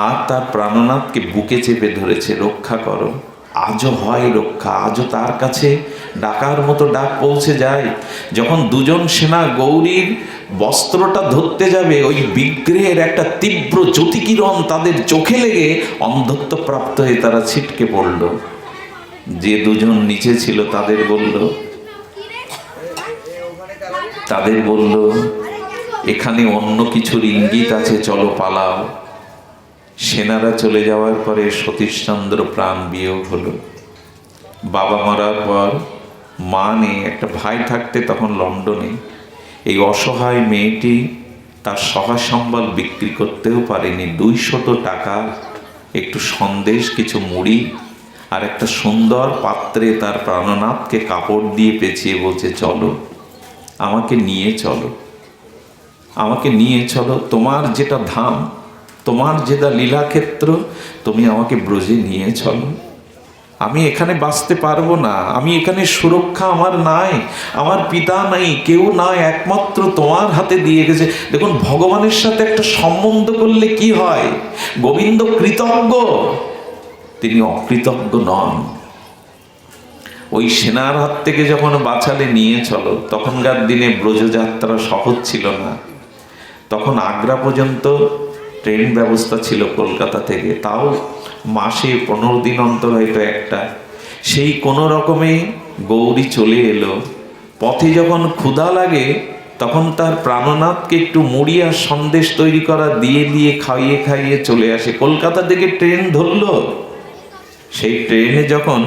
আর তার প্রাণনাথকে বুকে চেপে ধরেছে, রক্ষা করো। আজও হয় রক্ষা, আজও তার কাছে ডাকার মতো ডাক পৌঁছে যায়। যখন দুজন সেনা গৌরীর বস্ত্রটা ধরতে যাবে, ওই বিগ্রহের একটা তীব্র জ্যোতিকিরণ তাদের চোখে লেগে অন্ধত্ব প্রাপ্ত হয়ে তারা ছিটকে পড়ল। যে দুজন নিচে ছিল তাদের বলল এখানে অন্য কিছুর ইঙ্গিত আছে, চলো পালাও। সেনারা চলে যাওয়ার পরে সতীশচন্দ্র প্রাণ বিয়োগ হলো। বাবা মরার পর মা নেই, একটা ভাই থাকতে তখন লন্ডনে। এই অসহায় মেয়েটি তার সভা সম্বল বিক্রি করতেও পারেনি। 200 টাকা, একটু সন্দেশ, কিছু মুড়ি আর একটা সুন্দর পাত্রে তার প্রাণনাথকে কাপড় দিয়ে পেঁচিয়ে বলছে, চলো আমাকে নিয়ে চলো, আমাকে নিয়ে চলো, তোমার যেটা ধাম, তোমার যেটা লীলাক্ষেত্র, তুমি আমাকে ব্রজে নিয়ে চলো। আমি এখানে বাঁচতে পারবো না, আমি এখানে সুরক্ষা আমার নাই, আমার পিতা নাই, কেউ নাই, একমাত্র তোমার হাতে দিয়ে গেছে। দেখুন, ভগবানের সাথে একটা সম্বন্ধ করলে কি হয়, গোবিন্দ কৃতজ্ঞ, তিনি অকৃতজ্ঞ নন। ওই সেনার হাত থেকে যখন বাঁচালে নিয়ে চলো, তখনকার দিনে ব্রজযাত্রা সহজ ছিল না। তখন আগ্রা পর্যন্ত ট্রেন ব্যবস্থা ছিল কলকাতা থেকে, তাও মাসে 15 দিন অন্তর হয়তো একটা। সেই কোনো রকমে গৌরী চলে এলো। পথে যখন ক্ষুধা লাগে, তখন তার প্রাণনাথকে একটু মুড়ি আর সন্দেশ তৈরি করা দিয়ে খাইয়ে খাইয়ে চলে আসে। কলকাতা থেকে ট্রেন ধরলো। সেই ট্রেনে যখন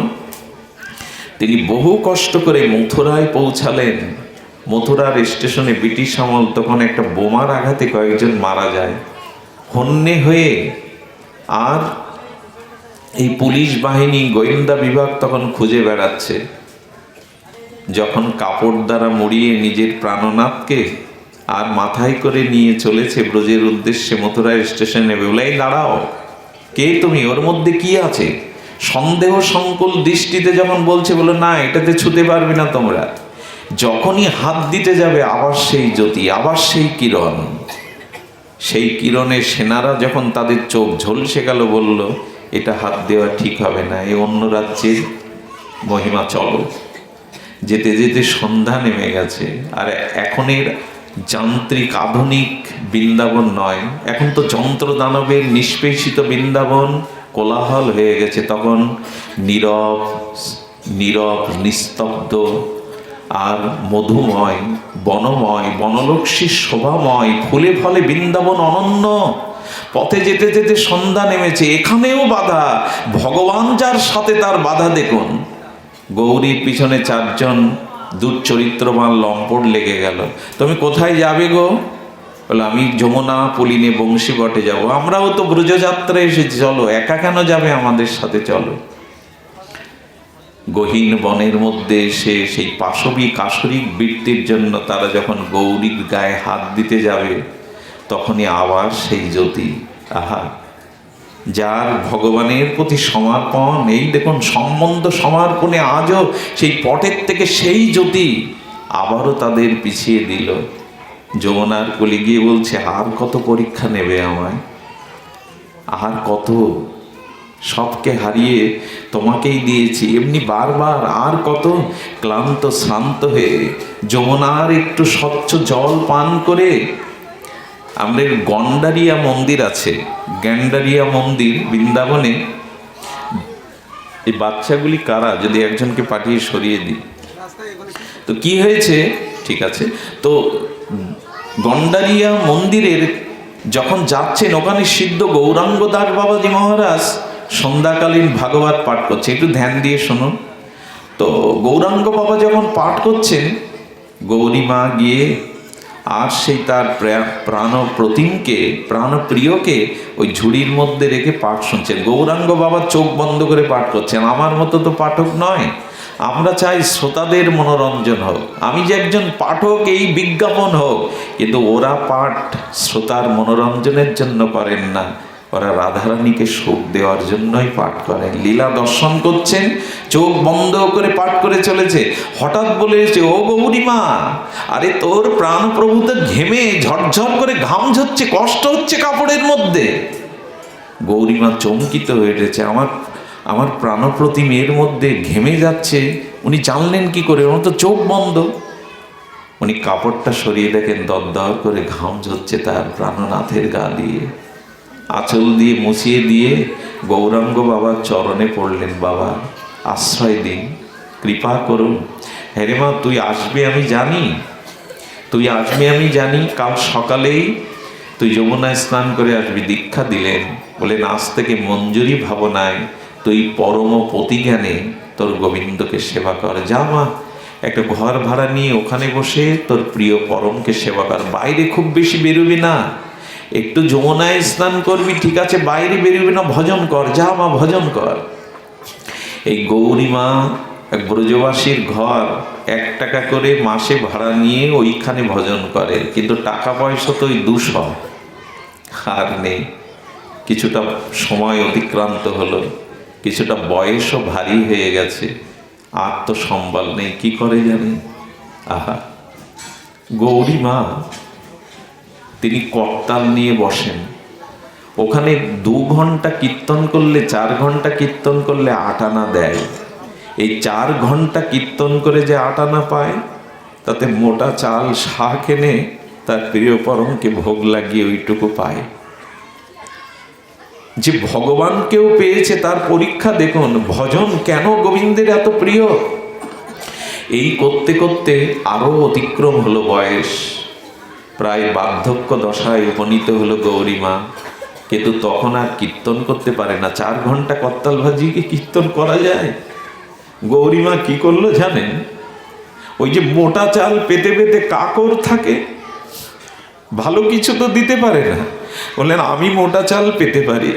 তিনি বহু কষ্ট করে মথুরায় পৌঁছালেন, মথুরার স্টেশনে ব্রিটিশ আমল, তখন একটা বোমার আঘাতে কয়েকজন মারা যায়। হন্যে হয়ে আর এই পুলিশ বাহিনী, গোয়েন্দা বিভাগ তখন খুঁজে বেড়াচ্ছে। যখন কাপড় দ্বারা মুড়িয়ে নিজের প্রাণনাথকে আর মাথায় করে নিয়ে চলেছে ব্রজের উদ্দেশ্যে, মথুরা স্টেশনে বলে, দাঁড়াও, কে তুমি, ওর মধ্যে কি আছে? সন্দেহ সংকুল দৃষ্টিতে যখন বলছে, বলে না, এটাতে ছুতে পারবে না তোমরা। যখনই হাত দিতে যাবে, আবার সেই জ্যোতি, আবার সেই কিরণ। সেই কিরণে সেনারা যখন তাদের চোখ ঝলসে গেল, বলল, এটা হাত দেওয়া ঠিক হবে না, এ অন্য রাজ্যের মহিমা, চলো। যেতে যেতে সন্ধ্যা নেমে গেছে। আর এখনের যান্ত্রিক আধুনিক বৃন্দাবন নয়, এখন তো যন্ত্র দানবের নিষ্পেষিত বৃন্দাবন, কোলাহল হয়ে গেছে। তখন নীরব নিস্তব্ধ আর মধুময়, বনময়, বনলক্ষ্মীর শোভাময়, ফুলে ফলে বৃন্দাবন অনন্য। পথে যেতে যেতে সন্ধ্যা নেমেছে, এখানেও বাধা। ভগবান যার সাথে, তার বাধা দেখুন। গৌরীর পিছনে 4 জন দুর্চরিত্রবান লম্পট লেগে গেল। তুমি কোথায় যাবে গো? বলে, আমি যমুনা পুলিনে বংশীবটে যাব। আমরাও তো ব্রজযাত্রায় এসেছি, চলো। একা কেন যাবে? আমাদের সাথে চলো। গহীন বনের মধ্যে এসে সেই পাশবিক আসরিক বৃত্তির জন্য তারা যখন গৌরীর গায়ে হাত দিতে যাবে, তখনই আবার সেই জ্যোতি। আহা, যার ভগবানের প্রতি সমর্পণ, এই দেখুন সম্বন্ধ সমর্পণে আজও সেই পটের থেকে সেই জ্যোতি আবারও তাদের পিছিয়ে দিল। যমুনার কোলে গিয়ে বলছে, আর কত পরীক্ষা নেবে আমায়, আর কত? সবকে হারিয়ে তোমাকেই দিয়েছি, এমনি বারবার আর কত? ক্লান্ত শ্রান্ত হয়ে যমুনার একটু স্বচ্ছ জল পান করে, আমাদের গন্ডারিয়া মন্দির আছে, গ্যান্ডারিয়া মন্দির বৃন্দাবনে। এই বাচ্চাগুলি কারা? যদি একজনকে পাঠিয়ে সরিয়ে দিই। তো কি হয়েছে? ঠিক আছে, তো গন্ডারিয়া মন্দিরের যখন যাচ্ছেন, ওখানে সিদ্ধ গৌরাঙ্গ দাস বাবাজি মহারাজ সন্ধ্যাকালীন ভাগবত পাঠ করছে। একটু ধ্যান দিয়ে শুনুন। তো গৌরাঙ্গ বাবা যখন পাঠ করছেন, গৌরীমা গিয়ে আর সেই তার প্রাণ প্রতিমকে, প্রাণপ্রিয়কে ওই ঝুড়ির মধ্যে রেখে পাঠ শুনছেন। গৌরাঙ্গ বাবা চোখ বন্ধ করে পাঠ করছেন। আমার মতো তো পাঠক নয়, আমরা চাই শ্রোতাদের মনোরঞ্জন হোক, আমি যে একজন পাঠক এই বিজ্ঞাপন হোক, কিন্তু ওরা পাঠ শ্রোতার মনোরঞ্জনের জন্য করেন না, ওরা রাধারানীকে সুখ দেওয়ার জন্যই পাঠ করেন। লীলা দর্শন করছেন, চোখ বন্ধ করে পাঠ করে চলেছে, হঠাৎ বলেছে, ও গৌরীমা, আরে তোর প্রাণ প্রভু তো ঘেমে ঝরঝর করে ঘাম ঝরছে, কষ্ট হচ্ছে কাপড়ের মধ্যে। গৌরীমা চমকিত হয়ে উঠেছে, আমার প্রাণপ্রতি মেয়ের মধ্যে ঘেমে যাচ্ছে, উনি জানলেন কি করে? ওর তো চোখ বন্ধ। উনি কাপড়টা সরিয়ে দেখেন দরদর করে ঘাম ঝরছে তার প্রাণনাথের গা দিয়ে। আঁচল দিয়ে মুছিয়ে দিয়ে গৌরাঙ্গ বাবার চরণে পড়লেন, বাবা আশ্রয় দিন, কৃপা করুন। হ্যাঁ রে মা, তুই আসবে আমি জানি, তুই আসবে আমি জানি, কাল সকালেই তুই যমুনায় স্নান করে আসবি। দীক্ষা দিলেন, বলেন আজ থেকে মঞ্জুরি ভাবনায় তুই পরম প্রতিজ্ঞানে তোর গোবিন্দকে সেবা কর। যা মা, একটা ঘর ভাড়া নিয়ে ওখানে বসে তোর প্রিয় পরমকে সেবা কর, বাইরে খুব বেশি বেরোবি না, একটু যমুনায় স্নান করবি ঠিক আছে, বাইরে বেরোবি না, ভজন কর, যা মা ভজন কর। এই গৌরীমা এক ব্রজবাসীর ঘর 1 টাকা করে মাসে ভাড়া নিয়ে ওইখানে ভজন করে, কিন্তু টাকা পয়সা তো ওই 200 আর নেই। কিছুটা সময় অতিক্রান্ত হলো, কিছুটা বয়সও ভারী হয়ে গেছে, আর তো সম্বল নেই, কি করে জানেন? আহা, গৌরীমা তিনি করতাল নিয়ে বসেন, ওখানে 2 ঘন্টা কীর্তন করলে, 4 ঘন্টা কীর্তন করলে 8 আনা দেয়। এই 4 ঘন্টা কীর্তন করে যে 8 আনা পায়, তাতে মোটা চাল শাক এনে তার প্রিয় পরমকে ভোগ লাগিয়ে ওইটুকু পায়। যে ভগবানকেও পেয়েছে তার পরীক্ষা দেখুন, ভজন কেন গোবিন্দের এত প্রিয়। এই করতে করতে আরো অতিক্রম হলো বয়স, প্রায় বার্ধক্য দশায় উপনীত হলো গৌরীমা, কিন্তু তখন আর কীর্তন করতে পারে না। 4 ঘন্টা করতাল ভাজিকে কীর্তন করা যায়? গৌরীমা কি করলো জানেন? ওই যে মোটা চাল পেতে পেতে কাকর থাকে, ভালো কিছু তো দিতে পারে না, বললেন আমি মোটা চাল পেতে পারি,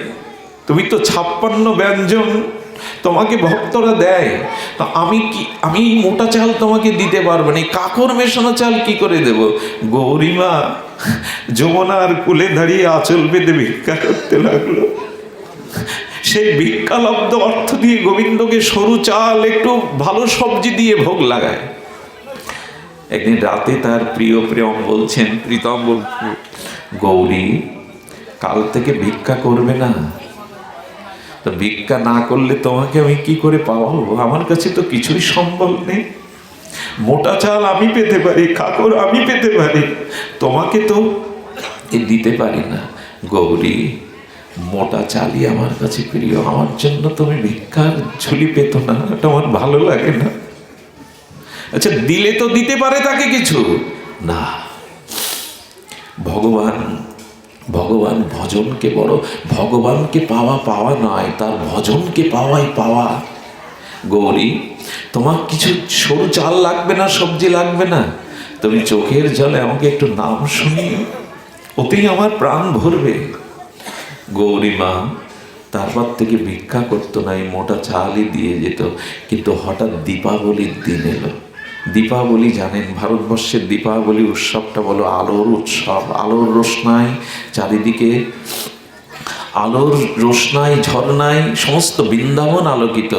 তুমি তো 56 ব্যঞ্জন তোমাকে ভক্তরা দেয়, তা আমি মোটা চাল তোমাকে দিতে পারবো না, কাকর মেশানো চাল কি করে দেব? গৌরীমা যমুনার কুলে দাঁড়িয়ে আঁচল পেতে ভিক্ষা করতে লাগলো। সেই ভিক্ষালব্ধ অর্থ দিয়ে গোবিন্দকে সরু চাল একটু ভালো সবজি দিয়ে ভোগ লাগায়। একদিন রাতে তার প্রিয় প্রিয়ম বলছেন, প্রীতম বলছেন, গৌরী কাল থেকে ভিক্ষা করবে না? তো ভিক্ষা না করলে তোমাকে আমি কি করে পাওয়াবো? আমার কাছে তো কিছুই সম্বল নেই, মোটা চাল আমি পেতে পারি, কাকর আমি পেতে পারি, তোমাকে তো দিতে পারি না। গৌরী মোটা চালই আমার কাছে প্রিয়, আমার জন্য তুমি ভিক্ষার ঝুলি পেত না, এটা আমার ভালো লাগে না। আচ্ছা দিলে তো দিতে পারে তাকে কিছু না। ভগবান ভজনকে বড়, ভগবানকে পাওয়া নয়, তার ভজনকে পাওয়াই পাওয়া। গৌরী তোমার কিছু সরু চাল লাগবে না, সবজি লাগবে না, তুমি চোখের জলে আমাকে একটু নাম শুনিও, ওতেই আমার প্রাণ ভরবে। গৌরীমা তারপর থেকে ভিক্ষা করতো না, এই মোটা চালই দিয়ে যেত। কিন্তু হঠাৎ দীপাবলির দিন এলো। দীপাবলি জানেন, ভারতবর্ষের দীপাবলি উৎসবটা বলো আলোর উৎসব, আলোর রোশনাই চারিদিকে, আলোর রোশনাই ঝর্ণায় সমস্ত বৃন্দাবন আলোকিত।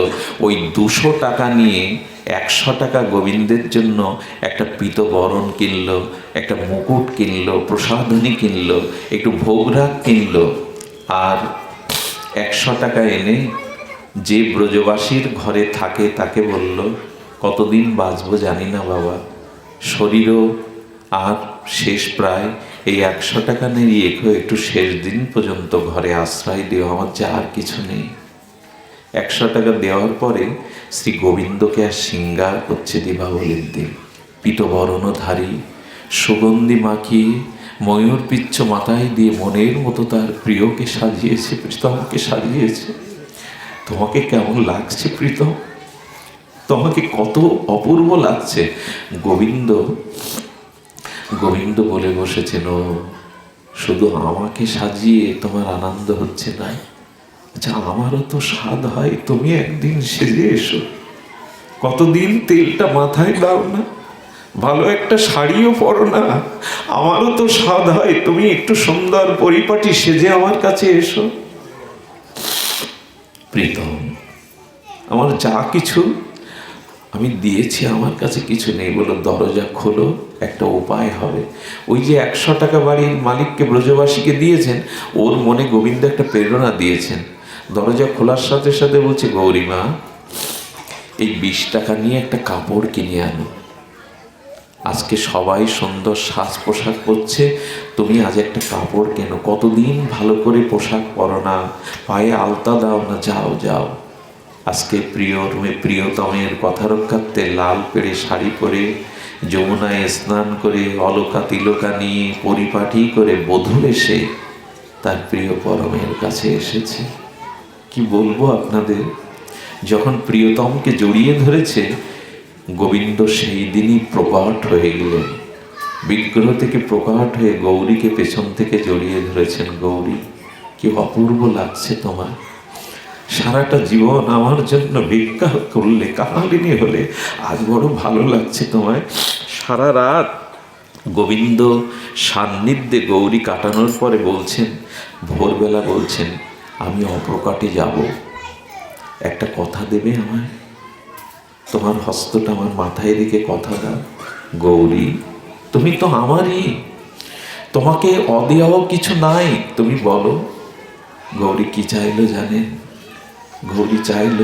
ওই 200 টাকা নিয়ে 100 টাকা গোবিন্দের জন্য একটা পীতবরণ কিনলো, একটা মুকুট কিনলো, প্রসাধনী কিনলো, একটু ভোগরাগ কিনলো, আর 100 টাকা এনে যে ব্রজবাসীর ঘরে থাকে তাকে বলল, কতদিন বাঁচবো জানি না বাবা, শরীরও আর শেষ প্রায়, এই 100 টাকা নিয়ে একটু শেষ দিন পর্যন্ত ঘরে আশ্রয় দিও, আমার যা আর কিছু নেই। 100 টাকা দেওয়ার পরে শ্রী গোবিন্দকে আর সিঙ্গার করছে দীপাবলির দিন, পীতবরণধারী, সুগন্ধি মাখিয়ে, ময়ূর পিচ্ছ মাথায় দিয়ে মনের মতো তার প্রিয়কে সাজিয়েছে, প্রীতমকে সাজিয়েছে। তোমাকে কেমন লাগছে প্রীতম? তোমাকে কত অপূর্ব লাগছে। গোবিন্দ বলে বসেছেন, ও শুধু আমাকে সাজিয়ে তোমার আনন্দ হচ্ছে না? আচ্ছা আমারও তো স্বাদ হয়, তুমি একদিন সেজে এসো, কতদিন তেলটা মাথায় দাও না, ভালো একটা শাড়িও পরো না। আমারও তো স্বাদ হয় তুমি একটু সুন্দর পরিপাটি সেজে আমার কাছে এসো। প্রীতম, আমার যা কিছু আমি দিয়েছি, আমার কাছে কিছু নেই। বলো দরজা খোলো, একটা উপায় হবে। ওই যে 100 টাকা বাড়ির মালিককে ব্রজবাসীকে দিয়েছেন, ওর মনে গোবিন্দ একটা প্রেরণা দিয়েছেন। দরজা খোলার সাথে সাথে বলছে, গৌরীমা এই 20 টাকা নিয়ে একটা কাপড় কিনে আনো। আজকে সবাই সুন্দর সাজ পোশাক পরছে, তুমি আজ একটা কাপড় কেনো। কতদিন ভালো করে পোশাক পরো না, পায়ে আলতা দাও না, যাও যাও। আজকে প্রিয়তমের কথা রক্ষার্থে লাল পেড়ে শাড়ি পরে যমুনায় স্নান করে অলকা তিলকা নিয়ে পরিপাটি করে বধূ এসে তার প্রিয় পরমের কাছে এসেছে। কি বলবো আপনাদের, যখন প্রিয়তমকে জড়িয়ে ধরেছে, গোবিন্দ সেই দিনই প্রকট হয়ে গেলেন। বিগ্রহ থেকে প্রকট হয়ে গৌরীকে পেছন থেকে জড়িয়ে ধরেছেন। গৌরী, কি অপূর্ব লাগছে তোমার, সারাটা জীবন আমার জন্য ভিক্ষা করলে, কাহালিনী হলে, আজ বড় ভালো লাগছে তোমায়। সারা রাত গোবিন্দ সান্নিধ্যে গৌরী কাটানোর পরে বলছেন, ভোরবেলা বলছেন, আমি অপ্রকাটে যাব, একটা কথা দেবে আমায়? তোমার হস্তটা আমার মাথায় রেখে কথা দাও। গৌরী, তুমি তো আমারই, তোমাকে অদেয়াও কিছু নাই, তুমি বলো। গৌরী কি চাইলো জানেন? গৌরী চাইল,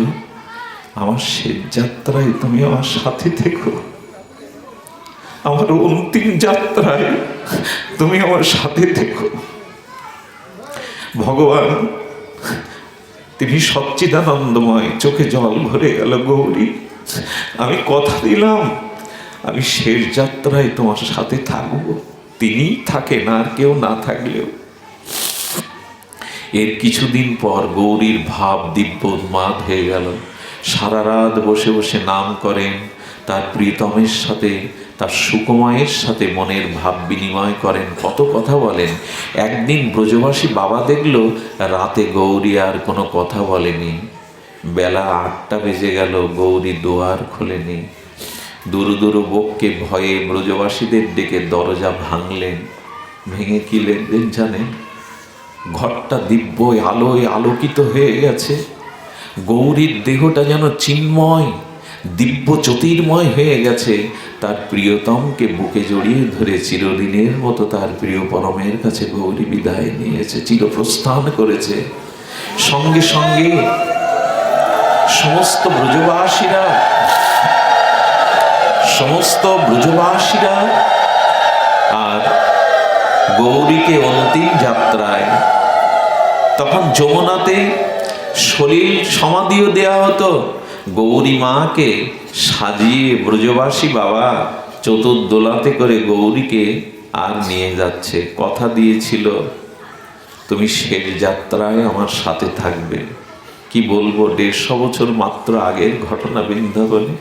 আমার শেষ যাত্রায় তুমি আমার সাথে থেকো, আমার অন্তিম যাত্রায় তুমি আমার সাথে থেকো। ভগবান তিনি সচ্চিদানন্দময়, চোখে জল ভরে গেল। গৌরী, আমি কথা দিলাম আমি শেষ যাত্রায় তোমার সাথে থাকবো। তিনি থাকেন, আর কেউ না থাকলেও। এর কিছুদিন পর গৌরীর ভাব দিব্য উন্মাদ হয়ে গেল। সারা রাত বসে বসে নাম করেন, তার প্রিয়তমের সাথে, তার সুকুমায়ের সাথে মনের ভাব বিনিময় করেন, কত কথা বলেন। একদিন ব্রজবাসী বাবা দেখল রাতে গৌরী আর কোনো কথা বলেনি। বেলা 8টা বেজে গেল, গৌরী দুয়ার খোলেনি। দুরু দুরু বককে ভয়ে ব্রজবাসীদের ডেকে দরজা ভাঙলেন। ভেঙে কি লেখলেন জানেন? ঘরটা দিব্য আলোয় আলোকিত হয়ে গেছে। গৌরীর দেহটা যেন চিন্ময়, দিব্য জ্যোতির্ময় হয়ে গেছে। তার প্রিয়তমকে বুকে জড়িয়ে ধরে চিরদিনের মতো তার প্রিয় পরমের কাছে গৌরী বিদায় নিয়েছে, চিরপ্রস্থান করেছে। সঙ্গে সঙ্গে সমস্ত ব্রজবাসীরা আর গৌরীকে অন্তিম যাত্রায়, তখন যমুনাতে সলিল সমাধিও দেয়া হতো। গৌরী মাকে সাজিয়ে ব্রজবাসী বাবা চতুর্দোলাতে করে গৌরীকে আর নিয়ে যাচ্ছে। কথা দিয়েছিল, তুমি শেষ যাত্রায় আমার সাথে থাকবে। কি বলবো, 150 বছর মাত্র আগের ঘটনা। বৃন্দাবনে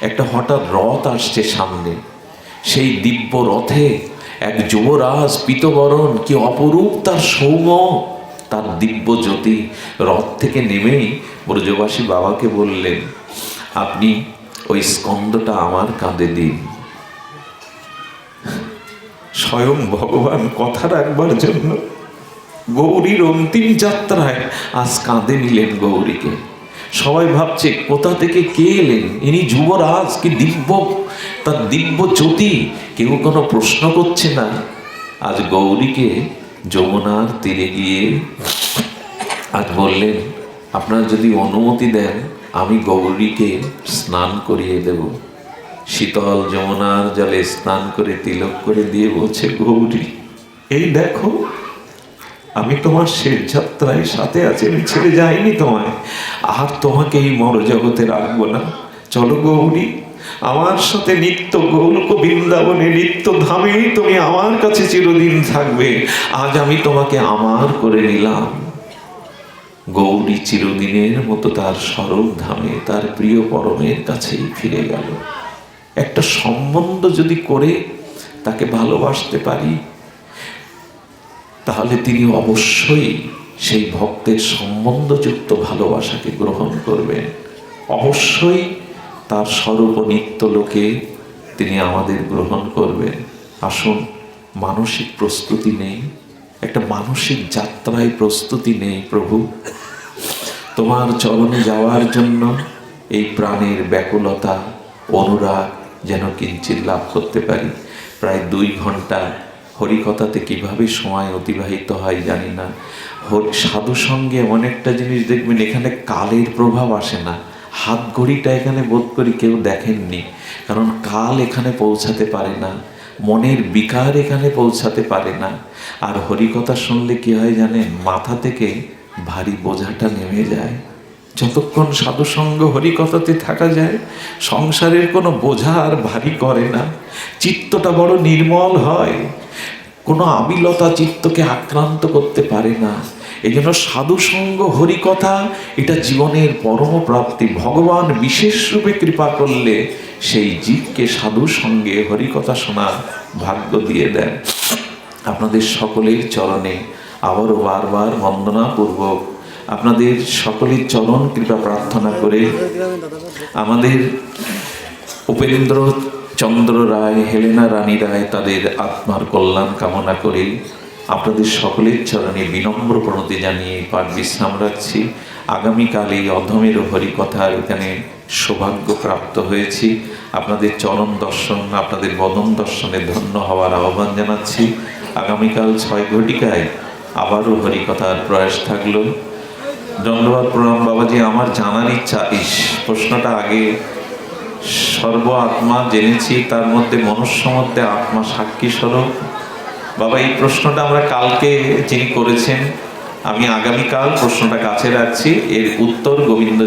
একটা হঠাৎ রথ আসছে সামনে। সেই দিব্য রথে এক যুবরাজ পীতবরণ, কি অপরূপ তার সৌম্য, তার দিব্য জ্যোতি। রথ থেকে নেমেই ব্রজবাসী বাবাকে বললেন, আপনি ওই স্কন্দটা আমার কাঁধে দিন। স্বয়ং ভগবান কথা রাখবার জন্য গৌরীর অন্তিম যাত্রায় আজ কাঁধে নিলেন গৌরীকে। সবাই ভাবছে কোথা থেকে কে এলেন, ইনি যুবরাজ, কি দিব্য, তার দিব্য জ্যোতি। কেউ কোনো প্রশ্ন করছে না। আজ গৌরীকে যমুনার তীরে গিয়ে আজ বললেন, আপনারা যদি অনুমতি দেন আমি গৌরীকে স্নান করিয়ে দেব। শীতল যমুনার জলে স্নান করে তিলক করে দিয়ে বলছে, গৌরী এই দেখো, আমি তোমার শেষ যাত্রায় সাথে আছি, আমি ছেড়ে যাইনি তোমায়, আর তোমাকে এই মরজগতে রাখবো না। চলো গৌরী, আমার সাথে নিত্য গৌলক বৃন্দাবনে নিত্য ধামে তুমি আমার কাছে চিরদিন থাকবে। আজ আমি তোমাকে আমার করে নিলাম। গৌরী চিরদিনের মতো তার স্বরূপ ধামে, তার প্রিয় পরমের কাছেই ফিরে গেল। একটা সম্বন্ধ যদি করে তাকে ভালোবাসতে পারি, তাহলে তিনি অবশ্যই সেই ভক্তের সম্বন্ধযুক্ত ভালোবাসাকে গ্রহণ করবেন। অবশ্যই তার স্বরূপ নিত্য লোকে তিনি আমাদের গ্রহণ করবেন। আসুন, মানসিক প্রস্তুতি নেই, একটা মানসিক যাত্রায় প্রস্তুতি নেই। প্রভু, তোমার চরণে যাওয়ার জন্য এই প্রাণের ব্যাকুলতা, অনুরাগ যেন কিঞ্চিৎ লাভ করতে পারি। প্রায় 2 ঘন্টা হরিকথাতে কিভাবে সময় অতিবাহিত হয় জানি না। সাধু সঙ্গে এমন একটা জিনিস দেখবেন, এখানে কালের প্রভাব আসে না। হাত ঘড়িটা এখানে বোধ করি কেউ দেখেননি, কারণ কাল এখানে পৌঁছাতে পারে না, মনের বিকার এখানে পৌঁছাতে পারে না। আর হরিকথা শুনলে কি হয় জানেন, মাথা থেকে ভারী বোঝাটা নেমে যায়। যতক্ষণ সাধুসঙ্গ হরিকথাতে থাকা যায়, সংসারের কোনো বোঝা আর ভারী করে না, চিত্তটা বড় নির্মল হয়, কোনো আবিলতা চিত্তকে আক্রান্ত করতে পারে না। এই জন্য সাধুসঙ্গ হরিকথা এটা জীবনের পরম প্রাপ্তি। ভগবান বিশেষ রূপে কৃপা করলে সেই জীবকে সাধু সঙ্গে হরিকথা শোনার ভাগ্য দিয়ে দেন। আপনাদের সকলের চরণে আবারও বারবার বন্দনাপূর্বক আপনাদের সকলের চরণ কৃপা প্রার্থনা করে আমাদের উপেন্দ্র চন্দ্র রায়, হেলেনা রানী রায়, তাদের আত্মার কল্যাণ কামনা করে আপনাদের সকলের চরণে বিনম্র প্রণতি জানিয়ে পাঠ বিশ্রাম রাখছি। আগামীকাল এই অধমের হরিকথার এখানে সৌভাগ্য প্রাপ্ত হয়েছি। আপনাদের চরণ দর্শন, আপনাদের বদন দর্শনে ধন্য হওয়ার আহ্বান জানাচ্ছি। আগামীকাল 6 ঘটিকায় আবারও হরিকথার প্রয়াস থাকলো। ধন্যবাদ, প্রণাম বাবাজি। আমার জানার ইচ্ছা, প্রশ্নটা আগে সর্ব আত্মা জেনেছি, তার মধ্যে মনুষ্য মধ্যে আত্মা সাক্ষী স্বরূপ। বাবা, এই প্রশ্নটা আমরা কালকে যিনি করেছেন, আমি আগামীকাল প্রশ্নটা কাছে রাখছি, এর উত্তর গোবিন্দ